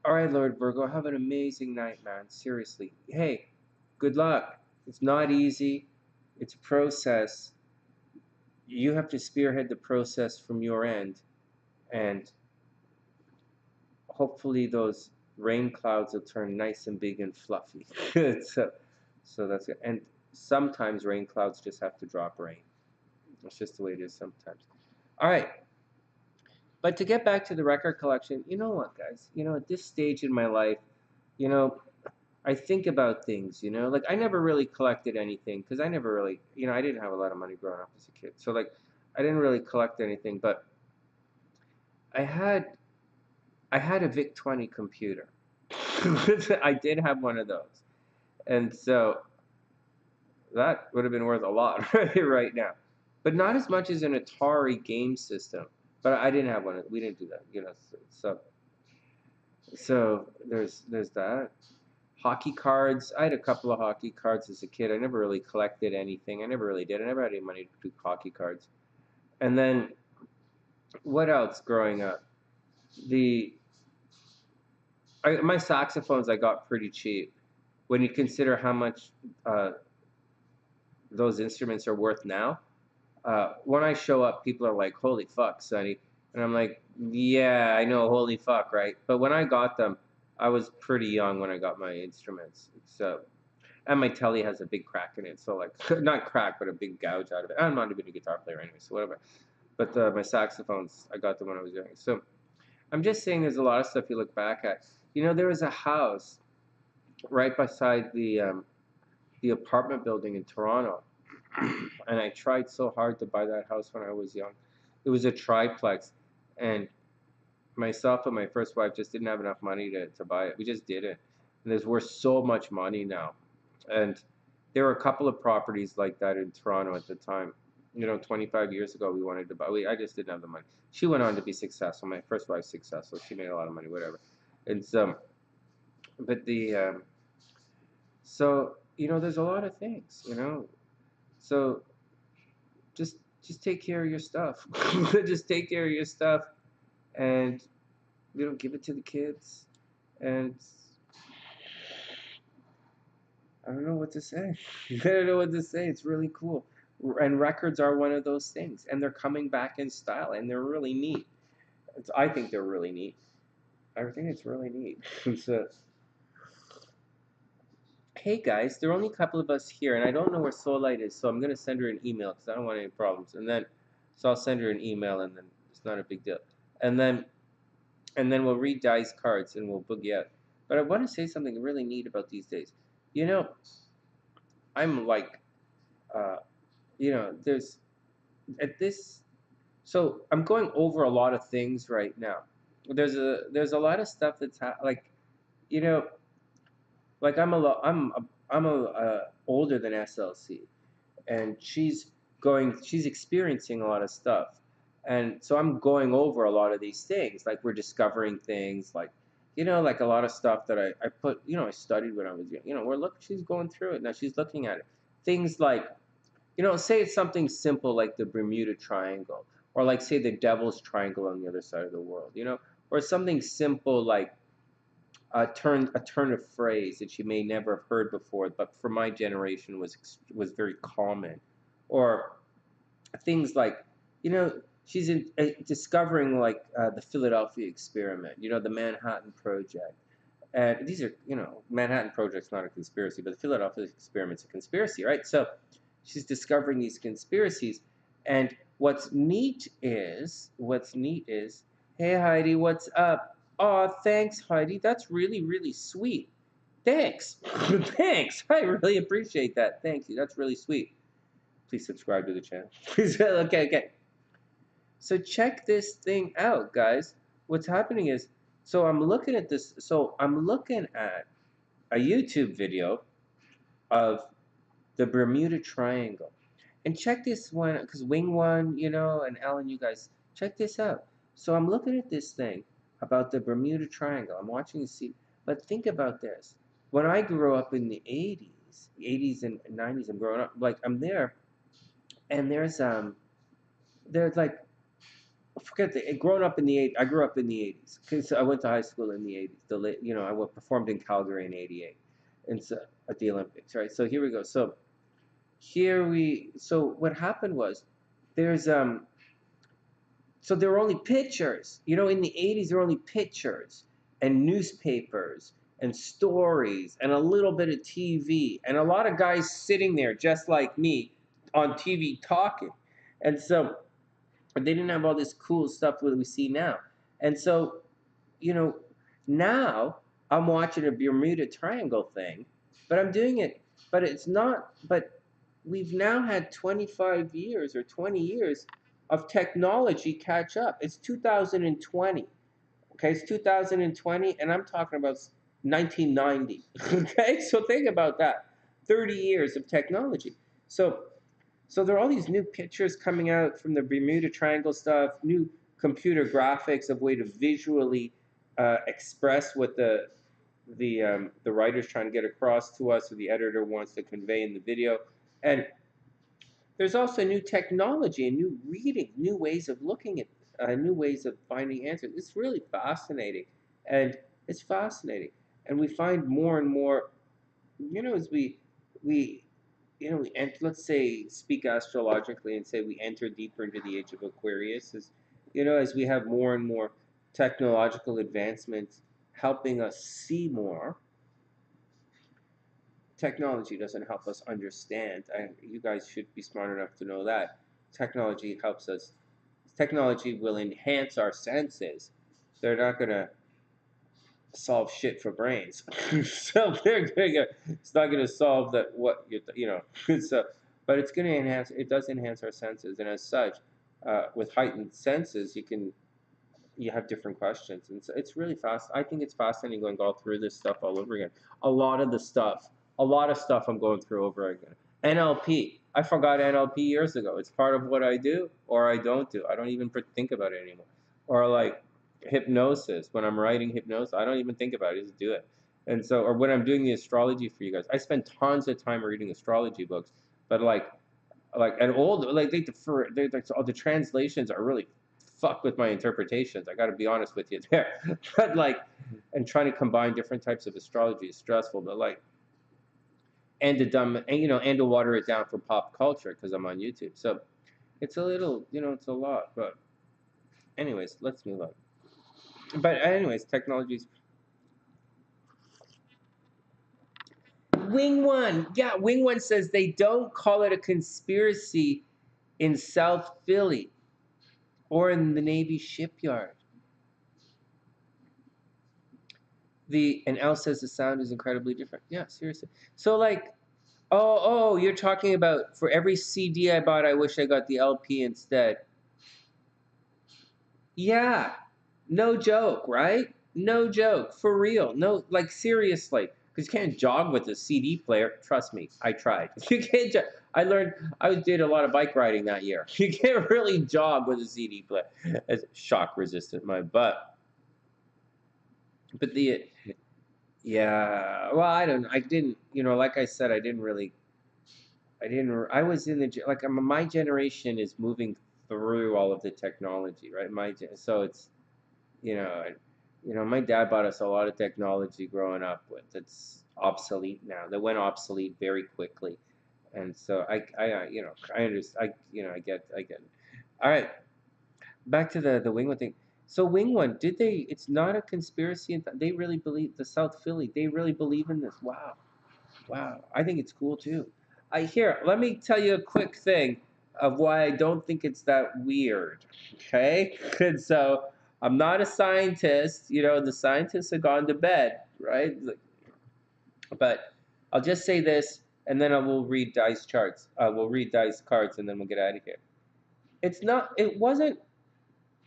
all right, Lord Virgo, have an amazing night, man. Seriously. Hey, good luck. It's not easy. It's a process. You have to spearhead the process from your end, and hopefully those rain clouds will turn nice and big and fluffy. So that's good. And sometimes rain clouds just have to drop rain. That's just the way it is sometimes. All right. But to get back to the record collection, you know what, guys? At this stage in my life, you know, I think about things, like I never really collected anything because I never really, I didn't have a lot of money growing up as a kid. So like I didn't really collect anything, but I had a VIC-20 computer. I did have one of those. And so that would have been worth a lot right now. But not as much as an Atari game system. But I didn't have one. We didn't do that, So there's that. Hockey cards. I had a couple of hockey cards as a kid. I never really collected anything. I never really did. I never had any money to do hockey cards. And then what else growing up? My saxophones I got pretty cheap. When you consider how much those instruments are worth now, when I show up, people are like, "Holy fuck, Sonny," and I'm like, "Yeah, I know, holy fuck, right?" But when I got them, I was pretty young when I got my instruments. So, and my telly has a big crack in it, so like, not crack, but a big gouge out of it. I'm not even a guitar player anyway, so whatever. But my saxophones, I got them when I was young. So, I'm just saying, there's a lot of stuff you look back at. There was a house right beside the apartment building in Toronto. And I tried so hard to buy that house when I was young. It was a triplex, and myself and my first wife just didn't have enough money to buy it. We just didn't. And it's worth so much money now. And there were a couple of properties like that in Toronto at the time. 25 years ago, we wanted to buy. I just didn't have the money. She went on to be successful. My first wife's successful. She made a lot of money, whatever. And but so there's a lot of things, So just take care of your stuff. Just take care of your stuff, and give it to the kids. And I don't know what to say. I don't know what to say. It's really cool. And records are one of those things, and they're coming back in style, and they're really neat. I think they're really neat. I think it's really neat. So, hey guys, there are only a couple of us here, and I don't know where Soullight is, so I'm gonna send her an email because I don't want any problems. So I'll send her an email, and then it's not a big deal. And then we'll read Dice cards, and we'll boogie out. But I want to say something really neat about these days. I'm like, there's at this. So I'm going over a lot of things right now. There's a lot of stuff that's like, you know, like I'm older than SLC, and she's experiencing a lot of stuff, and so I'm going over a lot of these things, like we're discovering things, like, like a lot of stuff that I put, I studied when I was young. She's going through it now, she's looking at it, things like, say it's something simple like the Bermuda Triangle, or like say the Devil's Triangle on the other side of the world, or something simple like a turn of phrase that you may never have heard before, but for my generation was very common, or things like, she's discovering like the Philadelphia experiment, the Manhattan Project, and these are, Manhattan Project's not a conspiracy, but the Philadelphia experiment's a conspiracy, right? So she's discovering these conspiracies, and what's neat is, hey Heidi, what's up? Oh, thanks Heidi, that's really really sweet. Thanks, thanks. I really appreciate that. Thank you. That's really sweet. Please subscribe to the channel. Please. Okay. So check this thing out, guys. What's happening is, so I'm looking at this. So I'm looking at a YouTube video of the Bermuda Triangle. And check this one, because Wing One, and Ellen, you guys, check this out. So I'm looking at this thing about the Bermuda Triangle. I'm watching the see, but think about this. When I grew up in the 80s and 90s, I'm growing up, like I'm there, and there's like, forget the growing up in the 80s. I grew up in the 80s because I went to high school in the 80s. I performed in Calgary in '88, and so at the Olympics, right? So here we go. So what happened was, there's so there were only pictures. In the 80s there were only pictures and newspapers and stories and a little bit of TV and a lot of guys sitting there just like me on TV talking. And so they didn't have all this cool stuff that we see now. And so, you know, now I'm watching a Bermuda Triangle thing, but I'm doing it, but it's not, but we've now had 25 years or 20 years of technology catch up. It's 2020. Okay, it's 2020, and I'm talking about 1990. Okay, so think about that. 30 years of technology. So there are all these new pictures coming out from the Bermuda Triangle stuff, new computer graphics of way to visually express what the writer's trying to get across to us, or the editor wants to convey in the video. And there's also new technology and new reading, new ways of looking at, new ways of finding answers. It's really fascinating, and it's fascinating. And we find more and more, as we let's say speak astrologically and say we enter deeper into the age of Aquarius, as we have more and more technological advancements helping us see more. Technology doesn't help us understand. You guys should be smart enough to know that. Technology helps us. Technology will enhance our senses. They're not going to solve shit for brains. So it's not going to solve that, so, but it's going to enhance, it does enhance our senses. And as such, with heightened senses, you have different questions. And so it's really fast. I think it's fascinating going all through this stuff all over again. A lot of stuff I'm going through over again. NLP. I forgot NLP years ago. It's part of what I do or I don't do. I don't even think about it anymore. Or like hypnosis. When I'm writing hypnosis, I don't even think about it. I just do it. And so, or when I'm doing the astrology for you guys, I spend tons of time reading astrology books. But and old, like all the translations are really fuck with my interpretations. I got to be honest with you there. But and trying to combine different types of astrology is stressful. But and to water it down for pop culture because I'm on YouTube. So it's a little, it's a lot. But anyways, let's move on. But anyways, technologies. Wing One, yeah, Wing One says they don't call it a conspiracy in South Philly or in the Navy shipyard. And Al says the sound is incredibly different. Yeah, seriously. So oh, you're talking about for every CD I bought, I wish I got the LP instead. Yeah, no joke, right? No joke, for real. No, seriously. because you can't jog with a CD player. Trust me, I tried. You can't. I did a lot of bike riding that year. You can't really jog with a CD player. It's shock resistant, my butt. But yeah. Well, I don't. I didn't. Like I said, I didn't really. I didn't. I was in the like. My generation is moving through all of the technology, right? So it's you know, my dad bought us a lot of technology growing up with. It's obsolete now. That went obsolete very quickly, and so I understand. I get it. All right, back to the Wingwood thing. So Wingwood, did they? It's not a conspiracy. They really believe the South Philly. They really believe in this. Wow, wow. I think it's cool too. Here, let me tell you a quick thing of why I don't think it's that weird. Okay? And so I'm not a scientist. The scientists have gone to bed, right? But I'll just say this, and then I will read dice charts. We'll read dice cards, and then we'll get out of here. It's not. It wasn't.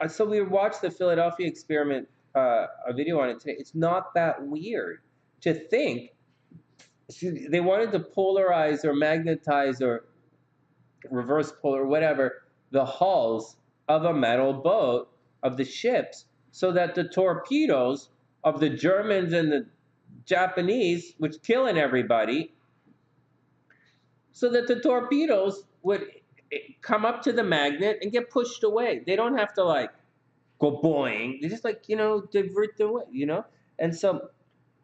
So we watched the Philadelphia experiment, a video on it today. It's not that weird to think they wanted to polarize or magnetize or reverse polar, whatever, the hulls of a metal boat of the ships so that the torpedoes of the Germans and the Japanese, which killing everybody, so that the torpedoes would come up to the magnet and get pushed away. They don't have to like go boing. They just divert the way. And so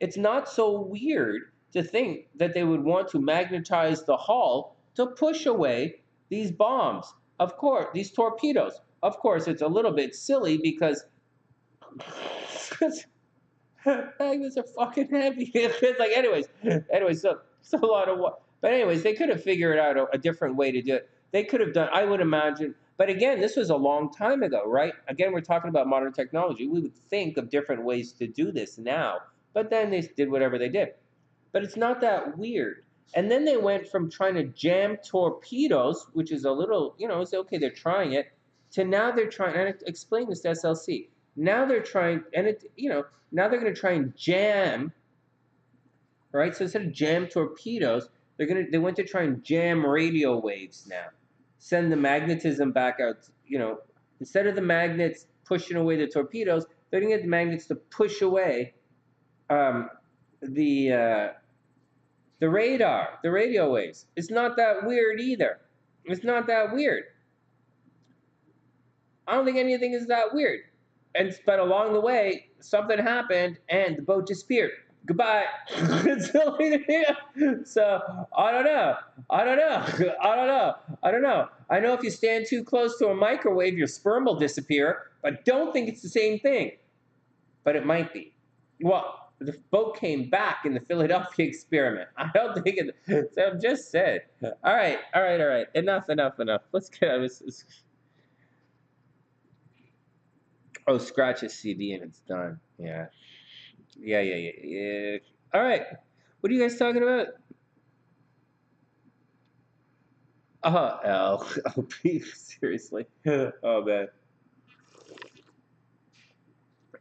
it's not so weird to think that they would want to magnetize the hull to push away these bombs. Of course, these torpedoes. Of course, it's a little bit silly because magnets are fucking heavy. It's like, anyways, so a lot of what. But anyways, they could have figured out a different way to do it. They could have done, I would imagine. But again, this was a long time ago, right? Again, we're talking about modern technology. We would think of different ways to do this now. But then they did whatever they did. But it's not that weird. And then they went from trying to jam torpedoes, which is a little, it's okay, they're trying it, to now they're trying, and I explain this to SLC. Now they're trying, and now they're going to try and jam, right? So instead of jam torpedoes, they went to try and jam radio waves now. Send the magnetism back out, instead of the magnets pushing away the torpedoes, they're going to get the magnets to push away the radar, the radio waves. It's not that weird either. It's not that weird. I don't think anything is that weird. But along the way, something happened and the boat disappeared. Goodbye. So I don't know. I know if you stand too close to a microwave, your sperm will disappear, but don't think it's the same thing. But it might be. Well, the boat came back in the Philadelphia experiment. I don't think it. So I'm just saying. All right. Enough. Let's get out of this. Oh, scratch a CD and it's done. Yeah. All right. What are you guys talking about? L. Seriously. Oh, man.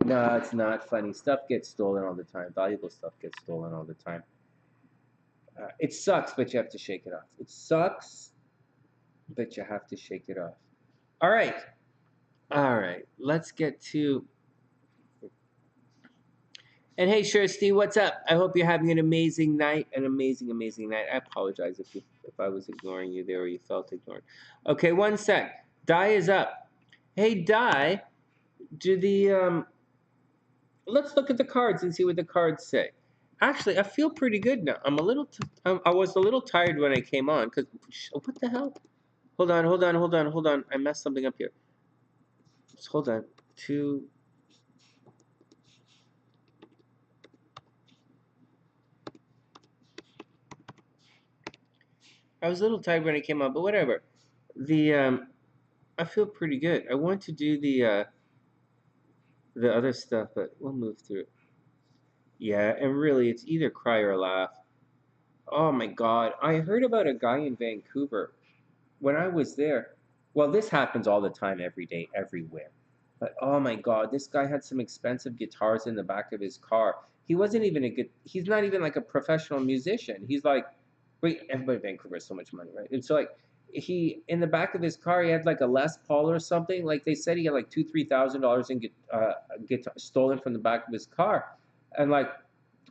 No, it's not funny. Stuff gets stolen all the time. Valuable stuff gets stolen all the time. It sucks, but you have to shake it off. It sucks, but you have to shake it off. All right. Let's get to... And hey, Shirsty, what's up? I hope you're having an amazing night. An amazing night. I apologize if I was ignoring you there or you felt ignored. Okay, one sec. Di is up. Hey, Di, let's look at the cards and see what the cards say. Actually, I feel pretty good now. I was a little tired when I came on because what the hell? Hold on. I messed something up here. Just hold on. I was a little tired when I came on, but whatever. I feel pretty good. I want to do the other stuff, but we'll move through it. Yeah, and really, it's either cry or laugh. Oh my God, I heard about a guy in Vancouver when I was there. Well, this happens all the time, every day, everywhere. But oh my God, this guy had some expensive guitars in the back of his car. he wasn't even a good. He's not even like a professional musician. He's like, wait, everybody in Vancouver has so much money, right? And so like he in the back of his car he had like a Les Paul or something. Like they said he had like $2,000-3,000 in guitar stolen from the back of his car, and like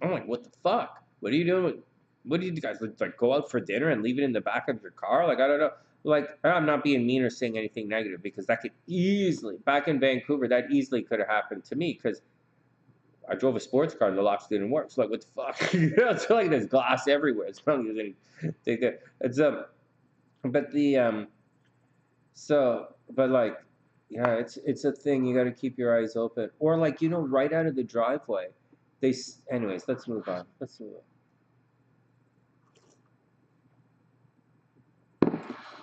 I'm like, what the fuck? What are you doing? What do you guys like go out for dinner and leave it in the back of your car? Like I don't know. Like I'm not being mean or saying anything negative because that could easily back in Vancouver that easily could have happened to me because I drove a sports car and the locks didn't work. So like, what the fuck? You know, it's like there's glass everywhere. It's not using take that. It's but the so but like, yeah, it's a thing. You got to keep your eyes open, or like right out of the driveway. Anyways. Let's move on. Let's move on.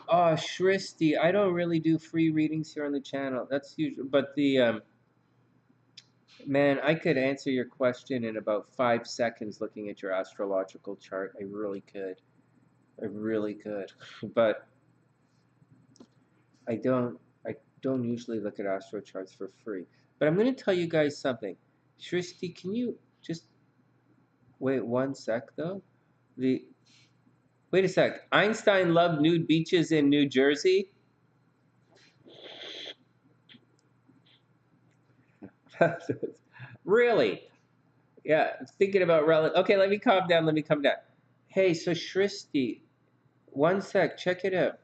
Oh, Shristi, I don't really do free readings here on the channel. That's usual, but the man, I could answer your question in about 5 seconds looking at your astrological chart. I really could. I really could. But I don't usually look at astro charts for free. But I'm going to tell you guys something. Shristi, can you just wait 1 sec though? The Wait a sec. Einstein loved nude beaches in New Jersey. Really? Yeah, thinking about Okay, let me calm down. Let me calm down. Hey, so Shristi, 1 sec. Check it out.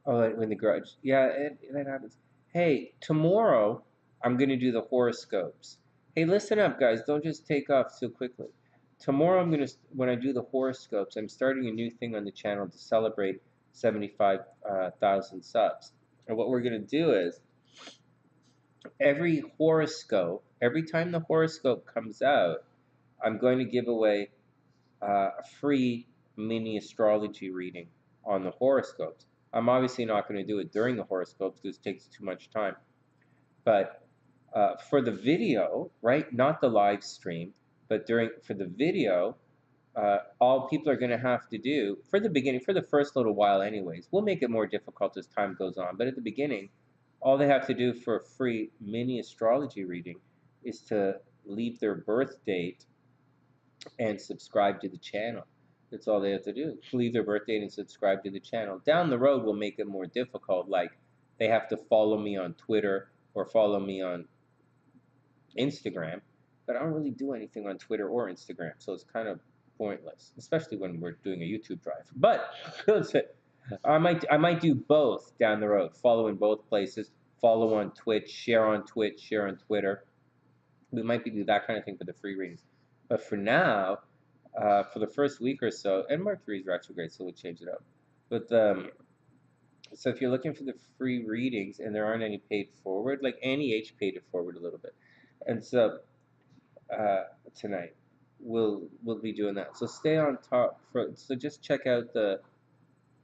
Oh, when the garage. Yeah, that happens. Hey, tomorrow I'm going to do the horoscopes. Hey, listen up, guys. Don't just take off so quickly. Tomorrow when I do the horoscopes, I'm starting a new thing on the channel to celebrate 75,000 subs. And what we're going to do is every time the horoscope comes out, I'm going to give away a free mini astrology reading on the horoscopes. I'm obviously not going to do it during the horoscopes because it takes too much time. But for the video, right, not the live stream, but for the video, all people are going to have to do for the beginning, for the first little while anyways, we'll make it more difficult as time goes on. But at the beginning, all they have to do for a free mini astrology reading is to leave their birth date and subscribe to the channel. That's all they have to do. Leave their birth date and subscribe to the channel. Down the road, we'll make it more difficult. Like they have to follow me on Twitter or follow me on Instagram. But I don't really do anything on Twitter or Instagram, so it's kind of pointless, especially when we're doing a YouTube drive. But I might do both down the road. Follow in both places. Follow on Twitch, share on Twitch, share on Twitter. We might do that kind of thing for the free readings. But for now, for the first week or so, and Mercury is retrograde, so we'll change it up. But so if you're looking for the free readings and there aren't any paid forward, like Annie H paid it forward a little bit, and so tonight we'll be doing that. So stay on top. So just check out the.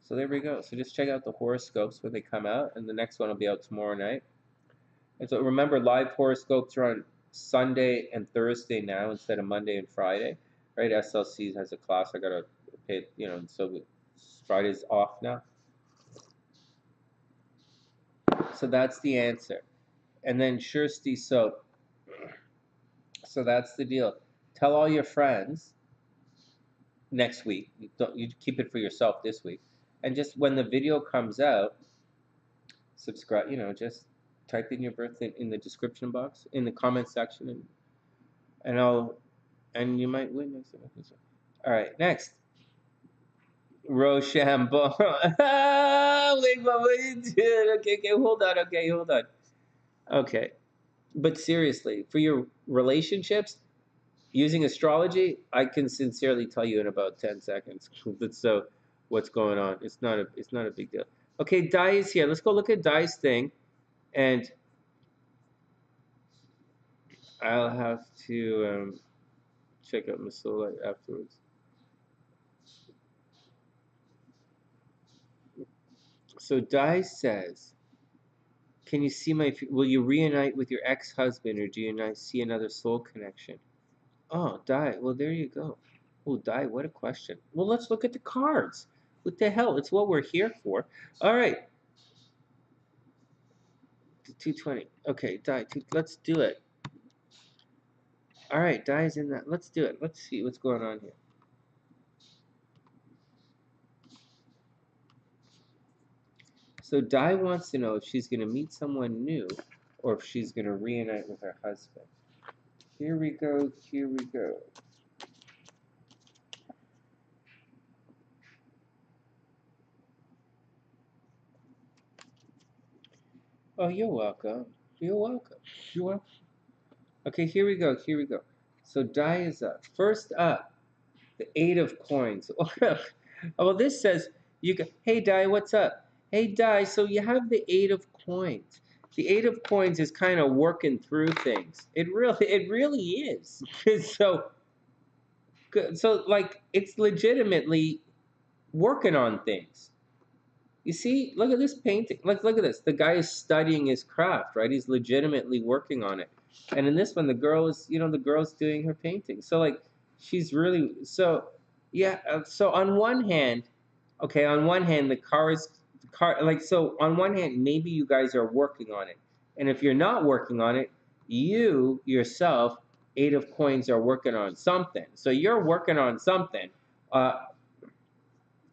So there we go. So just check out the horoscopes when they come out, and the next one will be out tomorrow night. And so remember, live horoscopes are on Sunday and Thursday now instead of Monday and Friday, right? SLC has a class. I gotta pay, so Friday's off now. So that's the answer. And then Shristi, so that's the deal. Tell all your friends next week. You keep it for yourself this week, and just when the video comes out, subscribe. Just type in your birthday in the description box in the comment section, and you might win next time. All right, next. Rochambeau. Wait, what you did? Okay, hold on. Okay, hold on. Okay, but seriously, for your relationships, using astrology, I can sincerely tell you in about 10 seconds. So, what's going on? It's not a big deal. Okay, Di is here. Let's go look at Di's thing, and I'll have to check out Masola afterwards. So Di says, "Can you see will you reunite with your ex-husband, or do you see another soul connection?" Oh, Di. Well, there you go. Oh, Di, what a question. Well, let's look at the cards. What the hell? It's what we're here for. All right. 220. Okay, Di, let's do it. All right, Di's in that. Let's do it. Let's see what's going on here. So Di wants to know if she's going to meet someone new or if she's going to reunite with her husband. Here we go. Here we go. Oh, you're welcome. You're welcome. You're welcome. Okay, here we go. Here we go. So Di is up. First up, the Eight of Coins. Oh, well, this says you go. Hey Di, what's up? Hey Di, so you have the Eight of Coins. The Eight of Coins is kind of working through things. It really is. so, so like it's legitimately working on things. You see, look at this painting. Look at this. The guy is studying his craft, right? He's legitimately working on it. And in this one, the girl is, the girl's doing her painting. So like, she's really yeah. So on one hand, okay, on one hand, the car like so. On one hand, maybe you guys are working on it, and if you're not working on it, you yourself, Eight of Coins, are working on something. So you're working on something. Uh,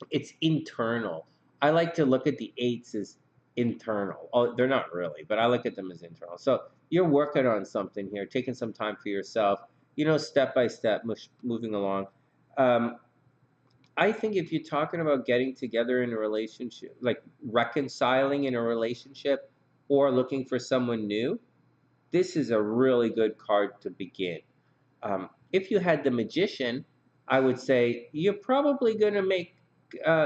it's internal. I like to look at the eights as internal. Oh, they're not really, but I look at them as internal. So you're working on something here, taking some time for yourself, step by step, moving along. Um, I think if you're talking about getting together in a relationship, like reconciling in a relationship or looking for someone new, this is a really good card to begin. If you had the Magician, I would say you're probably going to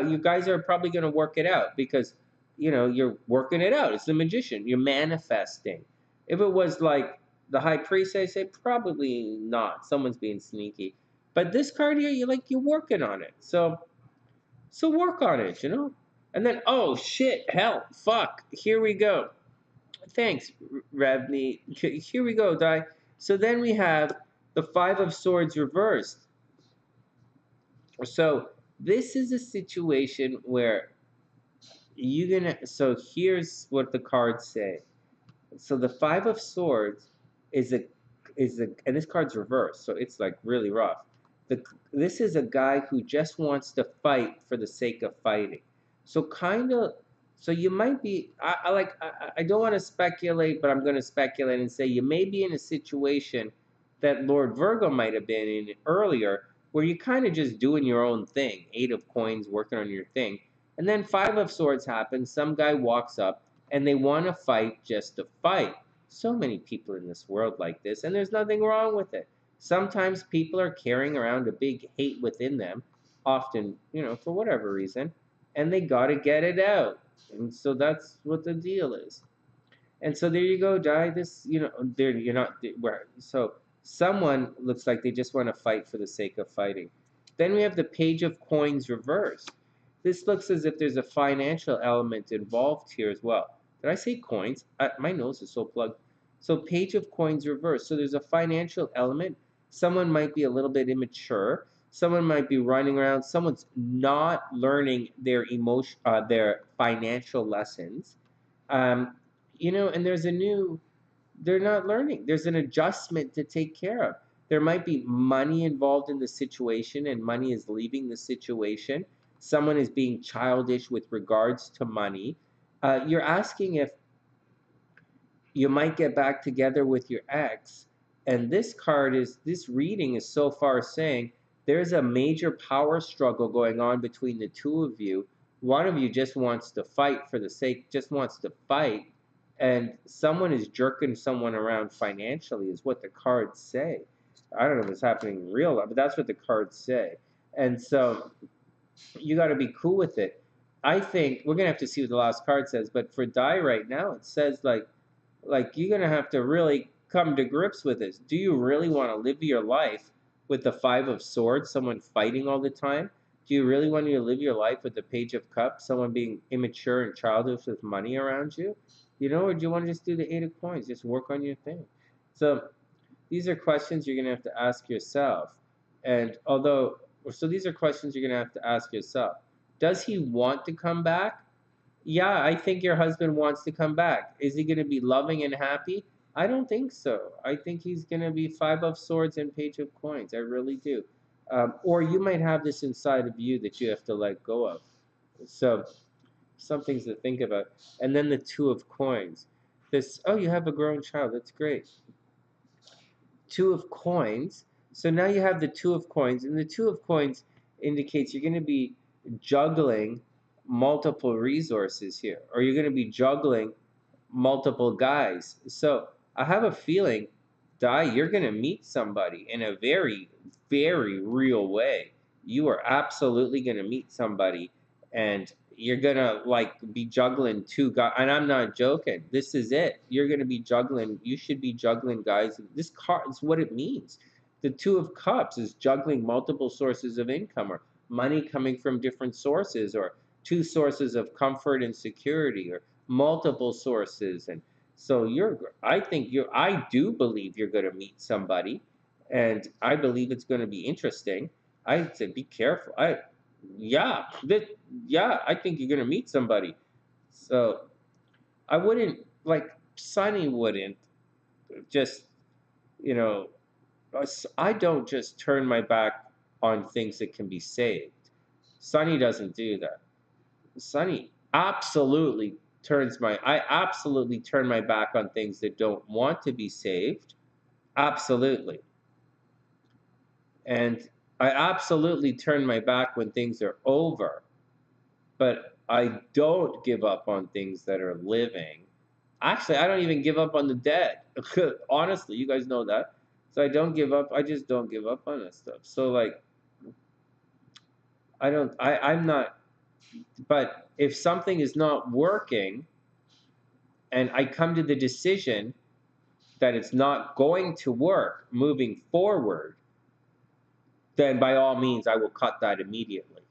you guys are probably going to work it out because, you're working it out. It's the Magician. You're manifesting. If it was like the High Priest, I say probably not. Someone's being sneaky. But this card here, you're working on it. So work on it. And then, oh shit, hell, fuck, here we go. Thanks, Ravni. Here we go, Di. So then we have the Five of Swords reversed. So this is a situation where so here's what the cards say. So the Five of Swords is and this card's reversed, so it's like really rough. This is a guy who just wants to fight for the sake of fighting. So kind of, so you might be. I don't want to speculate, but I'm going to speculate and say you may be in a situation that Lord Virgo might have been in earlier, where you're kind of just doing your own thing. Eight of Coins, working on your thing, and then Five of Swords happens. Some guy walks up and they want to fight just to fight. So many people in this world like this, and there's nothing wrong with it. Sometimes people are carrying around a big hate within them, often, for whatever reason, and they got to get it out. And so that's what the deal is. And so there you go, Di. This, there you're not where. So someone looks like they just want to fight for the sake of fighting. Then we have the Page of Coins reversed. This looks as if there's a financial element involved here as well. Did I say coins? My nose is so plugged. So Page of Coins reversed. So there's a financial element. Someone might be a little bit immature. Someone might be running around. Someone's not learning their financial lessons. Um, and they're not learning. There's an adjustment to take care of. There might be money involved in the situation, and money is leaving the situation. Someone is being childish with regards to money. You're asking if you might get back together with your ex, and this reading is so far saying there's a major power struggle going on between the two of you. One of you just wants to fight for the sake, just wants to fight, and someone is jerking someone around financially, is what the cards say. I don't know if it's happening in real life, but that's what the cards say. And so you got to be cool with it. I think we're gonna have to see what the last card says, but for Di right now, it says like you're gonna have to really come to grips with this. Do you really want to live your life with the Five of Swords, someone fighting all the time? Do you really want to live your life with the Page of Cups, someone being immature and childish with money around you? Or do you want to just do the Eight of Coins, just work on your thing? So these are questions you're gonna have to ask yourself. So these are questions you're gonna have to ask yourself. Does he want to come back? Yeah, I think your husband wants to come back. Is he going to be loving and happy? I don't think so. I think he's going to be Five of Swords and Page of Coins. I really do. Or you might have this inside of you that you have to let go of. So, some things to think about. And then the Two of Coins. This, oh, you have a grown child. That's great. Two of Coins. So now you have the Two of Coins, and the Two of Coins indicates you're going to be juggling multiple resources here, or you're going to be juggling multiple guys. So I have a feeling, Di, you're going to meet somebody in a very, very real way. You are absolutely going to meet somebody, and you're going to like be juggling two guys. And I'm not joking. This is it. You're going to be juggling. You should be juggling guys. This card is what it means. The Two of Cups is juggling multiple sources of income or money coming from different sources, or two sources of comfort and security, or multiple sources. And so I do believe you're going to meet somebody, and I believe it's going to be interesting. I said be careful. Yeah, yeah, I think you're going to meet somebody. So I wouldn't, like, Sonny wouldn't just, you know, I don't just turn my back on things that can be saved. Sonny doesn't do that. Sonny absolutely I absolutely turn my back on things that don't want to be saved. Absolutely. And I absolutely turn my back when things are over. But I don't give up on things that are living. Actually, I don't even give up on the dead. Honestly, you guys know that. So I don't give up. I just don't give up on that stuff. So like I'm not, but if something is not working and I come to the decision that it's not going to work moving forward, then by all means I will cut that immediately,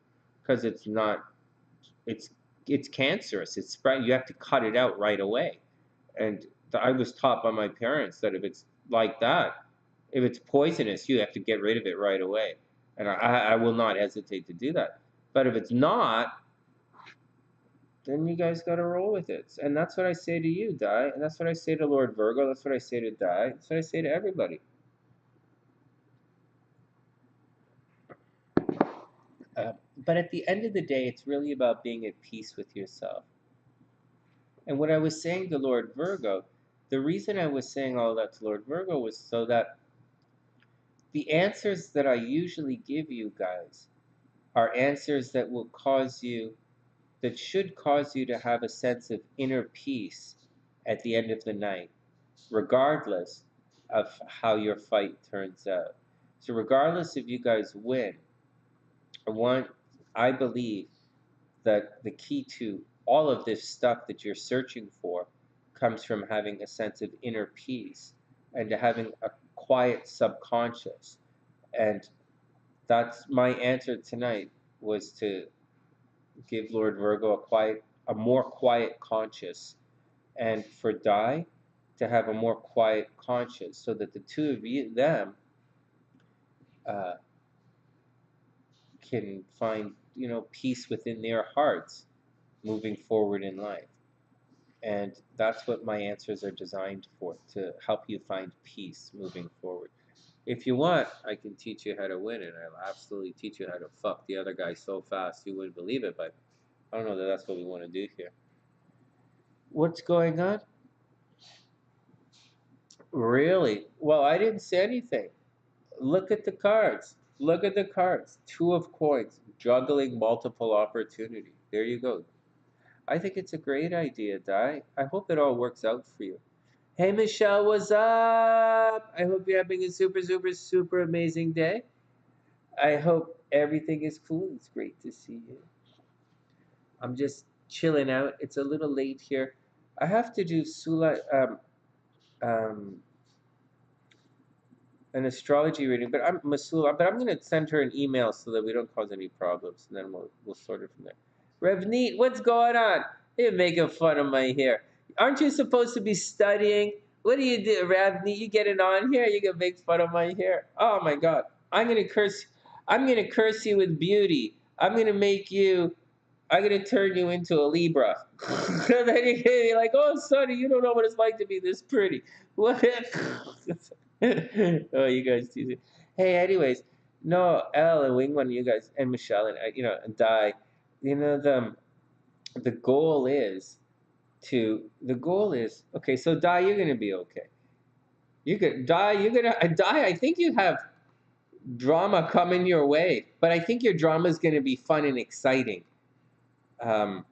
because it's it's cancerous. It's spread. You have to cut it out right away. And I was taught by my parents that if it's like that, if it's poisonous, you have to get rid of it right away. And I will not hesitate to do that. But if it's not, then you guys got to roll with it. And that's what I say to you, Di. And that's what I say to Lord Virgo. That's what I say to Di. That's what I say to everybody. But at the end of the day, it's really about being at peace with yourself. And what I was saying to Lord Virgo, the reason I was saying all that to Lord Virgo was so that the answers that I usually give you guys are answers that will cause you, that should cause you to have a sense of inner peace at the end of the night, regardless of how your fight turns out. So regardless if you guys win, I believe that the key to all of this stuff that you're searching for comes from having a sense of inner peace and to having a quiet subconscious. And that's my answer tonight, was to give Lord Virgo a more quiet conscious, and for Di to have a more quiet conscience, so that the two of them uh, can find, peace within their hearts moving forward in life. And that's what my answers are designed for, to help you find peace moving forward. If you want, I can teach you how to win, and I'll absolutely teach you how to fuck the other guy so fast you wouldn't believe it, but I don't know that that's what we want to do here. What's going on? Really? Well, I didn't say anything. Look at the cards. Look at the cards. Two of Coins, juggling multiple opportunity. There you go. I think it's a great idea, Di. I hope it all works out for you. Hey, Michelle, what's up? I hope you're having a super, super, super amazing day. I hope everything is cool. It's great to see you. I'm just chilling out. It's a little late here. I have to do um, an astrology reading, but I'm going to send her an email so that we don't cause any problems, and then we'll sort it from there. Revneet, what's going on? You're making fun of my hair. Aren't you supposed to be studying? What do you do, Ravneet? You getting on here? You gonna make fun of my hair? Oh my God! I'm gonna curse you with beauty. I'm gonna make you I'm gonna turn you into a Libra. And then you're gonna be like, oh, Sonny, you don't know what it's like to be this pretty. What? Oh, you guys teasing. Hey, anyways, no, Elle and Wingman, you guys, and Michelle, and and Di, the goal is okay. So Di, you're gonna be okay. You could Die. You're gonna Die. I think you have drama coming your way, but I think your drama is gonna be fun and exciting. Um,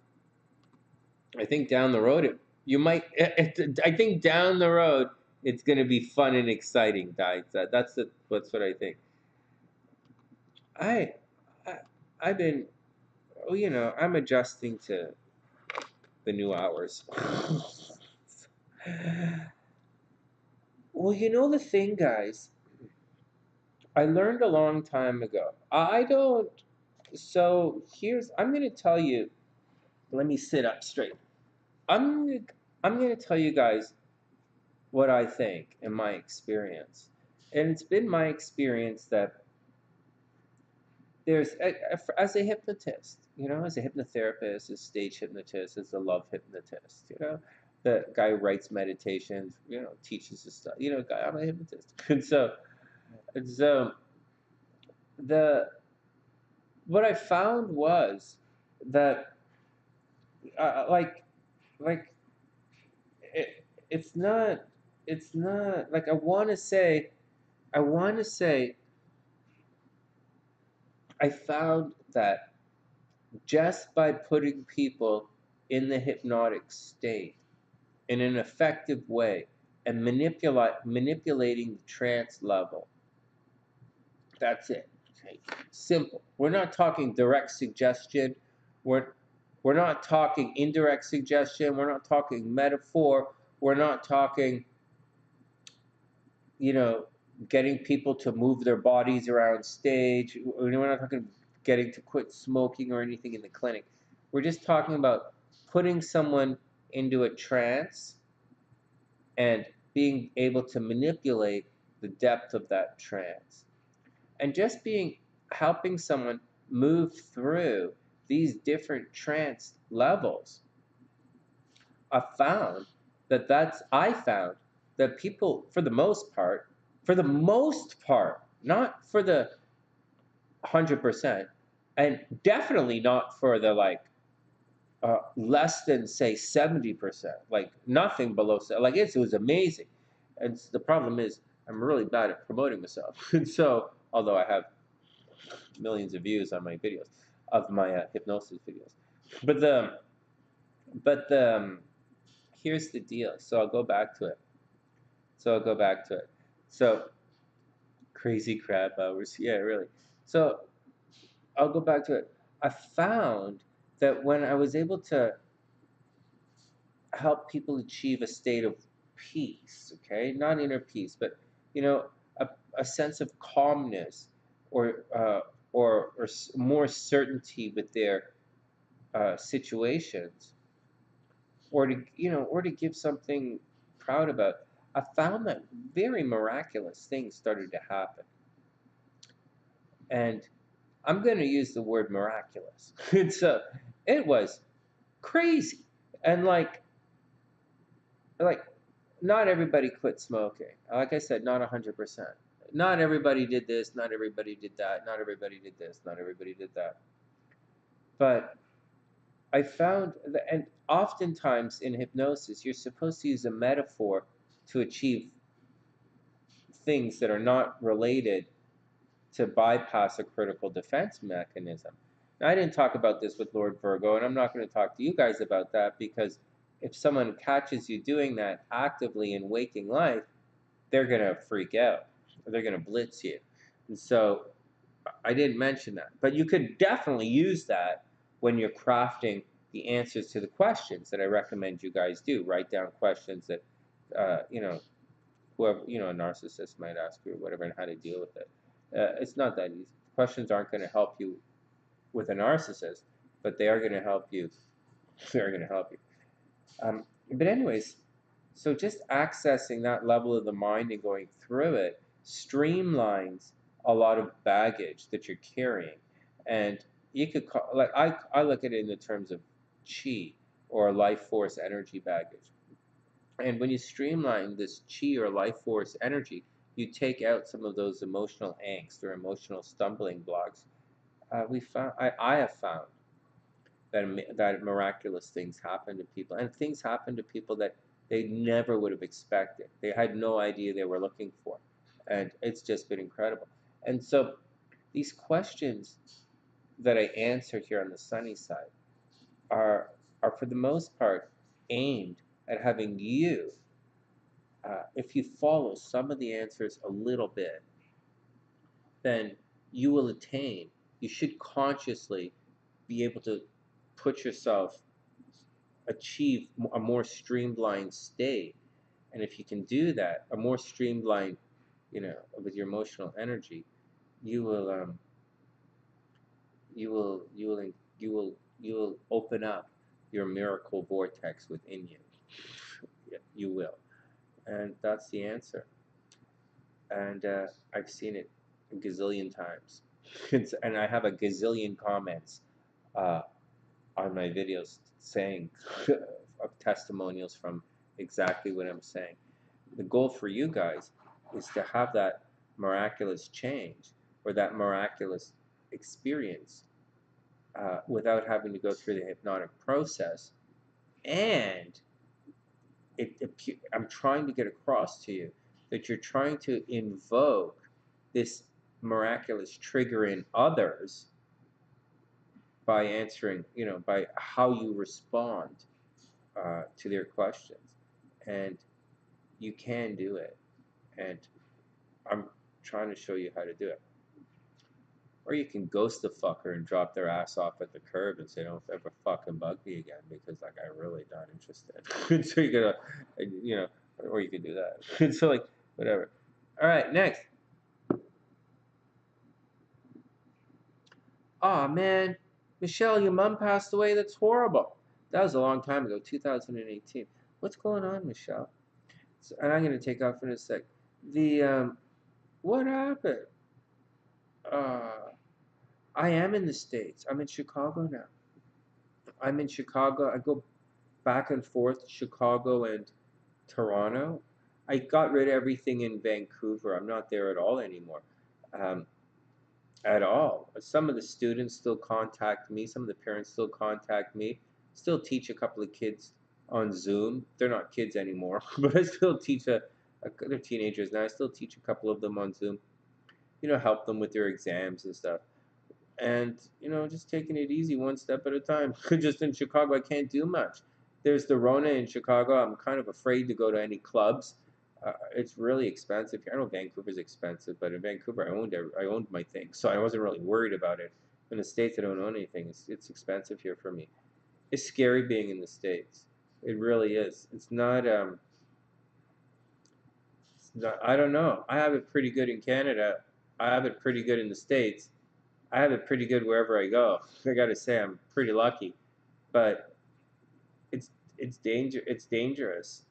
I think down the road, you might. I think down the road, it's going to be fun and exciting, guys. That's what I think. I, I, I've been, I'm adjusting to the new hours. Well, you know the thing, guys. I learned a long time ago. I don't. So I'm going to tell you. Let me sit up straight. I'm gonna, I'm going to tell you guys what I think in my experience. And it's been my experience that as a hypnotist, as a hypnotherapist, as a stage hypnotist, as a love hypnotist, the guy who writes meditations, teaches this stuff, I'm a hypnotist. And so the what I found was that like like it's not like I want to say I found that just by putting people in the hypnotic state in an effective way and manipulating the trance level, that's it. Okay. Simple. We're not talking direct suggestion. We're we're not talking indirect suggestion. We're not talking metaphor. We're not talking, you know, getting people to move their bodies around stage. We're not talking getting to quit smoking or anything in the clinic. We're just talking about putting someone into a trance and being able to manipulate the depth of that trance. And just helping someone move through these different trance levels. I found that people, for the most part, not for the 100%, and definitely not for the less than say 70%, like nothing below, like it was amazing. And the problem is I'm really bad at promoting myself. And so, although I have millions of views on my videos, of my hypnosis videos, but here's the deal. So I'll go back to it. So crazy crab hours. Yeah, really. So I'll go back to it. I found that when I was able to help people achieve a state of peace, okay, not inner peace, but you know, a sense of calmness, or more certainty with their situations, or to give something proud about. I found that very miraculous things started to happen, and I'm going to use the word miraculous. It was crazy, and like not everybody quit smoking. Like I said, not 100%. Not everybody did this. Not everybody did that. Not everybody did this. Not everybody did that. But I found that, and oftentimes in hypnosis, you're supposed to use a metaphor to achieve things that are not related to bypass a critical defense mechanism. Now, I didn't talk about this with Lord Virgo, and I'm not going to talk to you guys about that, because if someone catches you doing that actively in waking life, they're going to freak out. They're going to blitz you. And so I didn't mention that. But you could definitely use that when you're crafting the answers to the questions that I recommend you guys do. Write down questions that, whoever, a narcissist might ask you or whatever, and how to deal with it. It's not that easy. Questions aren't going to help you with a narcissist, but they are going to help you. They're going to help you. But anyways, so just accessing that level of the mind and going through it streamlines a lot of baggage that you're carrying. And you could call, like, I look at it in the terms of chi, or life force energy baggage. And when you streamline this chi or life force energy, you take out some of those emotional angst or emotional stumbling blocks. I have found that miraculous things happen to people, and things happen to people that they never would have expected. They had no idea they were looking for, and it's just been incredible. And so these questions that I answered here on the sunny side are for the most part aimed at having you, if you follow some of the answers a little bit, then you will attain. You should consciously be able to put yourself, achieve a more streamlined state. And if you can do that, a more streamlined, with your emotional energy, you will, you will, you will, you will, you will open up your miracle vortex within you. Yeah, you will, and that's the answer. And I've seen it a gazillion times, and I have a gazillion comments uh, on my videos saying of testimonials from exactly what I'm saying. The goal for you guys is to have that miraculous change or that miraculous experience without having to go through the hypnotic process. And I'm trying to get across to you that you're trying to invoke this miraculous trigger in others by answering, by how you respond to their questions. And you can do it. And I'm trying to show you how to do it. Or you can ghost the fucker and drop their ass off at the curb and say, don't ever fucking bug me again because, like, I'm really not interested. So you're gonna, or you can do that. So, like, whatever. All right, next. Aw, man. Michelle, your mom passed away. That's horrible. That was a long time ago, 2018. What's going on, Michelle? So, and I'm going to take off in a sec. What happened? Uh, I am in the States. I'm in Chicago now. I'm in Chicago. I go back and forth, Chicago and Toronto. I got rid of everything in Vancouver. I'm not there at all anymore. Um, at all. Some of the students still contact me. Some of the parents still contact me. Still teach a couple of kids on Zoom. They're not kids anymore, but I still teach they're teenagers now. I still teach a couple of them on Zoom. Help them with their exams and stuff. And just taking it easy, one step at a time. Just in Chicago, I can't do much. There's the Rona in Chicago. I'm kind of afraid to go to any clubs. It's really expensive. I know Vancouver's expensive, but in Vancouver, I owned my things, so I wasn't really worried about it. In the States, I don't own anything. It's expensive here for me. It's scary being in the States. It really is. I don't know. I have it pretty good in Canada. I have it pretty good in the States. I have it pretty good wherever I go. I got to say, I'm pretty lucky, but it's it's dangerous,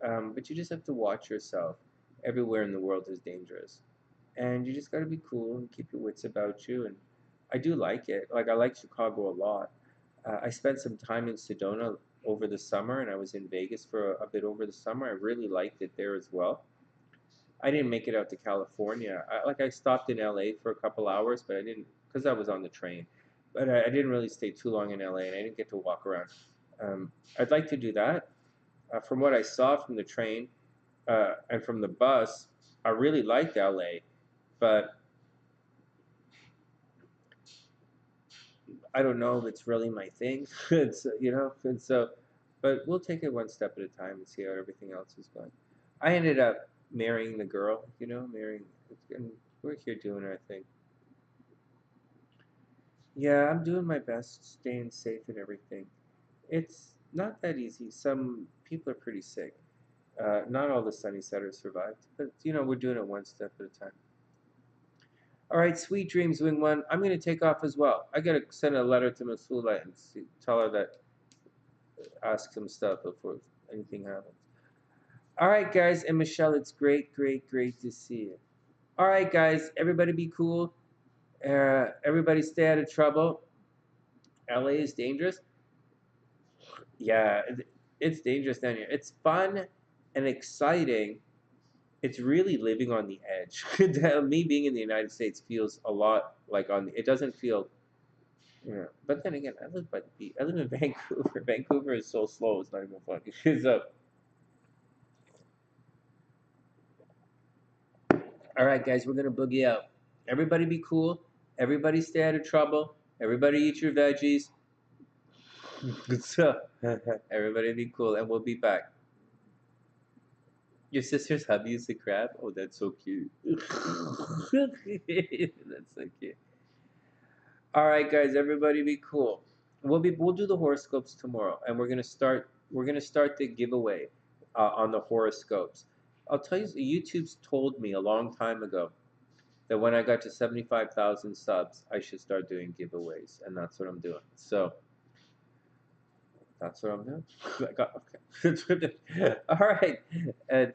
but you just have to watch yourself. Everywhere in the world is dangerous, and you just got to be cool and keep your wits about you. And I do like it. Like, I like Chicago a lot. I spent some time in Sedona over the summer, and I was in Vegas for a bit over the summer. I really liked it there as well. I didn't make it out to California. I stopped in LA for a couple hours, but I didn't, because I was on the train. But I didn't really stay too long in LA, and I didn't get to walk around. I'd like to do that. From what I saw from the train and from the bus, I really liked LA, but I don't know if it's really my thing. And so, but we'll take it one step at a time and see how everything else is going. I ended up marrying the girl, and we're here doing our thing. Yeah, I'm doing my best, staying safe and everything. It's not that easy. Some people are pretty sick. Not all the sunny setters survived, but we're doing it one step at a time. All right, sweet dreams, Wing One. I'm gonna take off as well. I gotta send a letter to Masula and tell her that, ask some stuff before anything happens. All right, guys, and Michelle, it's great, great, great to see you. All right, guys, everybody be cool. Everybody stay out of trouble. LA is dangerous. Yeah, it's dangerous down here. It's fun and exciting. It's really living on the edge. Me being in the United States feels a lot like on. It doesn't feel. Yeah. But then again, I live by the beach. I live in Vancouver. Vancouver is so slow. It's not even funny. So, all right, guys, we're gonna boogie out. Everybody be cool. Everybody stay out of trouble. Everybody eat your veggies. So, everybody be cool, and we'll be back. Your sister's hubby is a crab? Oh, that's so cute. That's so cute. All right, guys, everybody be cool. We'll do the horoscopes tomorrow, and we're gonna start the giveaway on the horoscopes. I'll tell you, YouTube's told me a long time ago that when I got to 75,000 subs, I should start doing giveaways, and that's what I'm doing. So that's what I'm doing. Okay. All right, and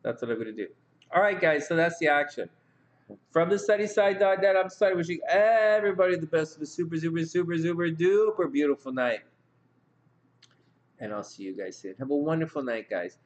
that's what I'm gonna do. All right, guys. So that's the action. From the TheSunnySide.net, I'm Sonny, wishing everybody the best of a super, super, super, super duper beautiful night. And I'll see you guys soon. Have a wonderful night, guys.